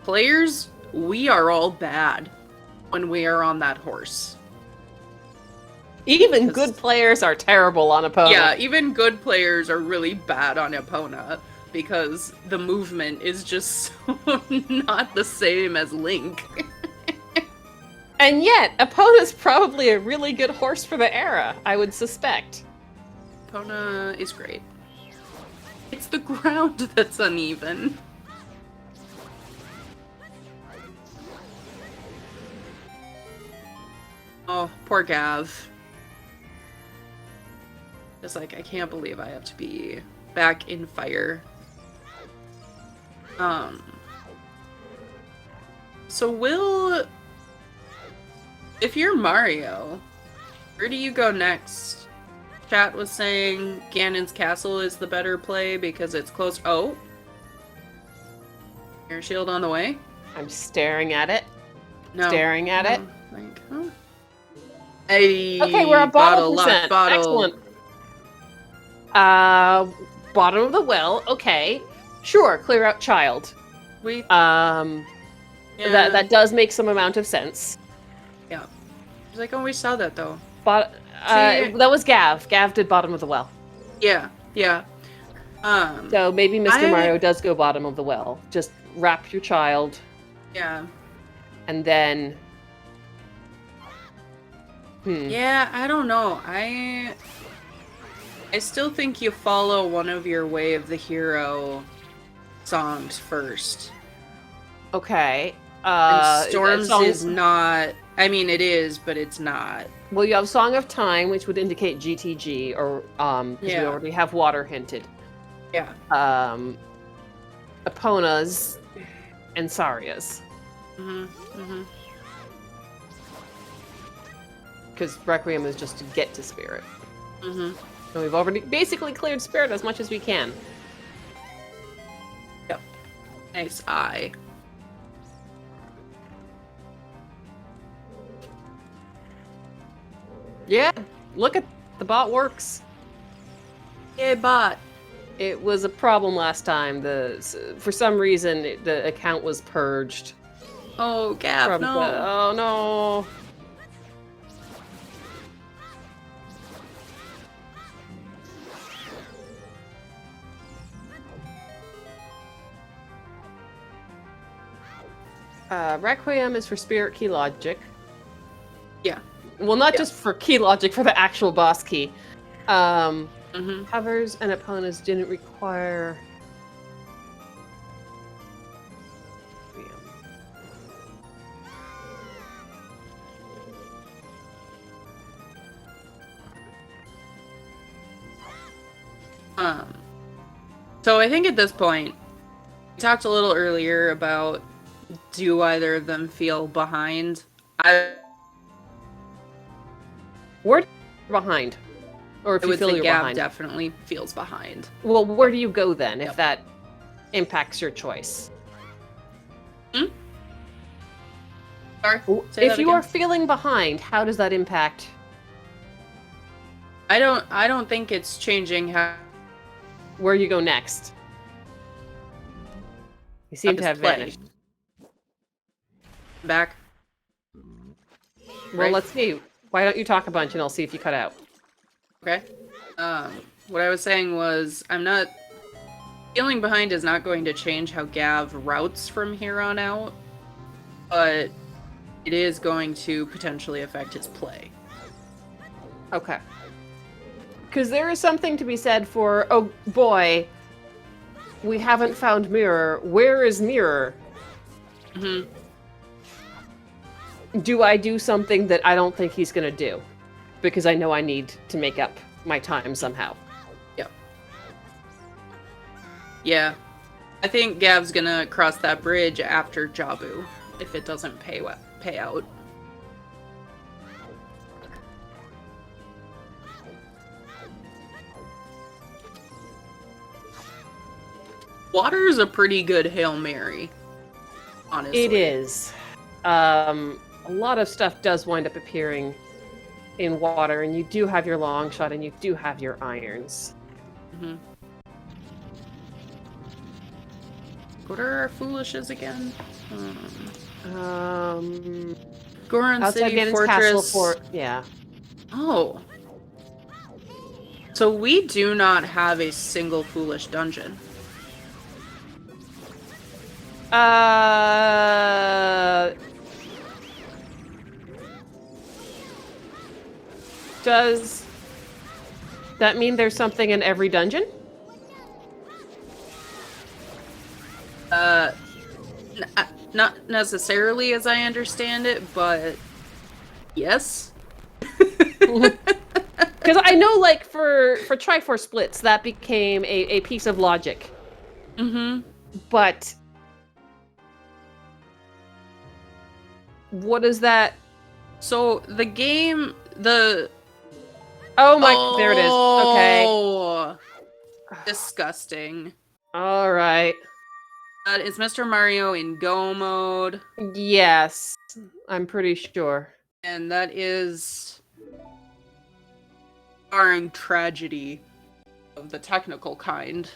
players, we are all bad when we are on that horse. Even good players are terrible on Epona. Yeah, even good players are really bad on Epona because the movement is just so not the same as Link. And yet, Epona's probably a really good horse for the era, I would suspect. Epona is great. It's the ground that's uneven. Oh, poor Gav. It's like, I can't believe I have to be back in fire. So if you're Mario, where do you go next? Chat was saying Ganon's Castle is the better play because it's close. Oh. Air shield on the way? I'm staring at it. No. Staring at it. Like, huh? Hey, okay, we're at bottle percent. Bottle. Excellent. Bottom of the well. Okay. Sure, clear out child. Yeah. That does make some amount of sense. Yeah. It's like, oh, we saw that though. That was Gav. Gav did bottom of the well. Yeah. So maybe Mr. Mario does go bottom of the well. Just wrap your child. Yeah. And then Yeah, I don't know. I still think you follow one of your Way of the Hero songs first. Okay. And Storms is not... I mean, it is, but it's not. Well, you have Song of Time, which would indicate GTG, or because we already have water hinted. Yeah. Epona's and Saria's. Because Requiem is just to get to Spirit. And we've already basically cleared Spirit as much as we can. Yep. Nice eye. Yeah, look at the bot works. Yay, bot. It was a problem last time. For some reason the account was purged. Oh, Gav, no. Oh no. Requiem is for Spirit Key Logic. Yeah. Well, not just for key logic, for the actual boss key. Hovers and opponents didn't require... So I think at this point, we talked a little earlier about do either of them feel behind? We're behind. Or if you feel you're Gab behind. Definitely feels behind. Well, where do you go then, if that impacts your choice? Sorry? If you are feeling behind, how does that impact? I don't think it's changing how... Where you go next. You seem to have vanished. Back. Well, let's see. Why don't you talk a bunch and I'll see if you cut out. Okay. What I was saying was, I'm not... Feeling behind is not going to change how Gav routes from here on out, but it is going to potentially affect his play. Okay. Because there is something to be said for, oh boy, we haven't found Mirror. Where is Mirror? Do I do something that I don't think he's going to do? Because I know I need to make up my time somehow. Yep. Yeah. I think Gav's going to cross that bridge after Jabu, if it doesn't pay out. Water is a pretty good Hail Mary, honestly. It is. A lot of stuff does wind up appearing in water, and you do have your long shot, and you do have your irons. What are our foolishes again? Goron City Fortress. Yeah. Oh. So we do not have a single foolish dungeon. Does that mean there's something in every dungeon? Not necessarily as I understand it, but yes. Because I know, like, for Triforce splits, that became a piece of logic. But what is that? So the game, Oh my, there it is. Okay. Oh, disgusting. All right. That is Mr. Mario in Go mode. Yes, I'm pretty sure. And that is barring tragedy of the technical kind.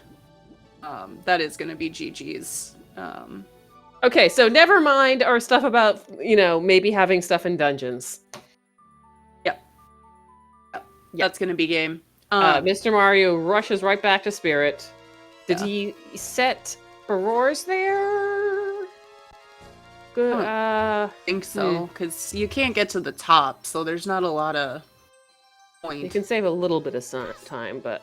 That is going to be GG's. Okay, so never mind our stuff about, maybe having stuff in dungeons. Yep. That's going to be game. Mr. Mario rushes right back to Spirit. Did he set Aurora's there? Good. I think so, because you can't get to the top, so there's not a lot of point. You can save a little bit of time, but...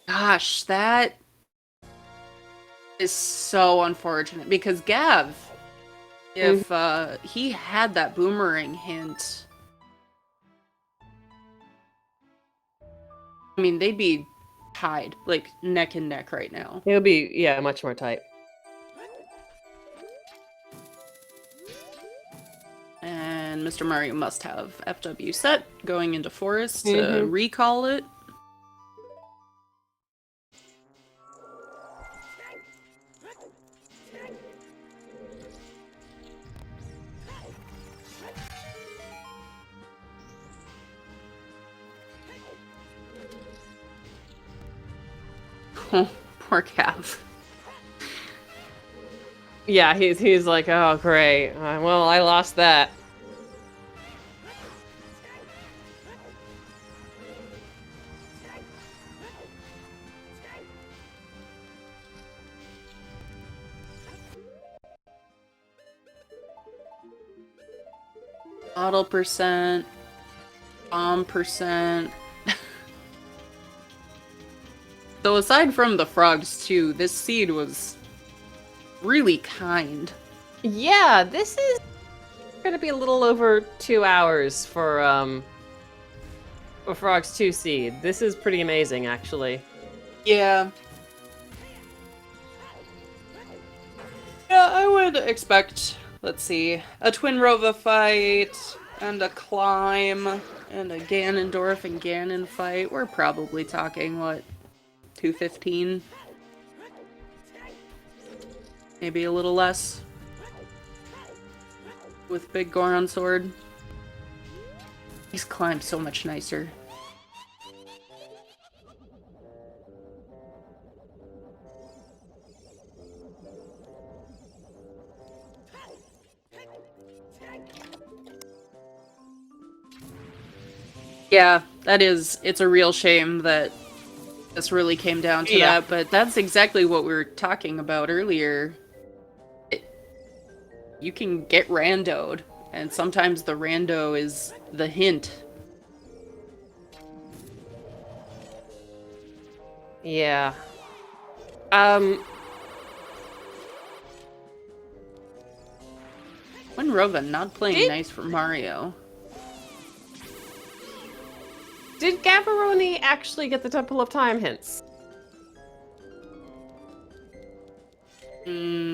Gosh, that is so unfortunate, because Gav, if he had that boomerang hint, I mean, they'd be tied, like, neck and neck right now. It'll be, yeah, much more tight. And Mr. Mario must have FW set going into Forest to recall it. Oh, poor Cav. Yeah, he's like, oh, great. Well, I lost that. Bottle percent, bomb percent. So aside from the frogs too, this seed was really kind. Yeah, this is gonna be a little over 2 hours for Frogs 2 seed. This is pretty amazing, actually. Yeah. Yeah, I would expect, let's see, a Twin Rova fight, and a climb, and a Ganondorf and Ganon fight. We're probably talking, what, 215? Maybe a little less. With Big Goron Sword. These climbs so much nicer. Yeah, it's a real shame that this really came down to that, but that's exactly what we were talking about earlier. You can get randoed, and sometimes the rando is the hint. Yeah. Twin Rova not playing nice for Mario. Did Gavaroni actually get the Temple of Time hints? Maybe?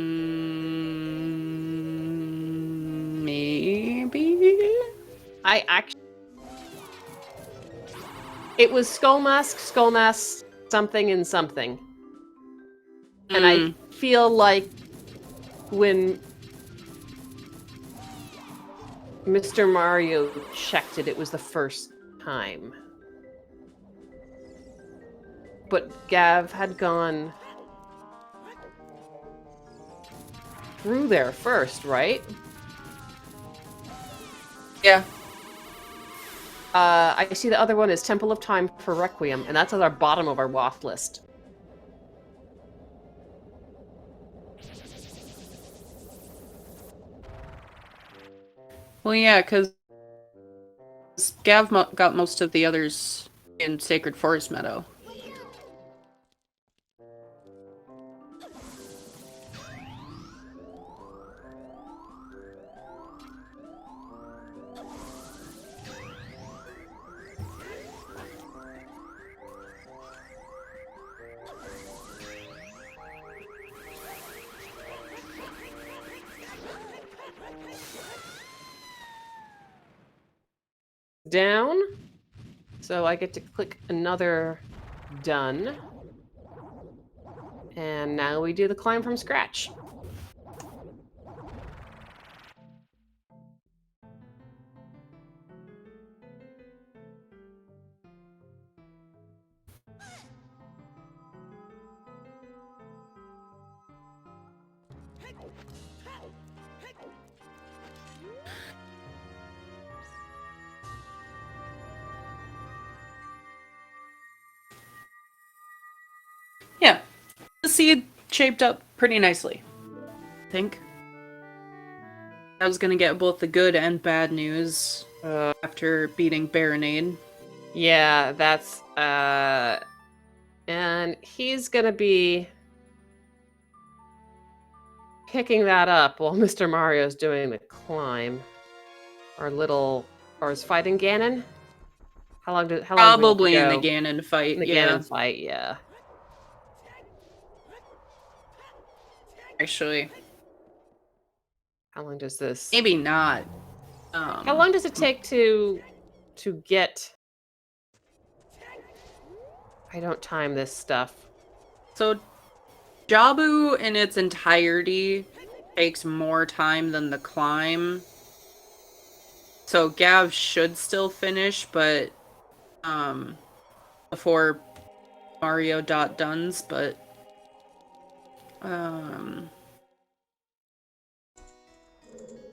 It was Skull Mask, something and something. And I feel like when Mr. Mario checked it, it was the first time. But Gav had gone through there first, right? Yeah. I see the other one is Temple of Time for Requiem, and that's at our bottom of our waft list. Well, yeah, because Gav got most of the others in Sacred Forest Meadow. Down. So I get to click another done. And now we do the climb from scratch. Yeah, the seed shaped up pretty nicely, I think. I was gonna get both the good and bad news after beating Baronade. Yeah, that's, and he's gonna be picking that up while Mr. Mario's doing the climb. Or is fighting Ganon? How long do we have to Probably in the go? Ganon fight, In the yeah. Ganon fight, yeah. Actually, How long does this... maybe not. How long does it take to get... I don't time this stuff. So, Jabu in its entirety takes more time than the climb. So Gav should still finish, but before Mario Duns, but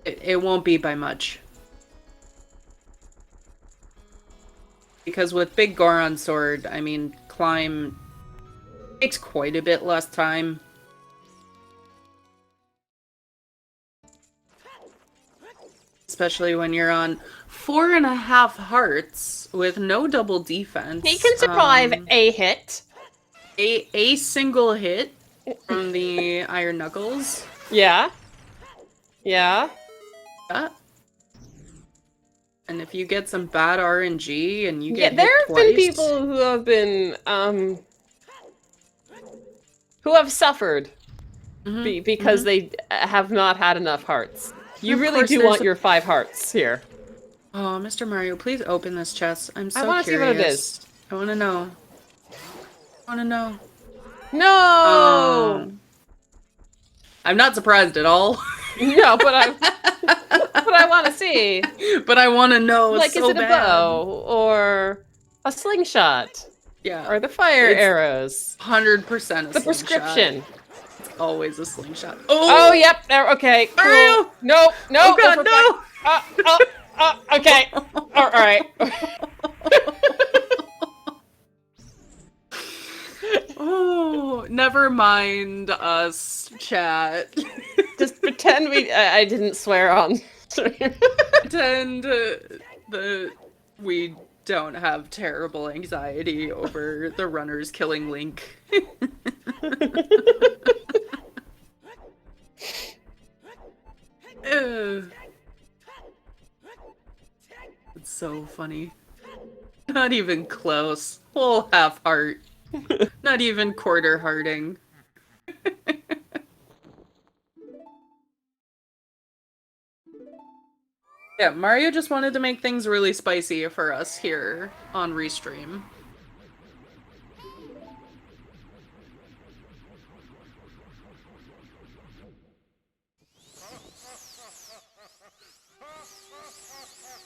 it won't be by much. Because with Big Goron Sword, I mean, climb takes quite a bit less time. Especially when you're on 4.5 hearts with no double defense. He can survive a hit. A single hit from the Iron Knuckles. Yeah. Yeah. And if you get some bad RNG and you get there hit have twice, been people who have been who have suffered because they have not had enough hearts. You really do want your 5 hearts here. Oh, Mr. Mario, please open this chest. I'm so I want to see what it is. I want to know. I want to know. No! I'm not surprised at all. No, but I want to see. But I want to know. Like, so is it bad. a bow or a slingshot? Yeah. Or the fire arrows? 100% the prescription. It's always a slingshot. Oh, yep. There. Okay. Cool. Mario! No. Oh God, no. Okay. All right. Oh, never mind us, chat. Just pretend I didn't swear on. Pretend that we don't have terrible anxiety over the runners killing Link. It's so funny. Not even close. Full half heart. Not even quarter hearting. Yeah, Mario just wanted to make things really spicy for us here on Restream.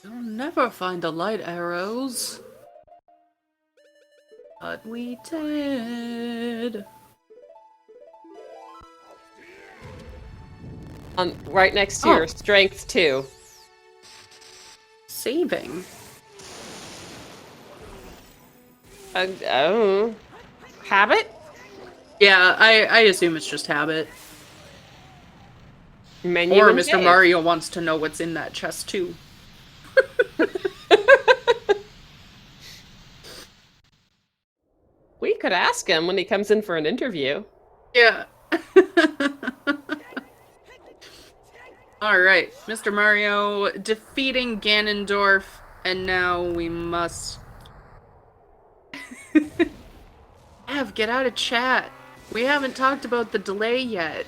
You'll never find the light arrows. But we did. Right next to your strength 2. Saving. Habit? Yeah, I assume it's just habit. Menu or and Mr. save. Mario wants to know what's in that chest too. We could ask him when he comes in for an interview. Yeah. Alright, Mr. Mario defeating Ganondorf, and now we must... get out of chat. We haven't talked about the delay yet.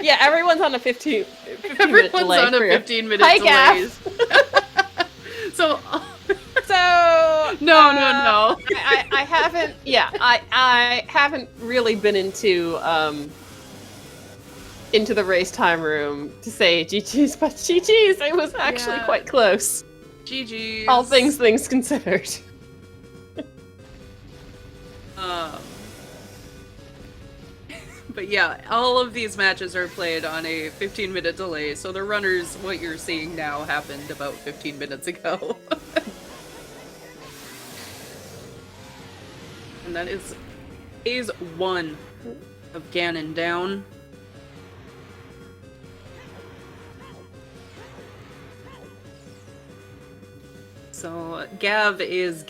Yeah, everyone's on a 15 minute Everyone's delay. on a 15-minute Hi, delays. So... No. I haven't... Yeah, I haven't really been into the race time room to say GG's, but GG's, it was actually quite close. GG's. All things considered. But yeah, all of these matches are played on a 15-minute delay, so the runners, what you're seeing now, happened about 15 minutes ago. And that is Phase 1 of Ganon down. So Gav is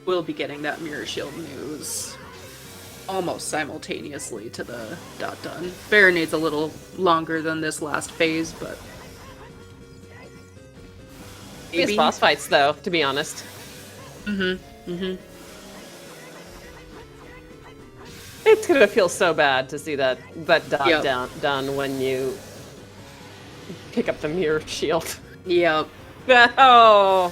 will be getting that Mirror Shield news almost simultaneously to the done. Bear needs a little longer than this last phase, but His boss fights, though, to be honest. It's gonna feel so bad to see that dot done when you pick up the Mirror Shield. Yep. Oh.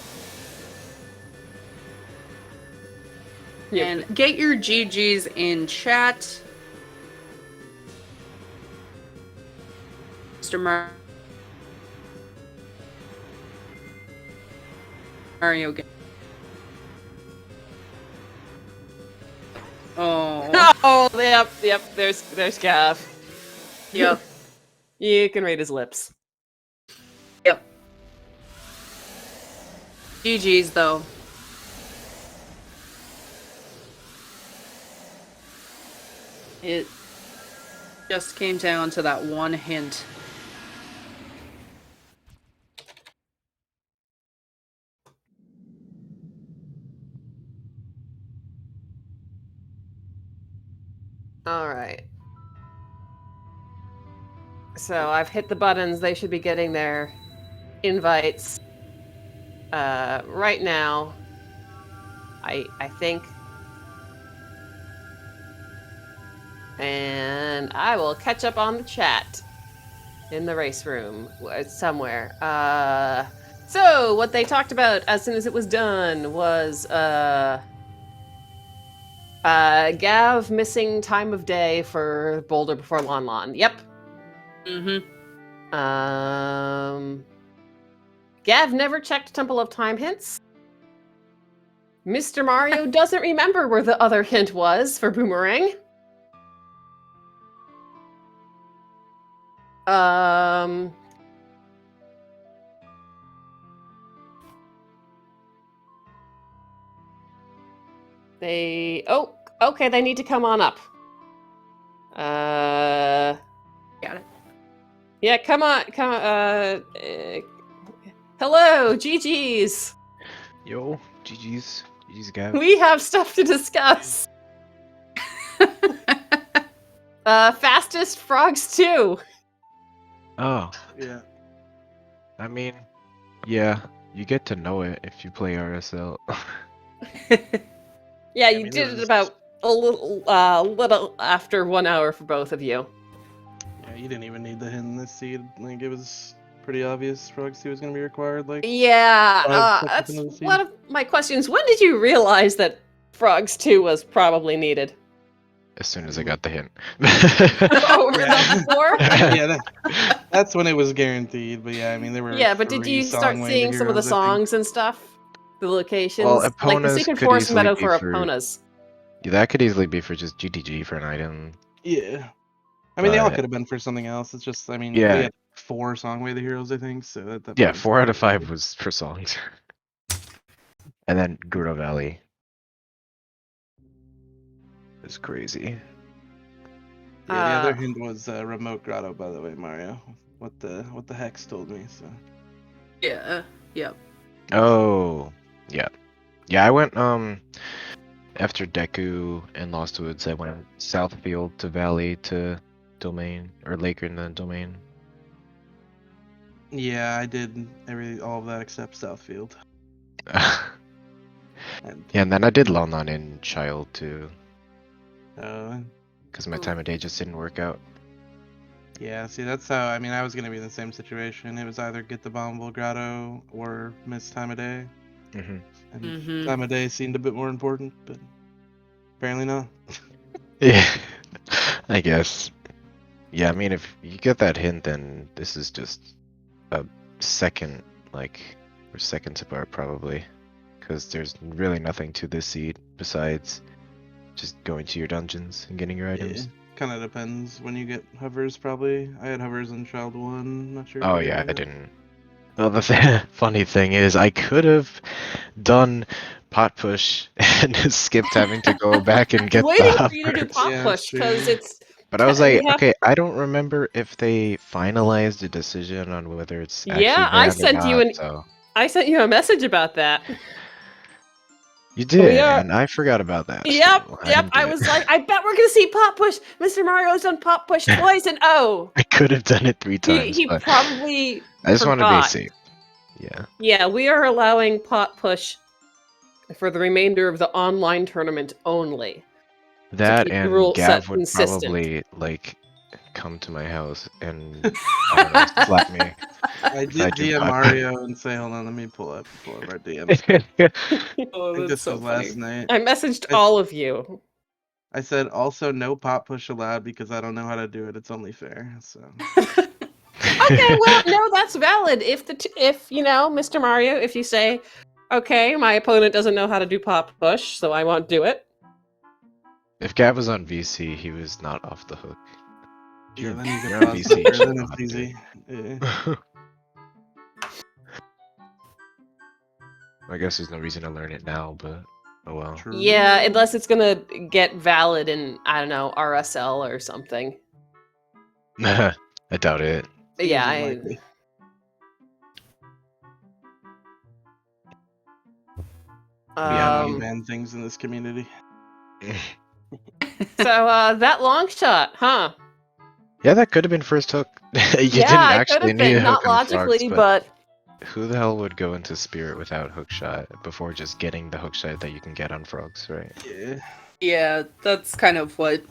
Yep. And get your GGs in chat. Mr. Mario. Oh. Oh, yep. There's Gav. Yep. You can read his lips. Yep. GG's though. It just came down to that one hint. All right. So I've hit the buttons. They should be getting their invites right now. I think. And I will catch up on the chat in the race room somewhere. So what they talked about as soon as it was done was Gav missing time of day for Boulder before Lon Lon. Yep. Gav never checked Temple of Time hints. Mr. Mario doesn't remember where the other hint was for Boomerang. Okay, they need to come on up. Got it. Yeah, come on. Hello, GG's. Yo, GG's Gav. We have stuff to discuss. Fastest frogs too. Oh, Yeah. I mean, yeah, you get to know it if you play RSL. Yeah, I you mean, did it it was- about a little after 1 hour for both of you. Yeah, you didn't even need the hint in this seed. Like, it was pretty obvious Frogs 2 was going to be required. Like, Yeah, 5 seconds that's into the seed. one of my questions. When did you realize that Frogs 2 was probably needed? As soon as I got the hint. Oh, Yeah. not before? Yeah, that's when it was guaranteed. But yeah, I mean, there were Yeah, but did 3 you start song way seeing to some of the heroes, I think. songs and stuff? The locations? Well, like the Epona's Secret could Forest easily Meadow be for for- Epona's. Yeah, that could easily be for just GTG for an item. Yeah. I mean, they all But- could have been for something else. It's just, I mean, Yeah. we had 4 song way the heroes, I think. So that Yeah, point- 4 out of 5 was for songs. And then Gerudo Valley. It's crazy. Yeah, the other Uh, hint was remote grotto, by the way, Mario. What the hex told me. So Yeah. Yep. Oh, yeah. Yeah, I went, after Deku and Lost Woods, I went Southfield to Valley to Domain, or Laker and then Domain. yeah, I did all of that except Southfield. Yeah, And, and then I did Lon Lon in Child too, uh, because my Oh. time of day just didn't work out. yeah, see, that's how. I mean, I was gonna be in the same situation. It was either get the Bombable Grotto or miss time of day. Hmm And Mhm. time of day seemed a bit more important, but apparently not. Yeah, I guess. Yeah, I mean, if you get that hint, then this is just a second, or seconds apart probably, because there's really nothing to this seed besides just going to your dungeons and getting your items. Kind of depends when you get hovers. Probably, I had hovers in Child 1. Not sure. if Oh you yeah, had I it. didn't. Well, the funny thing is, I could have done pot push and skipped having to go back and get Waiting the for you to do hoppers. pop Yeah, push because true. it's. But I was we like, have. okay, I don't remember if they finalized a decision on whether it's actually Yeah, I banned or sent you not. an. So I sent you a message about that. you We did, are. and I forgot about that. Yep, So I yep. didn't do I it. was like, I bet we're gonna see pop push. Mr. Mario's done pop push twice, and oh, I could have done it 3 he times, he but probably I just want to be forgot. safe. Yeah. Yeah, we are allowing pot push for the remainder of the online tournament only. That keep the and rule Gav set would consistent. probably like come to my house and I don't know, slap me. I If I did do DM pot Mario and say, hold on, let me pull up our DMs. Oh, I think that's this so was funny. last night. I messaged I- all of you. I said also no pop push allowed because I don't know how to do it. It's only fair. So Okay, well, no, that's valid. If you know, Mr. Mario, if you say, okay, my opponent doesn't know how to do pop push, so I won't do it. If Gav was on VC, he was not off the hook. yeah, then you You're can on pause VC, you it. should Then know it's how to do easy. Yeah. it. I guess there's no reason to learn it now, but oh well. True. Yeah, unless it's gonna get valid in, I don't know, RSL or something. I doubt it. Yeah, Seems unlikely. Yeah, um, Ban things in this community. so that long shot, huh? Yeah, that could have been first hook. You Yeah, didn't it could actually have need been, a hook not on frogs, logically, but but who the hell would go into Spirit without hook shot before just getting the hook shot that you can get on frogs, right? Yeah. Yeah, that's kind of what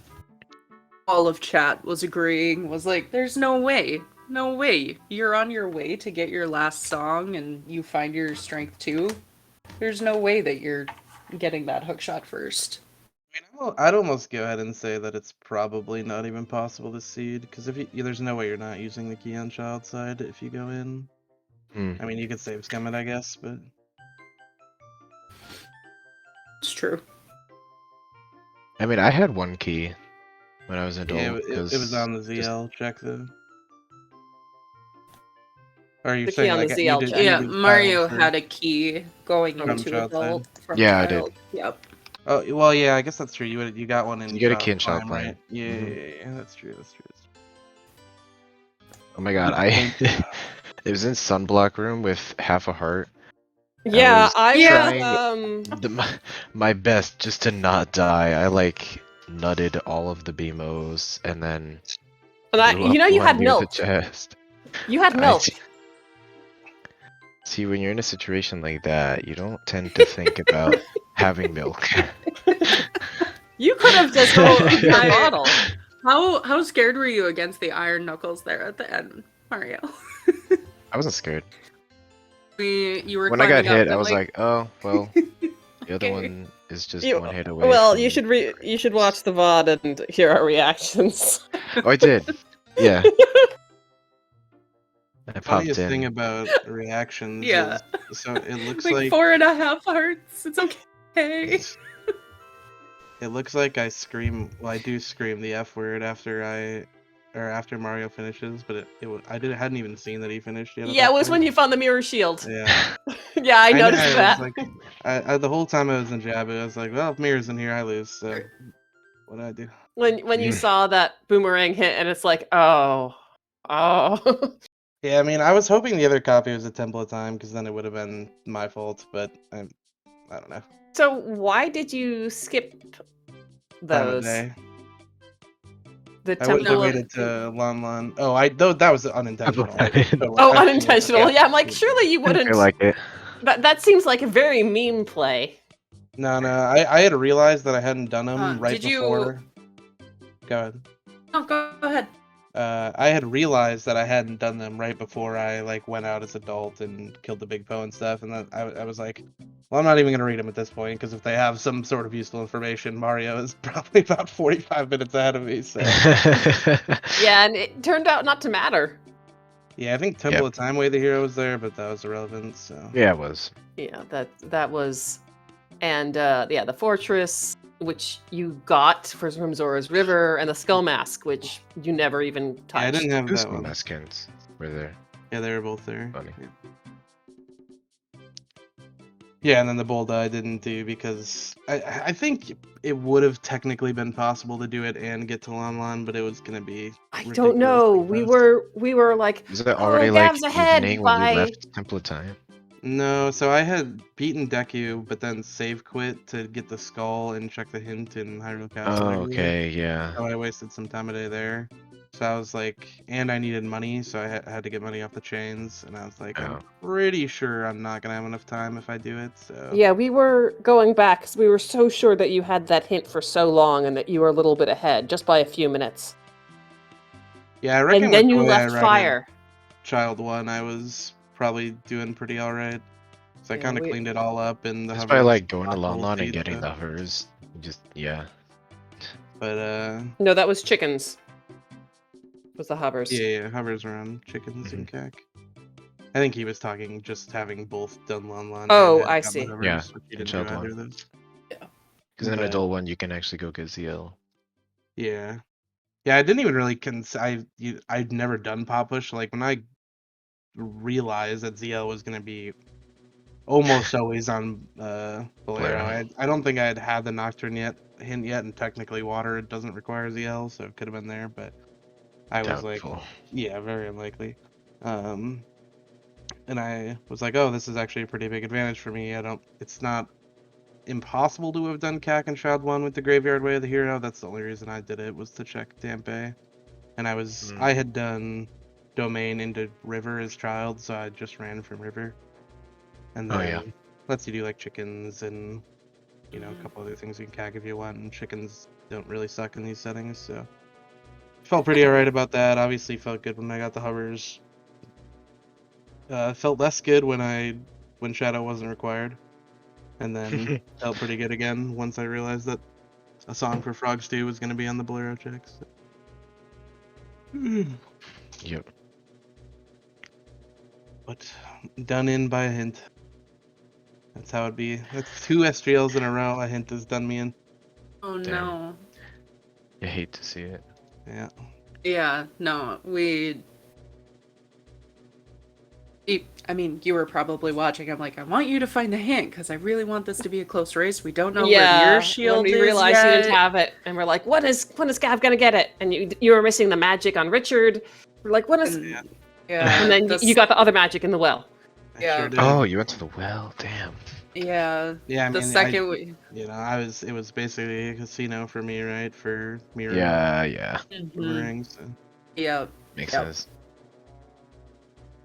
all of chat was agreeing. Was like, there's no way. No way. You're on your way to get your last song and you find your strength 2. There's no way that you're getting that hook shot first. I'd almost go ahead and say that it's probably not even possible to seed because if there's no way you're not using the key on child side if you go in. Hmm. I mean, you could save scum it, I guess, but It's true. I mean, I had one key when I was an yeah, adult. it was on the just- ZL check though. Or are you The key saying on the like ZL you check. Yeah, did Mario child had a key going From into child side. adult from Yeah, I did. child. Yep. Oh well, yeah, I guess that's true. You got one in. You get a key in child Prime, prime. right? Yeah, Mhm. yeah, that's true. That's true. Oh my god, it was in sunblock room with half a heart. yeah, was I trying- was My best just to not die. I like nutted all of the BMOs and then and blew you know up you one had near the milk. chest. You had I milk. See, when you're in a situation like that, you don't tend to think about having milk. You could have just Oh, opened your I- bottle. How scared were you against the iron knuckles there at the end, Mario? I wasn't scared. You were When I got climbing up hit, I and, was like, oh, well, the other Okay. one is just You- one hit away. Well, from- you should watch the VOD and hear our reactions. Oh, I did. Yeah. I popped Funniest thing in. about reactions Yeah. is so it looks like like 4.5 hearts. It's okay. it looks like I scream. Well, I do scream the F word after Mario finishes, but hadn't even seen that he finished yet. at Yeah, that it was point. when you found the mirror shield. Yeah, Yeah, I know, noticed was that. like, the whole time I was in Jabu, I was like, well, if Mirror's in here, I lose. So what do I do? When you Mm. saw that boomerang hit, and it's like, oh. Yeah, I mean, I was hoping the other copy was a Temple of Time because then it would have been my fault, but I don't know. So why did you skip Time of those? day. The I wouldn't have temple. waited to Lon. Oh, that was unintentional. Oh, unintentional. Yeah, I'm like, surely you I wouldn't. feel like it. That seems like a very meme play. No, I had realized that I hadn't done them right did you- before. Go ahead. Oh, go ahead. I had realized that I hadn't done them right before I went out as adult and killed the big Poe and stuff, and then I was like, well, I'm not even gonna read them at this point because if they have some sort of useful information, Mario is probably about 45 minutes ahead of me. So Yeah, and it turned out not to matter. yeah, I think Temple of Time Way the Hero was there, but that was irrelevant. So Yeah, it was. Yeah, that was, and yeah, the fortress, which you got from Zora's River, and the skull mask, which you never even touched. yeah, I didn't have Two that skull one. maskins were there. Yeah, they were both there. Funny. Yeah, and then the Bolda I didn't do because I think it would have technically been possible to do it and get to Lon Lon, but it was gonna be I don't know. We were like, Was it oh, already like Gav's ahead evening when you by. left Temple of Time? No, so I had beaten Deku, but then save quit to get the skull and check the hint in Hyrule Castle. Oh, okay, yeah. So I wasted some time a day there. So I was like, and I needed money, so I had to get money off the chains, and I was like, I'm pretty sure I'm not gonna have enough time if I do it. So Yeah, we were going back because we were so sure that you had that hint for so long and that you were a little bit ahead, just by a few minutes. yeah, I reckon And then with the you way I left routed fire. Child 1, I was probably doing pretty alright. So I Yeah, kind of we- cleaned it all up, and the Just hovers by like going to got Lon Lon and seed, getting so- the hovers. Just, yeah. But No, that was chickens. Was the hovers. yeah, hovers around chickens and cack. I think he was talking just having both done Lon Lon. Oh, and I gotten the see. Hovers, Yeah, which he and didn't do Child either 1. of those. Because in But- adult one, you can actually go get ZL. Yeah, I didn't even really I'd never done Pop Push. Like when I realized that ZL was gonna be almost always on Bolero, Bolero. I don't think I had the Nocturne hint yet, and technically Water doesn't require ZL, so it could have been there. But I was like, Doubtful. yeah, very unlikely. And I was like, oh, this is actually a pretty big advantage for me. It's not impossible to have done CAC and Child 1 with the Graveyard Way of the Hero. That's the only reason I did it, was to check Dampe. And I had done Domain into River as Child, so I just ran from River. And then lets you do like chickens and, you know, a couple other things you can CAC if you want, and chickens don't really suck in these settings, so. Felt pretty alright about that. Obviously felt good when I got the hovers. Felt less good when Shadow wasn't required, and then felt pretty good again once I realized that a song for Frogs 2 was going to be on the Bolero checks. Yep. But done in by a hint. That's how it be. That's 2 SGLs in a row. A hint has done me in. Oh Damn. no. You hate to see it. Yeah. Yeah, no, I mean, you were probably watching. I'm like, I want you to find a hint because I really want this to be a close race. We don't know where your shield when we is realized yet. you didn't have it, and we're like, when is Gav gonna get it? And you were missing the magic on Richard. We're like, when is? Yeah, And then you got the other magic in the well. I Yeah. sure did. Oh, you went to the well. Damn. Yeah. Yeah, I The mean, second we. you know, it was basically a casino for me, right? For mirror Yeah. rings. So. Yeah. Makes Yep. sense.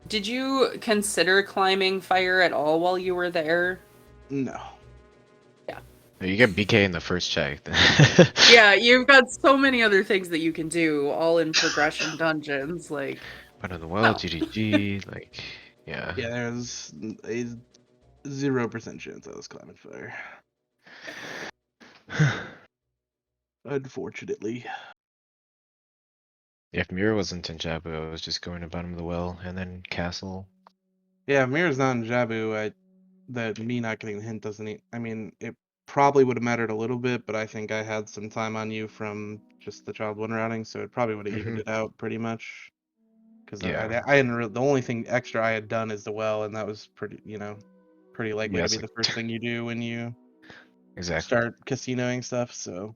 Did you consider climbing fire at all while you were there? No. No, you get BK in the first check. Yeah, you've got so many other things that you can do, all in progression dungeons. Like, But in the well, No. GGG, like, yeah. Yeah, there's a 0% chance I was climbing fire. Unfortunately. If Mira wasn't in Jabu, I was just going to bottom of the well and then castle. Yeah, if Mira's not in Jabu, that me not getting the hint doesn't. I mean, it probably would have mattered a little bit, but I think I had some time on you from just the Child 1 routing, so it probably would have evened it out pretty much. Because Yeah. I hadn't the only thing extra I had done is the well, and that was pretty likely Yeah, to it's be the like- first thing you do when you Exactly. start casinoing stuff. So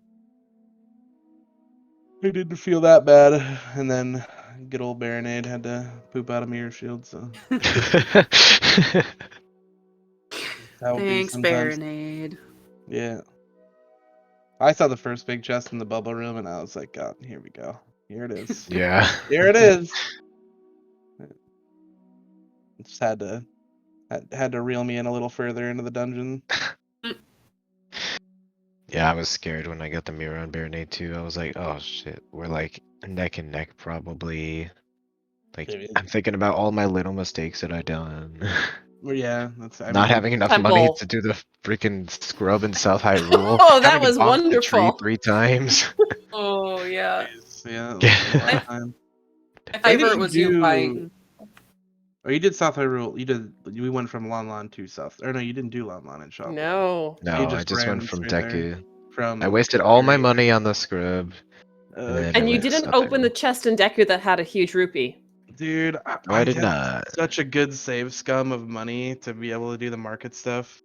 I didn't feel that bad, and then good old Baronade had to poop out a mirror shield. So that would be thanks, sometimes. Baronade. Yeah. I saw the first big chest in the bubble room, and I was like, God, here we go. Here it is. Yeah. Here it is. Just had to reel me in a little further into the dungeon. Yeah, I was scared when I got the mirror on Baronade too. I was like, oh shit, we're like neck and neck probably. Like, Maybe. I'm thinking about all my little mistakes that I done. Well, yeah, Not having enough money Temple. to do the freaking scrub in South Hyrule. Oh, that having was bonked the tree wonderful. 3 times. Oh, yeah. Yeah, that was a lot of time. My When did favorite you was you do- buying. Oh, you did South Hyrule. We went from Lon Lon to South. Or no, you didn't do Lon Lon and Shop. No. No, You I just just ran went from straight there. Deku. I wasted all my money on the scrub. then And I you went didn't South open the Hyrule. chest in Deku that had a huge rupee. Dude, I I did had not. such a good save scum of money to be able to do the market stuff.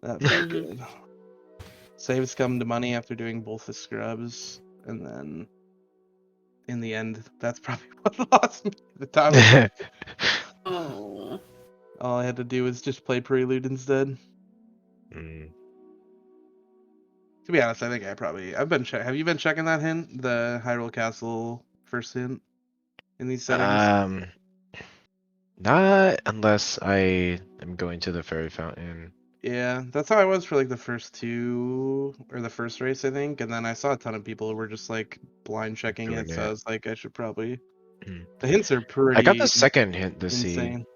That felt Mhm. good. Save scum to money after doing both the scrubs, and then in the end, that's probably what lost me the time. Oh. All I had to do was just play Prelude instead. Mm. To be honest, I think I've been have you been checking that hint? The Hyrule Castle first hint in these settings? Um, not unless I am going to the fairy fountain. Yeah, that's how I was for like the first two or the first race, I think. And then I saw a ton of people who were just like blind checking Doing it, so I it. was like, I should probably. Mm. The hints are I got the pretty second hint to see. insane.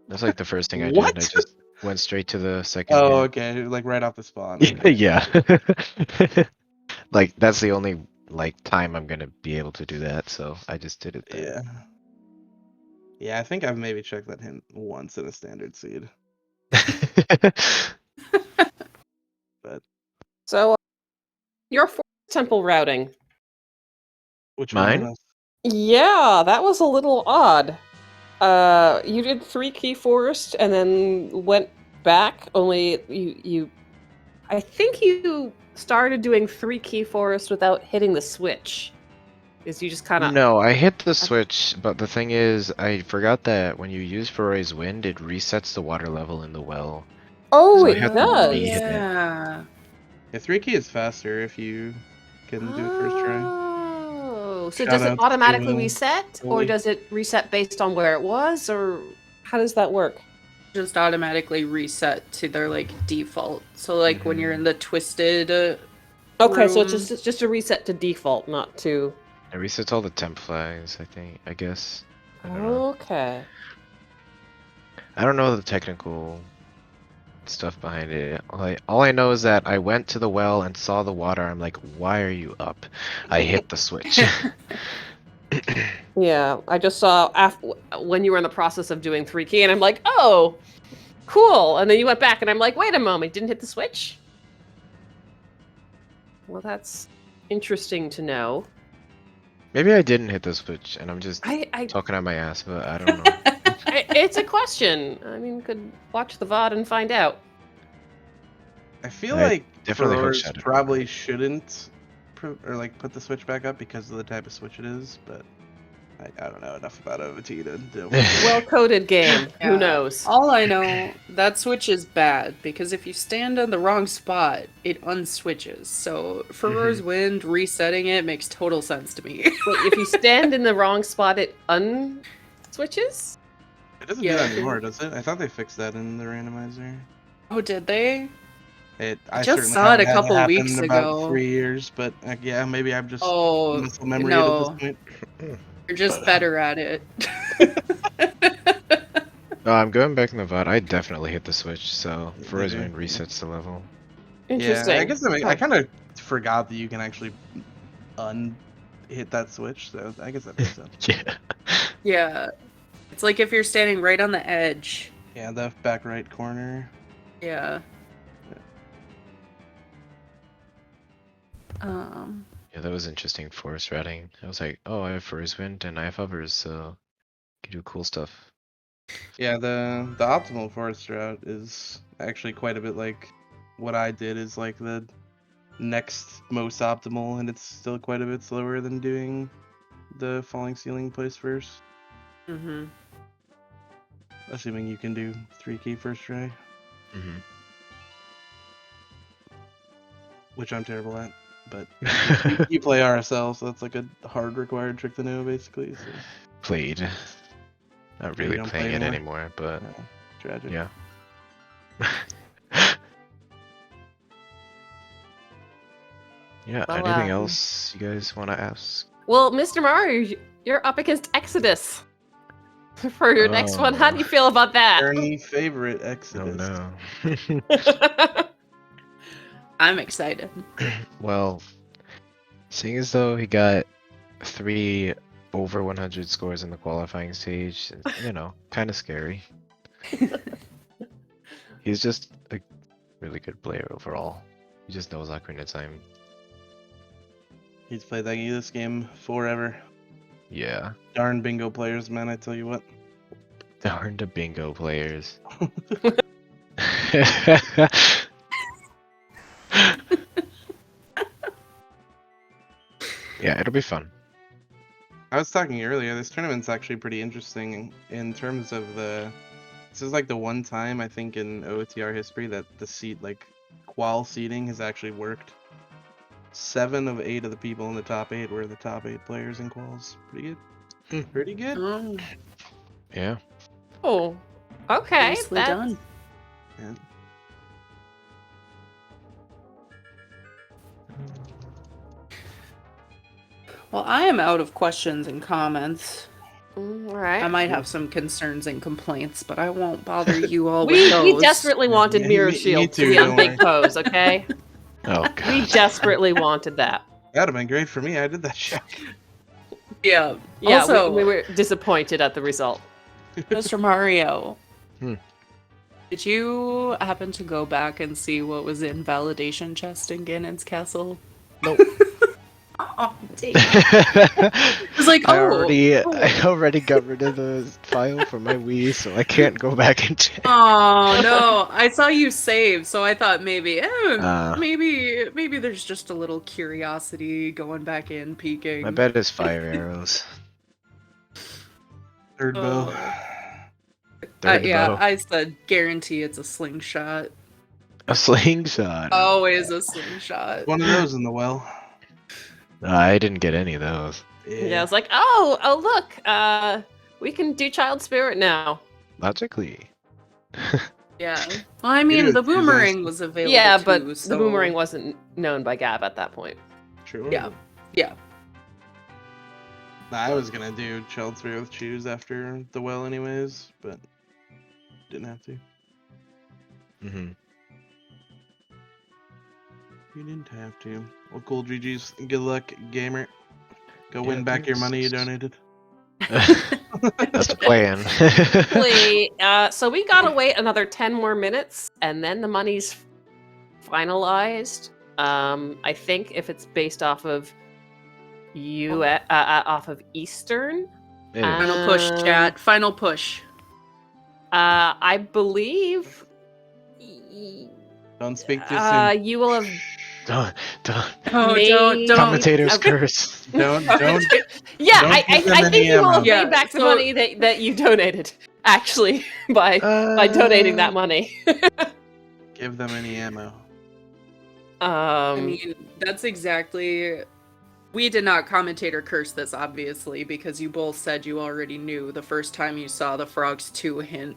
That's like the first thing I did. I What? just went straight to the second Oh, hint. okay, like right off the spawn. Okay. Yeah. Like that's the only like time I'm gonna be able to do that, so I just did it then. Yeah. Yeah, I think I've maybe checked that hint once in a standard seed, but So, your forest temple routing. which one Mine? was? Yeah, that was a little odd. You did 3 key forest and then went back. Only you. I think you started doing 3 key forest without hitting the switch. Is you just kind of. No, I hit the switch, but the thing is, I forgot that when you use Forays Wind, it resets the water level in the well. Oh, So I it had to Oh, does. re-hit it. yeah. Yeah, 3 key is faster if you can do it first try. Oh, so Shout does it outs automatically to, reset, or Oli. does it reset based on where it was, or how does that work? Just automatically reset to their like default. So like when you're in the twisted Okay, so it's room. just a reset to default, not to. It resets all the temp flags, I guess. I don't know. Okay. I don't know the technical stuff behind it. All I know is that I went to the well and saw the water. I'm like, why are you up? I hit the switch. Yeah, I just saw when you were in the process of doing 3 key, and I'm like, oh, cool. And then you went back, and I'm like, wait a moment, didn't hit the switch? Well, that's interesting to know. Maybe I didn't hit the switch and I'm just I talking out my ass, but I don't know. it's a question. I mean, could watch the VOD and find out. I feel I like definitely Furores hookshotted. probably shouldn't or like put the switch back up because of the type of switch it is, but I don't know enough about OOT to deal with it. Well-coded game. Yeah. Who knows? All I know, that switch is bad because if you stand on the wrong spot, it unswitches. So Furor's Wind resetting it makes total sense to me. Wait, if you stand in the wrong spot, it unswitches? It doesn't Yeah. do that anymore, does it? I thought they fixed that in the randomizer. Oh, did they? I just certainly saw it haven't a had couple happen weeks in about ago. 3 years, but yeah, maybe I'm just Oh, muscle memory at this no. point. You're just But, better at it. No, I'm going back in the VOD. I definitely hit the switch, so Yeah, Forays maybe. Wind resets the level. Interesting. Yeah, I guess I Huh. kind of forgot that you can actually hit that switch, so I guess that makes sense. Yeah. Yeah. It's like if you're standing right on the edge. Yeah, the back right corner. Yeah. Yeah, that was interesting forest routing. I was like, oh, I have Forays Wind and I have hovers, so I can do cool stuff. Yeah, the optimal forest route is actually quite a bit like what I did is like the next most optimal, and it's still quite a bit slower than doing the falling ceiling place first. Mm-hmm. Assuming you can do 3 key first try, Mm-hmm. which I'm terrible at. But you play RSL, so that's like a hard required trick to know, basically. So. Played. Not Yeah, you really don't playing play it anymore? anymore, but Tragic. yeah. Yeah, Well, anything else you guys want to ask? Well, Mr. Mario, you're up against Exodus for your next one. How do you feel about that? Ernie favorite Oh Exodus. no. I'm excited. Well, seeing as though he got 3 over 100 scores in the qualifying stage, you know, kind of scary. He's just a really good player overall. He just knows Ocarina of Time. He's played this game forever. Yeah. Darn bingo players, man! I tell you what. Darn the bingo players. Yeah, it'll be fun. I was talking earlier. This tournament's actually pretty interesting in terms of the. This is like the one time I think in OOTR history that the seat like qual seating has actually worked. 7 of 8 of the people in the top 8 were the top 8 players in quals. Pretty good. Pretty good. Oh, Yeah. Oh, okay. nicely That's done. Yeah. Well, I am out of questions and comments. all right. I might have some concerns and complaints, but I won't bother you all we with those. desperately wanted Yeah, Mirror me Shield too, to be on don't Big worry. Pose, okay? Oh We god. desperately wanted that. That'd have been great for me. I did that shit. Yeah. Yeah, Also, we were disappointed at the result. Mr. Mario. Hmm. Did you happen to go back and see what was in Validation Chest in Ganon's Castle? Nope. Oh, dang. I was like, I oh. already got rid of the file for my Wii, so I can't go back and check. Oh no! I saw you save, so I thought maybe, Uh. maybe there's just a little curiosity going back in, peeking. My bet is fire arrows. Third bow. Third Yeah, bow. I said guarantee it's a slingshot. A slingshot. Always a slingshot. One of those in the well. I didn't get any of those. Yeah, I was like, oh, look, we can do Child Spirit now. Logically. Yeah. Well, I mean, It the is boomerang nice. was available Yeah, too, but so... the boomerang wasn't known by Gav at that point. Sure. Yeah. Yeah. Nah, I was gonna do Child Spirit with Choose after the well anyways, but didn't have to. Mm-hmm. You didn't have to. Well, cool, GG's. Good luck, gamer. Go Yeah, win back your thanks. money you donated. That's the plan. Hopefully, so we gotta wait another 10 more minutes, and then the money's finalized. I think if it's based off of off of Eastern. It is. Final push, chat. Final push. I believe. Don't speak too soon. You will have. Don't. Oh, May- don't. Commentator's Okay. curse. Don't. Yeah, Don't I give them think any you will have ammo. Yeah, paid back the so- money that you donated, actually, by donating that money. Give them any ammo. I mean, that's exactly... We did not commentate or curse this, obviously, because you both said you already knew the first time you saw the Frogs 2 hint.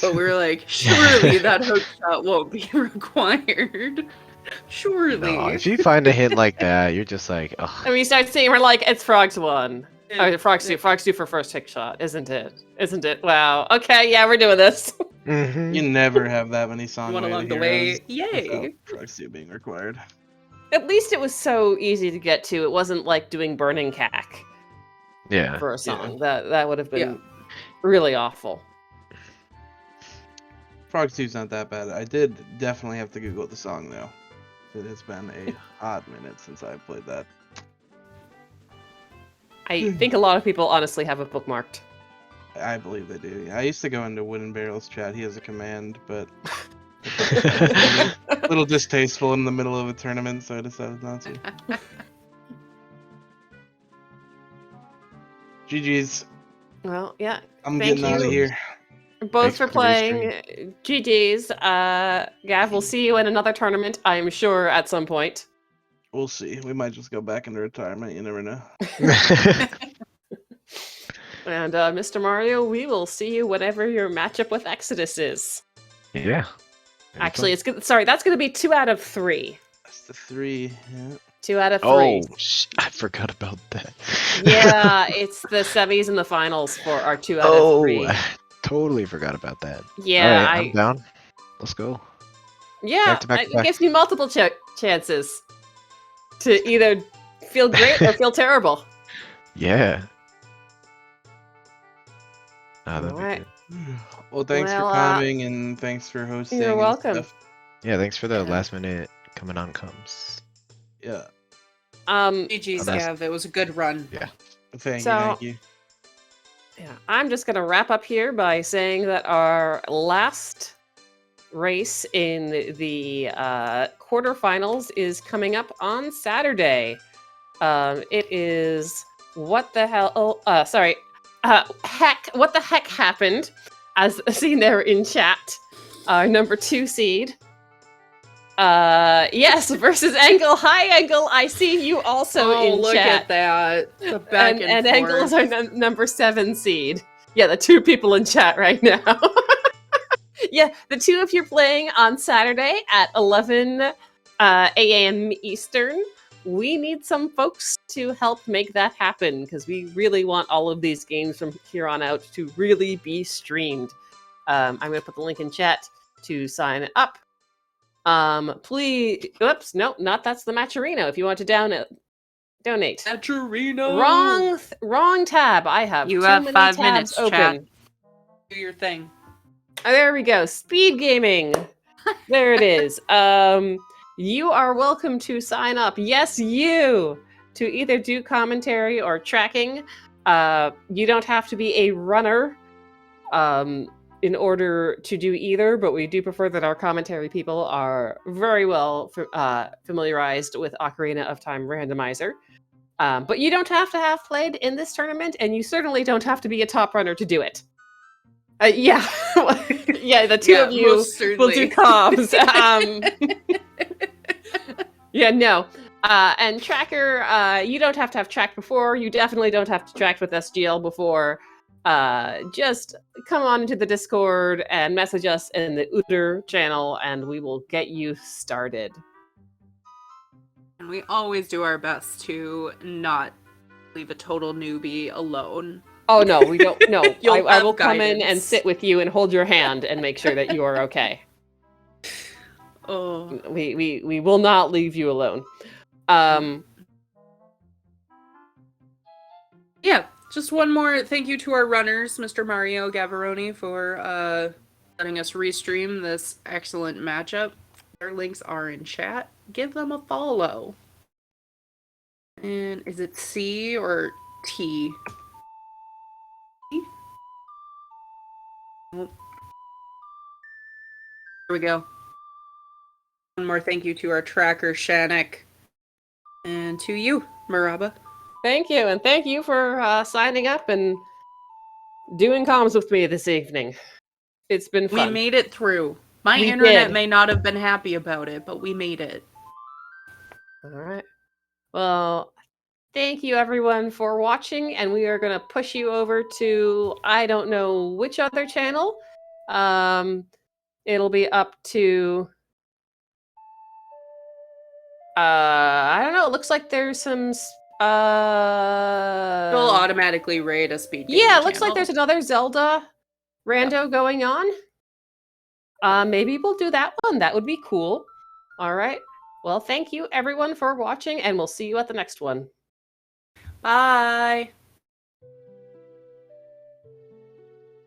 But we were like, surely that hook shot won't be required. Surely. No, if you find a hint like that, you're just like, I oh. mean, you start seeing we're like, it's Frogs 1. Yeah. Or Frogs 2. Frogs 2 for first hook shot, isn't it? Isn't it? Wow. Okay, yeah, we're doing this. Mm-hmm. You never have that many songs. One along the way. Yay. Proxy being required. At least it was so easy to get to. It wasn't like doing Burning Cack Yeah. for a song. That would have been Yeah. really awful. Frog 2's not that bad. I did definitely have to Google the song though. It has been a hot minute since I've played that. I think a lot of people honestly have it bookmarked. I believe they do. I used to go into Wooden Barrel's chat. He has a command, but a little distasteful in the middle of a tournament, so I decided not to. GG's. Well, yeah. I'm Thank getting out of you. here. Both Thanks for for the playing. GG's. Gav, we'll see you in another tournament, I'm sure, at some point. We'll see. We might just go back into retirement. You never know. And Mr. Mario, we will see you whenever your matchup with Exodus is. Yeah. Actually, it's good. Sorry, that's going to be 2 out of 3. That's the 3. Yeah. 2 out of 3. Oh, I forgot about that. Yeah, it's the semis and the finals for our 2 out of 3. I totally forgot about that. Yeah, All right, I'm down. Let's go. yeah, Back to back to it back. gives me multiple chances to either feel great or feel terrible. Yeah. That'd be Alright. good. Well, thanks Well, for coming and thanks for hosting. you're and welcome. stuff. Yeah, thanks for the last minute coming on comes. Yeah. GG's, Oh, that's- Gav. It was a good run. Yeah. Thank So- you. Yeah, I'm just going to wrap up here by saying that our last race in the quarterfinals is coming up on Saturday. It is what the hell? Oh, sorry. Heck! What the heck happened? As seen there in chat, our number 2 seed. Yes, versus Angle. Hi, Angle. I see you also in look chat. at that. The back and forth. Angle is our number 7 seed. Yeah, the 2 people in chat right now. Yeah, the 2 of you playing on Saturday at 11 a.m. Eastern. We need some folks to help make that happen because we really want all of these games from here on out to really be streamed. I'm going to put the link in chat to sign up. Please, oops, no, not that's the Matcherino. If you want to donate. Matcherino! Wrong tab. I have You too have many 5 tabs minutes, open. chat. Do your thing. Oh, there we go. Speed gaming. There it is. You are welcome to sign up. Yes, you to either do commentary or tracking. You don't have to be a runner in order to do either, but we do prefer that our commentary people are very well familiarized with Ocarina of Time Randomizer. But you don't have to have played in this tournament, and you certainly don't have to be a top runner to do it. Yeah, yeah, the 2 of you will do comms. Yeah, no. And tracker, you don't have to have tracked before. You definitely don't have to track with SGL before. Just come on into the Discord and message us in the OOT channel, and we will get you started. And we always do our best to not leave a total newbie alone. Oh no, we don't. No, I will come in and guidance. sit with you and hold your hand and make sure that you are okay. Oh. We will not leave you alone. Yeah, just one more thank you to our runners, Mr. Mario Gavaroni, for letting us restream this excellent matchup. Their links are in chat. Give them a follow. And is it C or T? Oh. Here we go. One more thank you to our tracker, Shanik. And to you, Maraba. Thank you, and thank you for signing up and doing comms with me this evening. It's been fun. We made it through. My We internet did. may not have been happy about it, but we made it. All right. Well, thank you everyone for watching, and we are going to push you over to I don't know which other channel. It'll be up to I don't know. It looks like there's some It'll automatically raid a speed gaming yeah, it looks channel. like there's another Zelda rando going on. Maybe we'll do that one. That would be cool. All right. Well, thank you everyone for watching, and we'll see you at the next one. Bye.